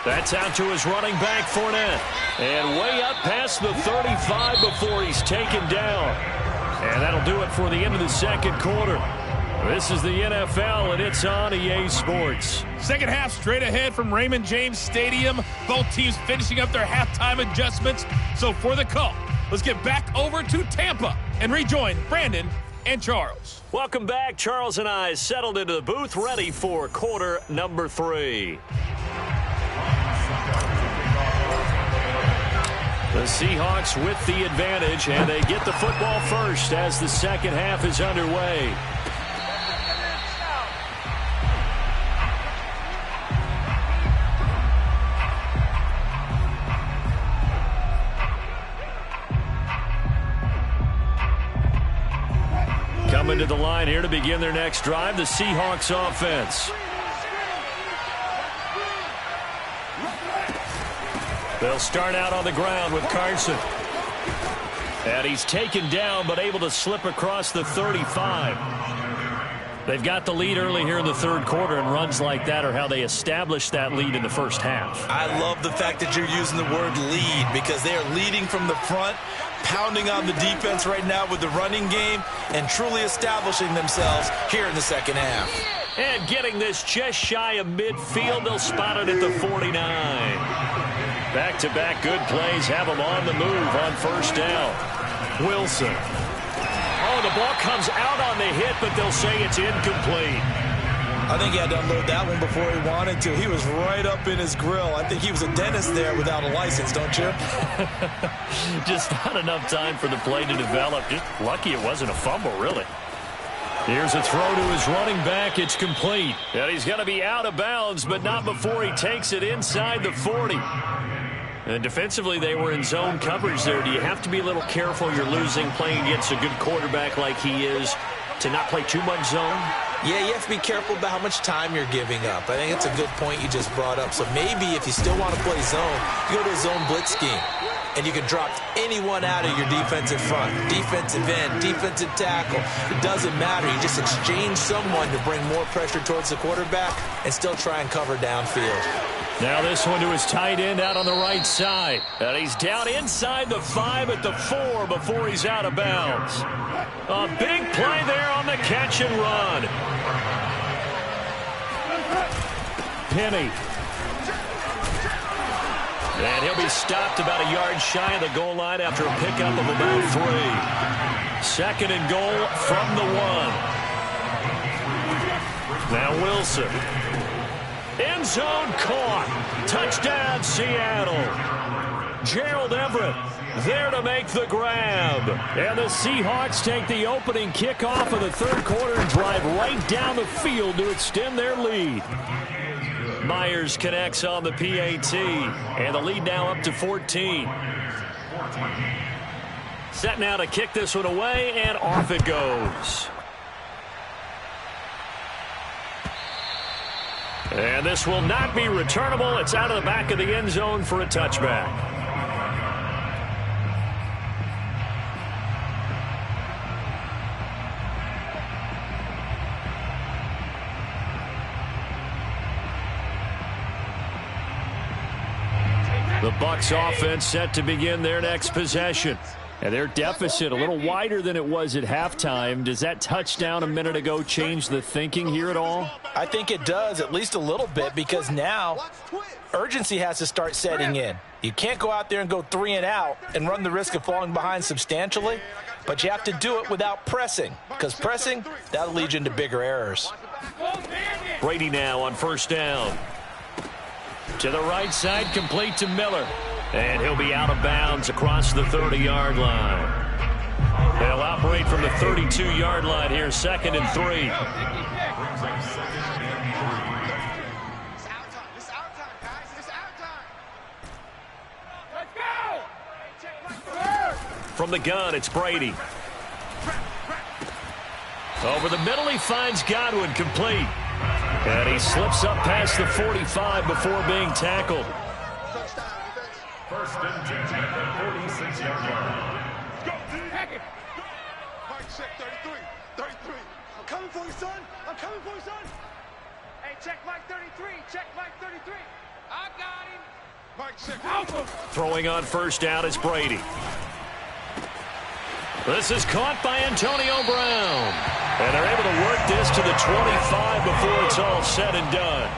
That's out to his running back, Fournette. And way up past the 35 before he's taken down. And that'll do it for the end of the second quarter. This is the NFL, and it's on EA Sports. Second half straight ahead from Raymond James Stadium. Both teams finishing up their halftime adjustments. So for the call, let's get back over to Tampa and rejoin Brandon and Charles. Welcome back. Charles and I settled into the booth, ready for quarter number 3. The Seahawks with the advantage, and they get the football first as the second half is underway. to the line here to begin their next drive, the Seahawks offense. They'll start out on the ground with Carson. And he's taken down, but able to slip across the 35. They've got the lead early here in the third quarter, and runs like that are how they established that lead in the first half. I love the fact that you're using the word lead, because they are leading from the front, pounding on the defense right now with the running game, and truly establishing themselves here in the second half. And getting this just shy of midfield, they'll spot it at the 49. Back-to-back good plays have them on the move on first down. Wilson. Oh, the ball comes out on the hit, but they'll say it's incomplete. I think he had to unload that one before he wanted to. He was right up in his grill. I think he was a dentist there without a license, don't you? Just not enough time for the play to develop. Just lucky it wasn't a fumble, really. Here's a throw to his running back. It's complete. And he's going to be out of bounds, but not before he takes it inside the 40. And defensively, they were in zone coverage there. Do you have to be a little careful? You're losing, playing against a good quarterback like he is, to not play too much zone? Yeah, you have to be careful about how much time you're giving up. I think it's a good point you just brought up. So maybe if you still want to play zone, you go to a zone blitz scheme. And you can drop anyone out of your defensive front. Defensive end, defensive tackle. It doesn't matter. You just exchange someone to bring more pressure towards the quarterback and still try and cover downfield. Now this one to his tight end out on the right side. And he's down inside the 5 at the 4 before he's out of bounds. A big play there on the catch and run. Penny. And he'll be stopped about a yard shy of the goal line after a pickup of about 3. Second and goal from the 1. Now Wilson. End zone caught. Touchdown, Seattle. Gerald Everett there to make the grab. And the Seahawks take the opening kickoff of the third quarter and drive right down the field to extend their lead. Myers connects on the PAT, and the lead now up to 14. Set now to kick this one away, and off it goes. And this will not be returnable. It's out of the back of the end zone for a touchback. The Bucs offense set to begin their next possession. And their deficit a little wider than it was at halftime. Does that touchdown a minute ago change the thinking here at all? I think it does, at least a little bit, because now urgency has to start setting in. You can't go out there and go 3 and out and run the risk of falling behind substantially, but you have to do it without pressing, because pressing, that'll lead you into bigger errors. Brady now on first down. To the right side, complete to Miller. And he'll be out of bounds across the 30-yard line. They'll operate from the 32-yard line here, 2nd and 3. From the gun, it's Brady. Over the middle, he finds Godwin, complete. And he slips up past the 45 before being tackled. First and 10 at the 46-yard line. Go, Hackett. Mike check 33. 33. I'm coming for you, son. I'm coming for you, son. Hey, check Mike 33. Check Mike 33. I got him. Mike check. Alpha. Throwing on first down is Brady. This is caught by Antonio Brown. And they're able to work this to the 25 before it's all said and done.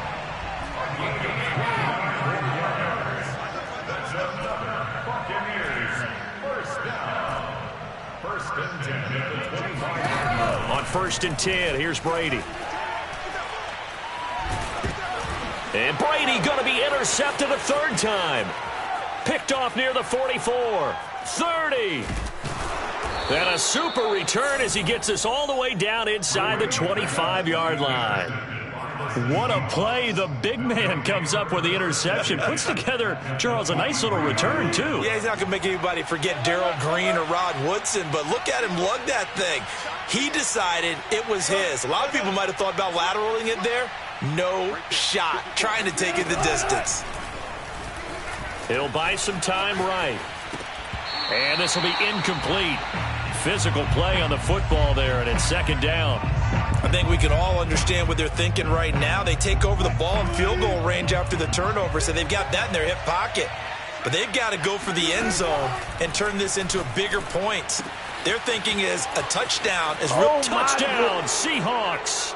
First and 10 at the 25. On first and 10, here's Brady. And Brady going to be intercepted a third time. Picked off near the 44. 30. And a super return as he gets us all the way down inside the 25-yard line. What a play. The big man comes up with the interception. Puts together, Charles, a nice little return, too. Yeah, he's not going to make anybody forget Darrell Green or Rod Woodson, but look at him lug that thing. He decided it was his. A lot of people might have thought about lateraling it there. No shot. Trying to take it the distance. He'll buy some time right. And this will be incomplete. Physical play on the football there, and it's second down. I think we can all understand what they're thinking right now. They take over the ball in field goal range after the turnover, so they've got that in their hip pocket. But they've got to go for the end zone and turn this into a bigger point. Their thinking is a touchdown is real. Touchdown, Seahawks.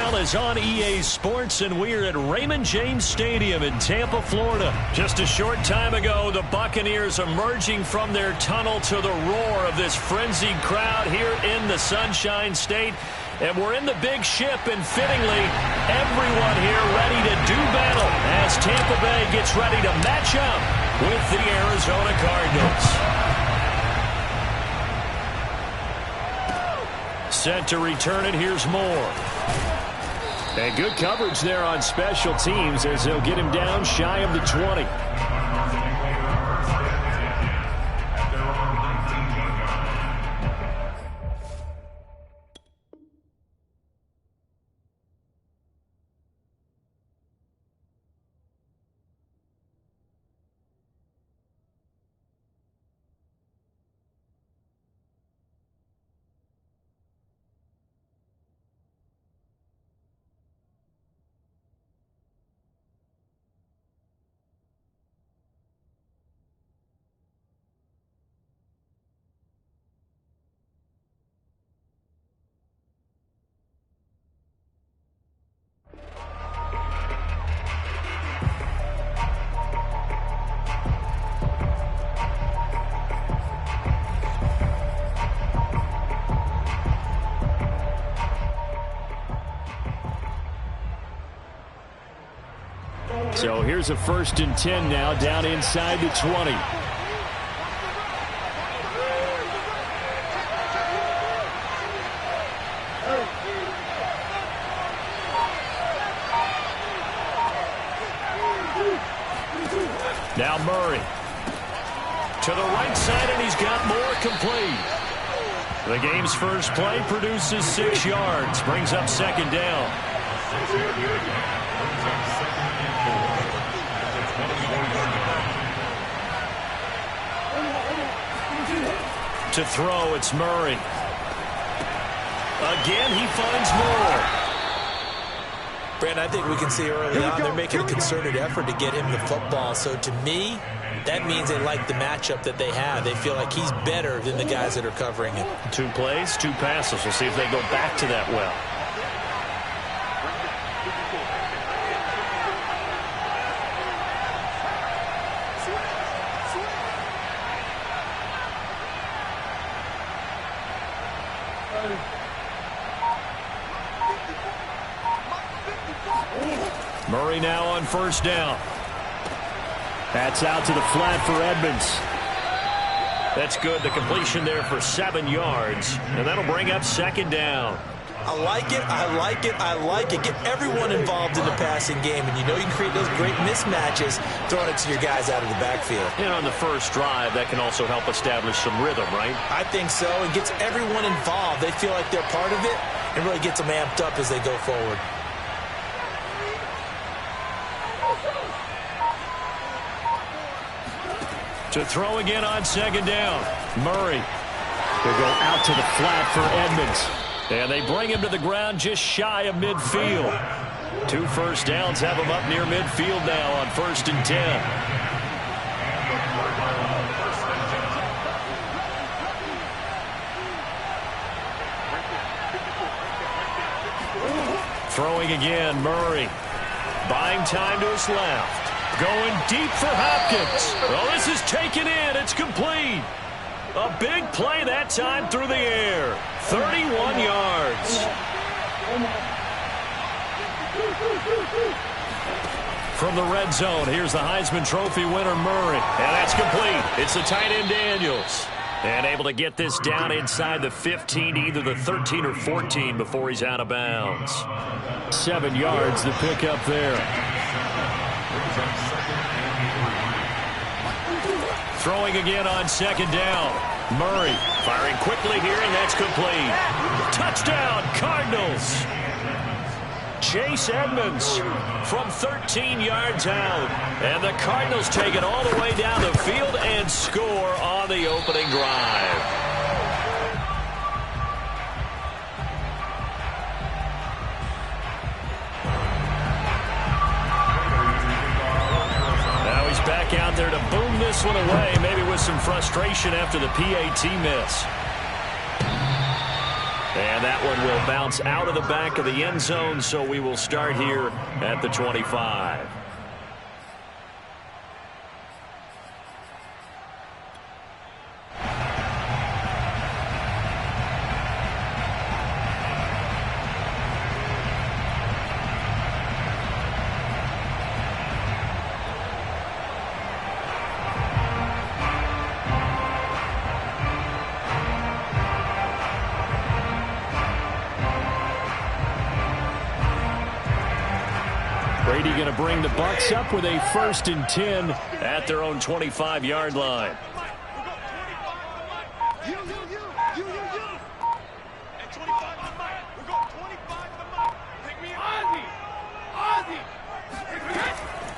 NFL is on EA Sports, and we're at Raymond James Stadium in Tampa, Florida. Just a short time ago, the Buccaneers emerging from their tunnel to the roar of this frenzied crowd here in the Sunshine State. And we're in the big ship, and fittingly, everyone here ready to do battle as Tampa Bay gets ready to match up with the Arizona Cardinals. Set to return it. Here's Moore. And good coverage there on special teams as they'll get him down shy of the 20. So here's a 1st and 10 now, down inside the 20. Now Murray. To the right side, and he's got Moore complete. The game's first play produces 6 yards, brings up 2nd down. To throw, it's Murray. Again, he finds Moore. Brandon, I think we can see early on they're making a concerted effort to get him the football. So to me, that means they like the matchup that they have. They feel like he's better than the guys that are covering him. 2 plays, 2 passes. We'll see if they go back to that well. Murray now on 1st down. That's out to the flat for Edmonds. That's good. The completion there for 7 yards. And that'll bring up 2nd down. I like it. I like it. I like it. Get everyone involved in the passing game. And you know you can create those great mismatches throwing it to your guys out of the backfield. And on the first drive, that can also help establish some rhythm, right? I think so. It gets everyone involved. They feel like they're part of it and really gets them amped up as they go forward. To throw again on 2nd down. Murray. They'll go out to the flat for Edmonds. And they bring him to the ground just shy of midfield. 2 first downs have him up near midfield now on 1st and 10. Throwing again, Murray. Buying time to his left. Going deep for Hopkins. Well, this is taken in. It's complete. A big play that time through the air. 31 yards. From the red zone, here's the Heisman Trophy winner, Murray. And that's complete. It's the tight end, Daniels. And able to get this down inside the 15, either the 13 or 14 before he's out of bounds. 7 yards, the pickup there. Throwing again on 2nd down. Murray firing quickly here, and that's complete. Touchdown, Cardinals. Chase Edmonds from 13 yards out. And the Cardinals take it all the way down the field and score on the opening drive. Back out there to boom this one away, maybe with some frustration after the PAT miss. And that one will bounce out of the back of the end zone, so we will start here at the 25. Brady going to bring the Bucs up with a 1st and 10 at their own 25-yard line.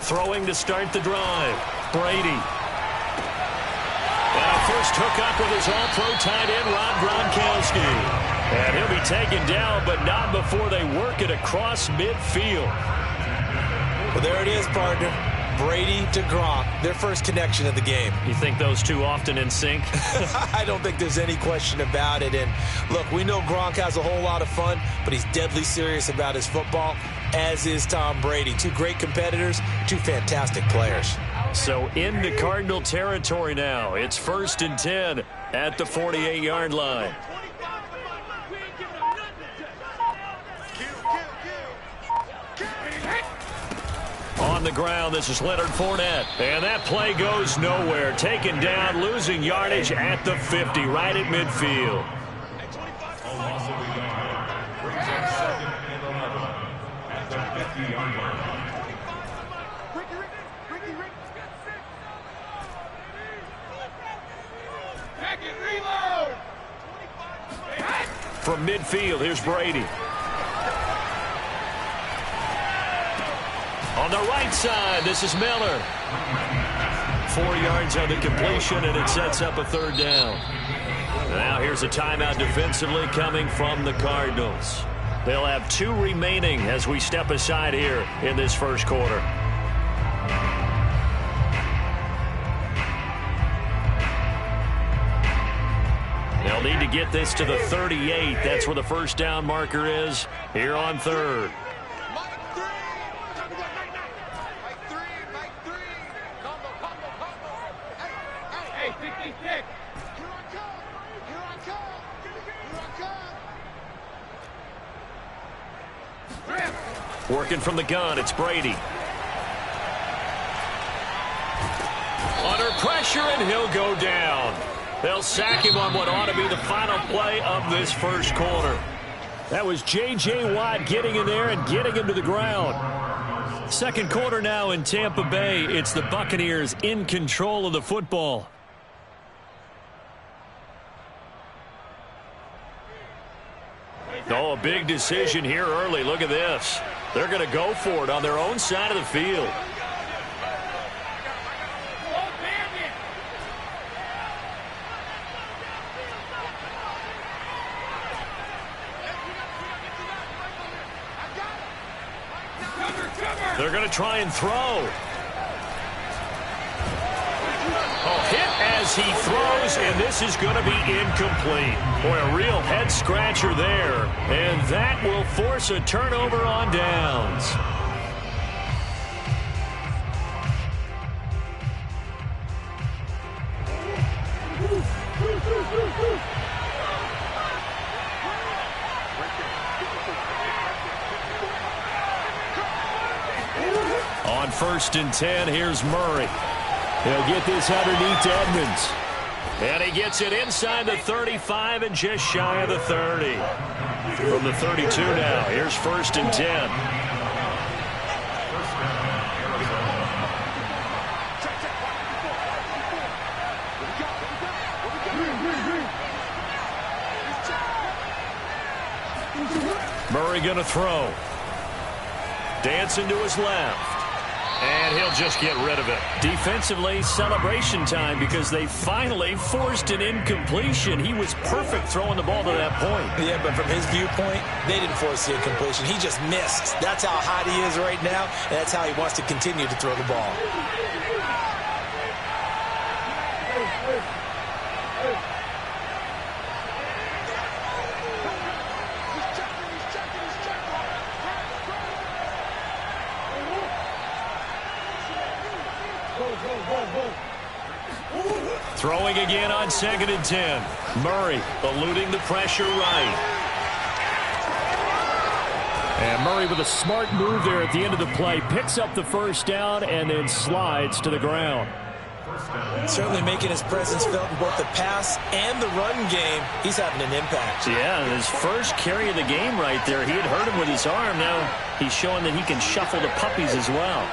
Throwing to start the drive. Brady. And a first hookup with his all-pro tight end, Rob Gronkowski. And he'll be taken down, but not before they work it across midfield. Well, there it is, partner. Brady to Gronk, their first connection of the game. You think those two often in sync? I don't think there's any question about it. And look, we know Gronk has a whole lot of fun, but he's deadly serious about his football, as is Tom Brady. Two great competitors, two fantastic players. So into Cardinal territory now. It's 1st and 10 at the 48-yard line. On the ground, this is Leonard Fournette. And that play goes nowhere. Taken down, losing yardage at the 50, right at midfield. A loss of a yard. Brings up 2nd and 11 at the 50-yard line. From midfield, here's Brady. On the right side, this is Miller. 4 yards on the completion, and it sets up a 3rd down. Now here's a timeout defensively coming from the Cardinals. They'll have 2 remaining as we step aside here in this first quarter. They'll need to get this to the 38. That's where the first down marker is here on 3rd. Working from the gun, it's Brady. Under pressure, and he'll go down. They'll sack him on what ought to be the final play of this first quarter. That was J.J. Watt getting in there and getting him to the ground. Second quarter now in Tampa Bay. It's the Buccaneers in control of the football. Oh, a big decision here early. Look at this. They're going to go for it on their own side of the field. They're going to try and throw. Oh, hit as he throws, and this is going to be incomplete. Boy, a real head-scratcher there, and that will force a turnover on downs. On 1st and 10, here's Murray. He'll get this underneath to Edmonds. And he gets it inside the 35 and just shy of the 30. From the 32 now, here's 1st and 10. Murray going to throw. Dancing to his left. And he'll just get rid of it. Defensively, celebration time because they finally forced an incompletion. He was perfect throwing the ball to that point. Yeah, but from his viewpoint, they didn't force the incompletion. He just missed. That's how hot he is right now, and that's how he wants to continue to throw the ball. Throwing again on 2nd and 10. Murray eluding the pressure right. And Murray with a smart move there at the end of the play. Picks up the first down and then slides to the ground. Certainly making his presence felt in both the pass and the run game. He's having an impact. Yeah, his first carry of the game right there. He had hurt him with his arm. Now he's showing that he can shuffle the puppies as well.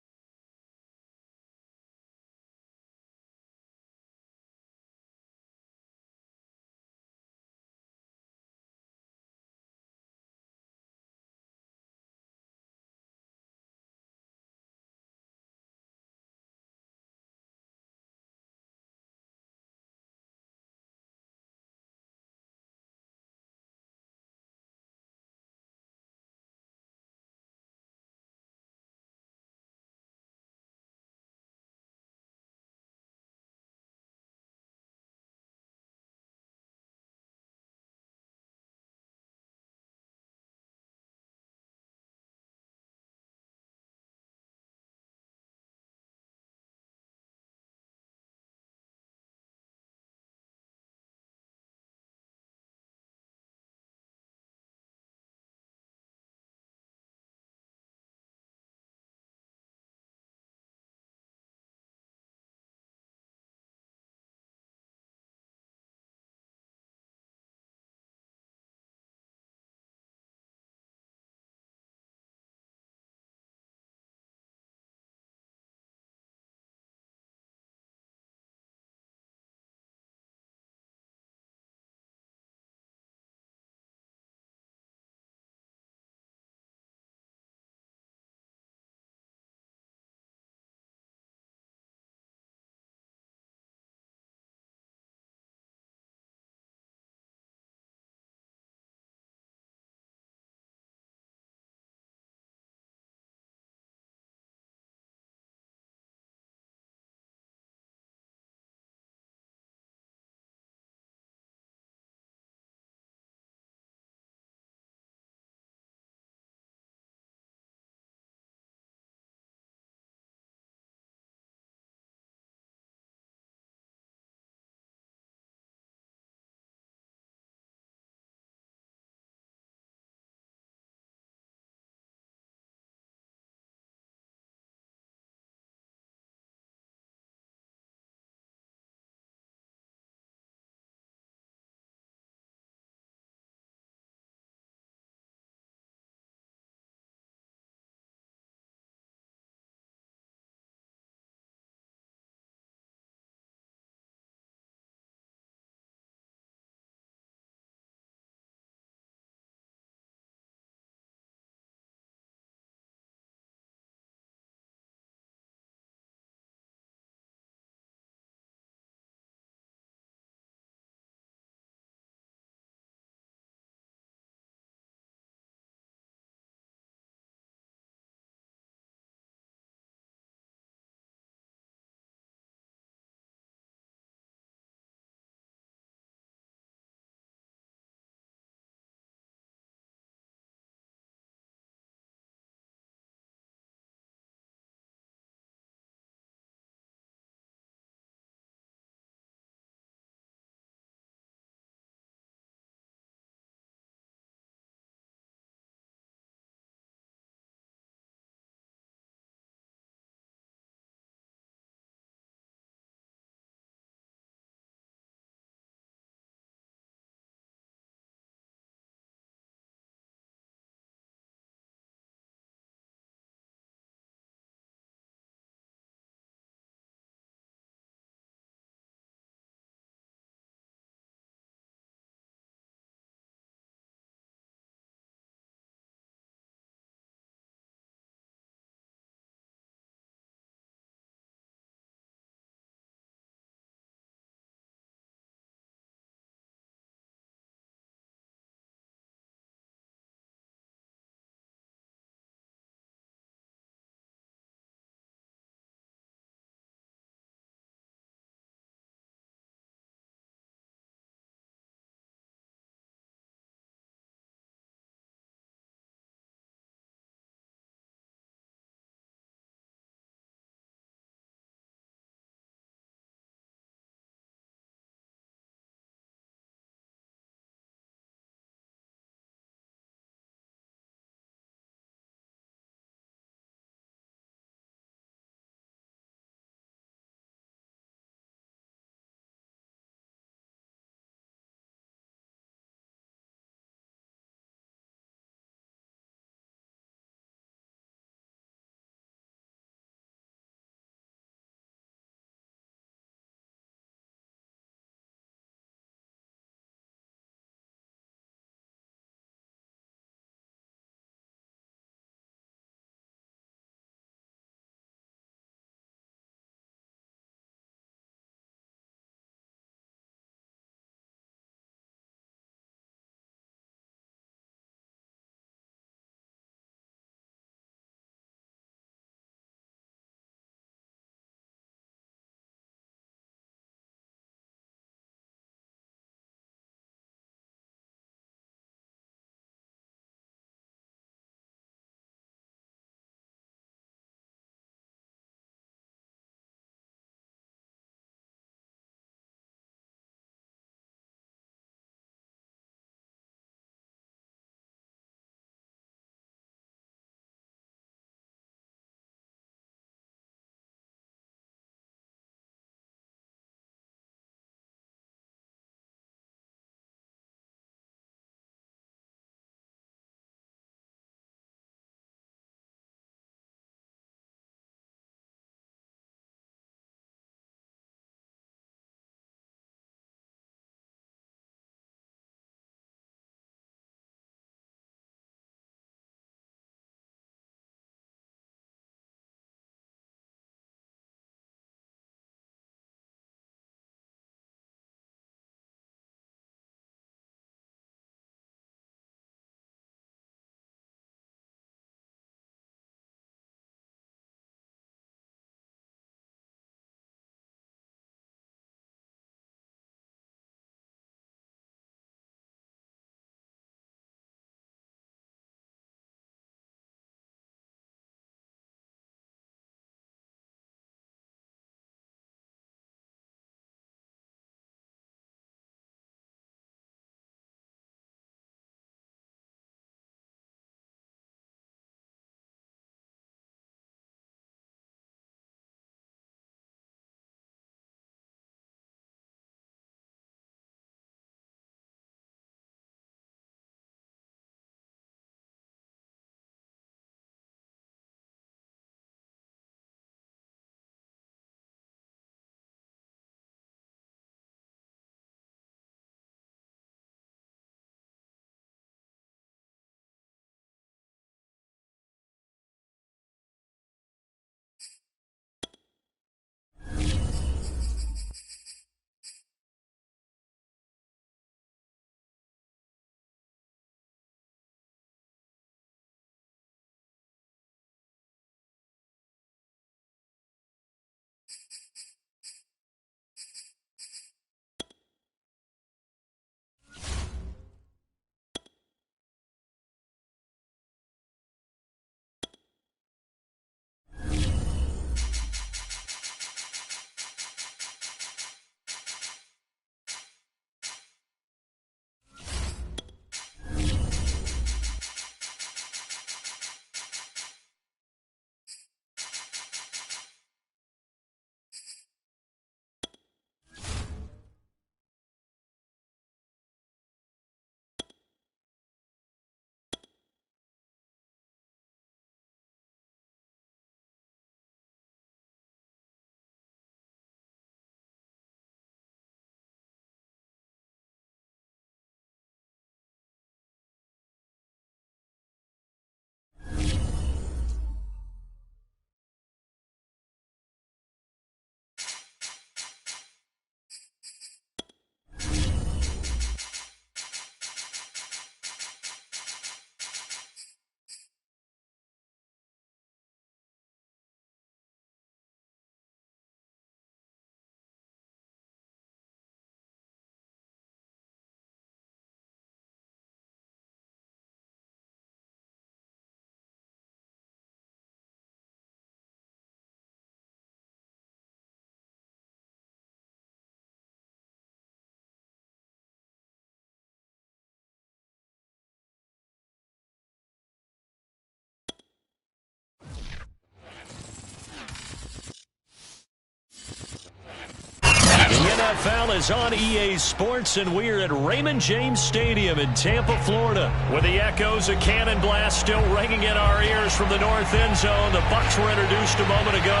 NFL is on EA Sports, and we're at Raymond James Stadium in Tampa, Florida, with the echoes of cannon blast still ringing in our ears from the north end zone. The Bucs were introduced a moment ago,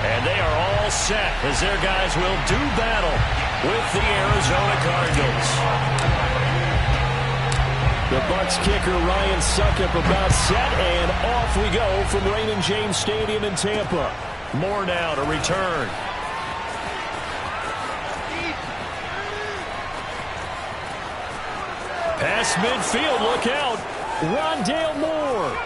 and they are all set as their guys will do battle with the Arizona Cardinals. The Bucs kicker Ryan Succop about set, and off we go from Raymond James Stadium in Tampa. More now to return. Past midfield, look out. Rondale Moore.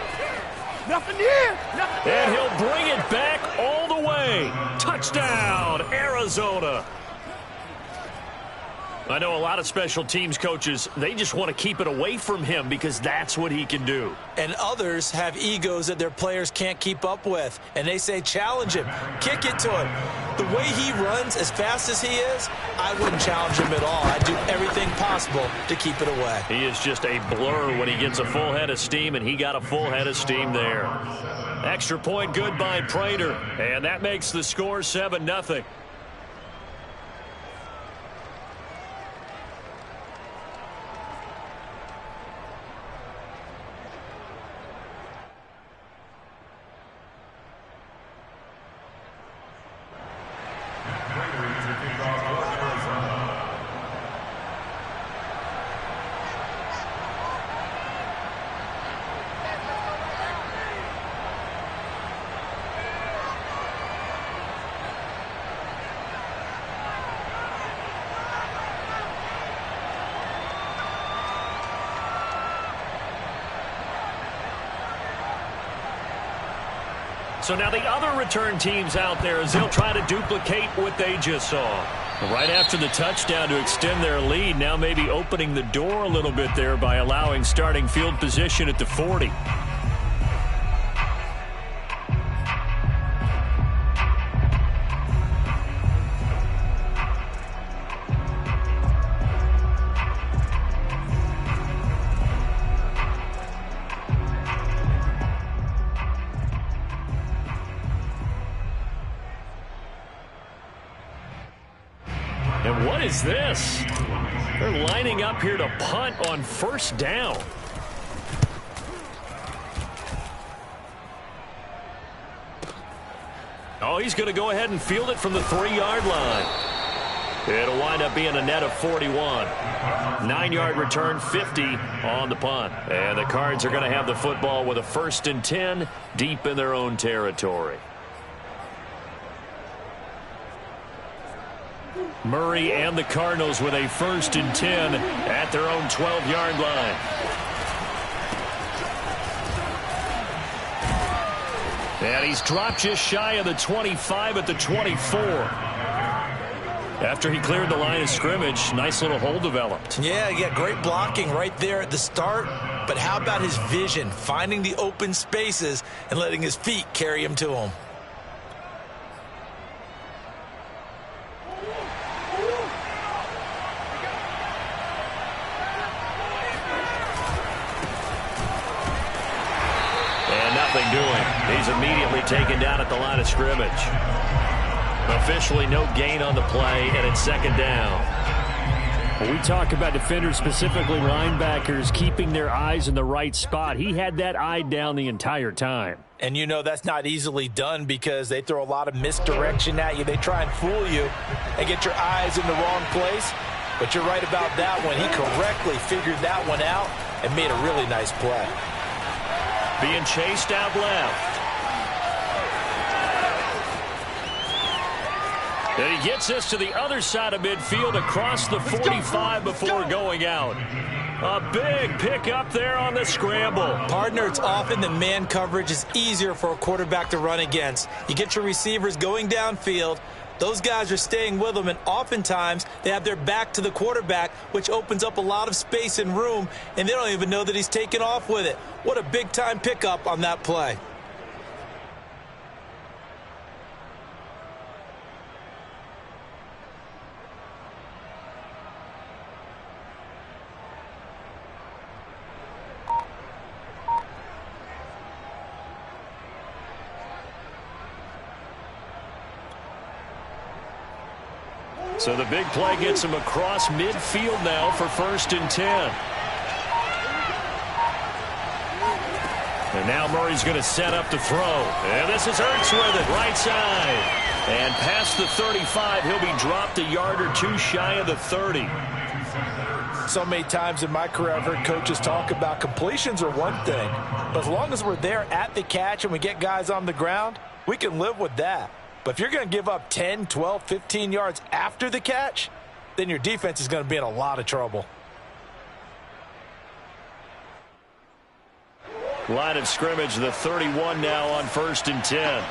Nothing here. Nothing And here. he'll bring it back all the way. Touchdown, Arizona. I know a lot of special teams coaches, they just want to keep it away from him because that's what he can do. And others have egos that their players can't keep up with. And they say, challenge him. Kick it to him. The way he runs as fast as he is, I wouldn't challenge him at all. I'd do everything possible to keep it away. He is just a blur when he gets a full head of steam, and he got a full head of steam there. Extra point good by Prater, and that makes the score 7-0. So now the other return teams out there as they'll try to duplicate what they just saw. Right after the touchdown to extend their lead, now maybe opening the door a little bit there by allowing starting field position at the 40. And what is this? They're lining up here to punt on first down. Oh, he's going to go ahead and field it from the 3-yard line. It'll wind up being a net of 41. 9-yard return, 50 on the punt. And the Cards are going to have the football with a 1st and 10 deep in their own territory. Murray and the Cardinals with a 1st and 10 at their own 12-yard line. And he's dropped just shy of the 25 at the 24. After he cleared the line of scrimmage, nice little hole developed. Yeah, he got great blocking right there at the start. But how about his vision, finding the open spaces and letting his feet carry him to him? Doing. He's immediately taken down at the line of scrimmage. Officially no gain on the play, and it's 2nd down. When we talk about defenders, specifically linebackers, keeping their eyes in the right spot. He had that eye down the entire time. And you know that's not easily done because they throw a lot of misdirection at you. They try and fool you and get your eyes in the wrong place. But you're right about that one. He correctly figured that one out and made a really nice play. Being chased out left. And he gets us to the other side of midfield across the 45 before going out. A big pickup there on the scramble. Partner, it's often the man coverage is easier for a quarterback to run against. You get your receivers going downfield. Those guys are staying with them, and oftentimes they have their back to the quarterback, which opens up a lot of space and room, and they don't even know that he's taken off with it. What a big-time pickup on that play. So the big play gets him across midfield now for 1st and 10. And now Murray's going to set up to throw. And this is Ertz with it, right side. And past the 35, he'll be dropped a yard or two shy of the 30. So many times in my career, I've heard coaches talk about completions are one thing. But as long as we're there at the catch and we get guys on the ground, we can live with that. But if you're going to give up 10, 12, 15 yards after the catch, then your defense is going to be in a lot of trouble. Line of scrimmage, the 31 now on 1st and 10.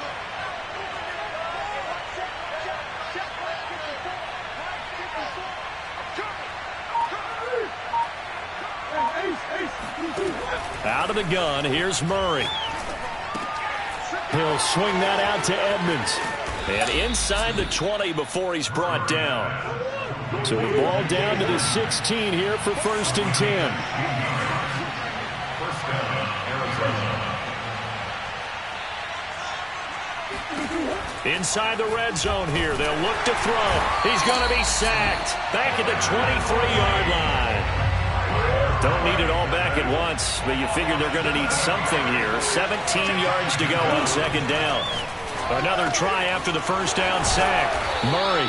Out of the gun, here's Murray. He'll swing that out to Edmonds. And inside the 20 before he's brought down. So the ball down to the 16 here for 1st and 10. Inside the red zone here. They'll look to throw. He's going to be sacked. Back at the 23-yard line. Don't need it all back at once, but you figure they're going to need something here. 17 yards to go on 2nd down. Another try after the 1st down sack. Murray.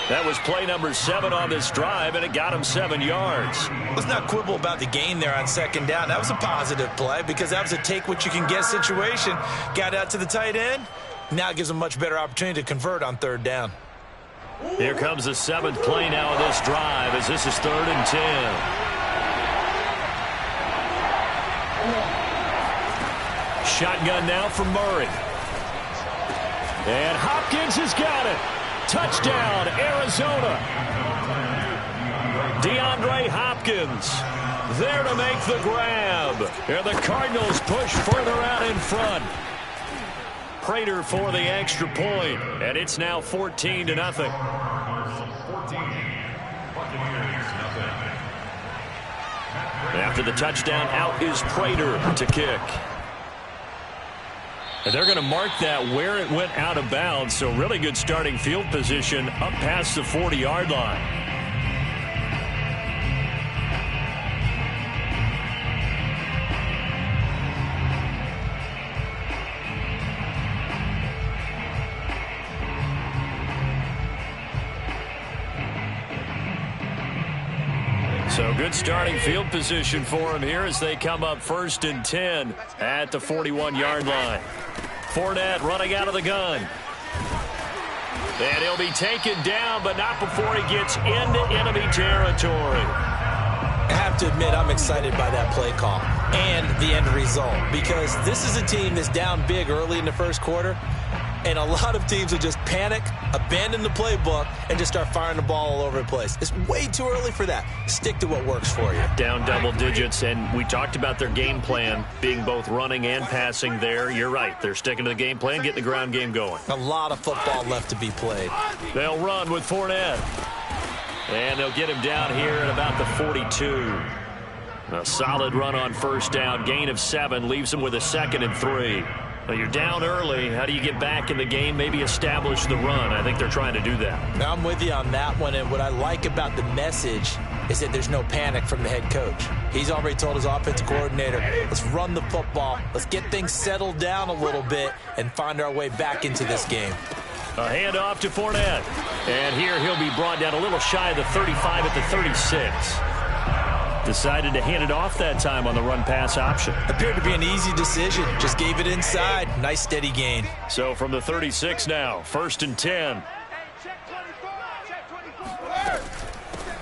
That was play number 7 on this drive, and it got him 7 yards. Let's not quibble about the gain there on 2nd down. That was a positive play because that was a take-what-you-can-get situation. Got out to the tight end. Now it gives them a much better opportunity to convert on 3rd down. Here comes the 7th play now of this drive as this is 3rd and 10. Shotgun now for Murray. And Hopkins has got it. Touchdown, Arizona. DeAndre Hopkins there to make the grab. And the Cardinals push further out in front. Prater for the extra point, and it's now 14-0. After the touchdown, out is Prater to kick. And they're going to mark that where it went out of bounds, so really good starting field position up past the 40-yard line. So good starting field position for him here as they come up 1st and 10 at the 41-yard line. Fournette running out of the gun. And he'll be taken down, but not before he gets into enemy territory. I have to admit I'm excited by that play call and the end result because this is a team that's down big early in the 1st quarter. And a lot of teams will just panic, abandon the playbook, and just start firing the ball all over the place. It's way too early for that. Stick to what works for you. Down double digits, and we talked about their game plan being both running and passing there. You're right. They're sticking to the game plan, getting the ground game going. A lot of football left to be played. They'll run with Fournette. And they'll get him down here at about the 42. A solid run on 1st down. Gain of 7 leaves him with a 2nd and 3. Well, you're down early. How do you get back in the game, maybe establish the run? I think they're trying to do that. Now, I'm with you on that one, and what I like about the message is that there's no panic from the head coach. He's already told his offensive coordinator, let's run the football, let's get things settled down a little bit and find our way back into this game. A handoff to Fournette. And here he'll be brought down a little shy of the 35 at the 36. Decided to hand it off that time on the run-pass option. Appeared to be an easy decision. Just gave it inside. Nice, steady gain. So from the 36 now, 1st and 10.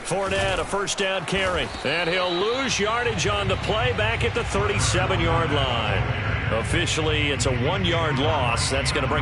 Fournette, a 1st down carry. And he'll lose yardage on the play back at the 37-yard line. Officially, it's a 1-yard loss. That's going to bring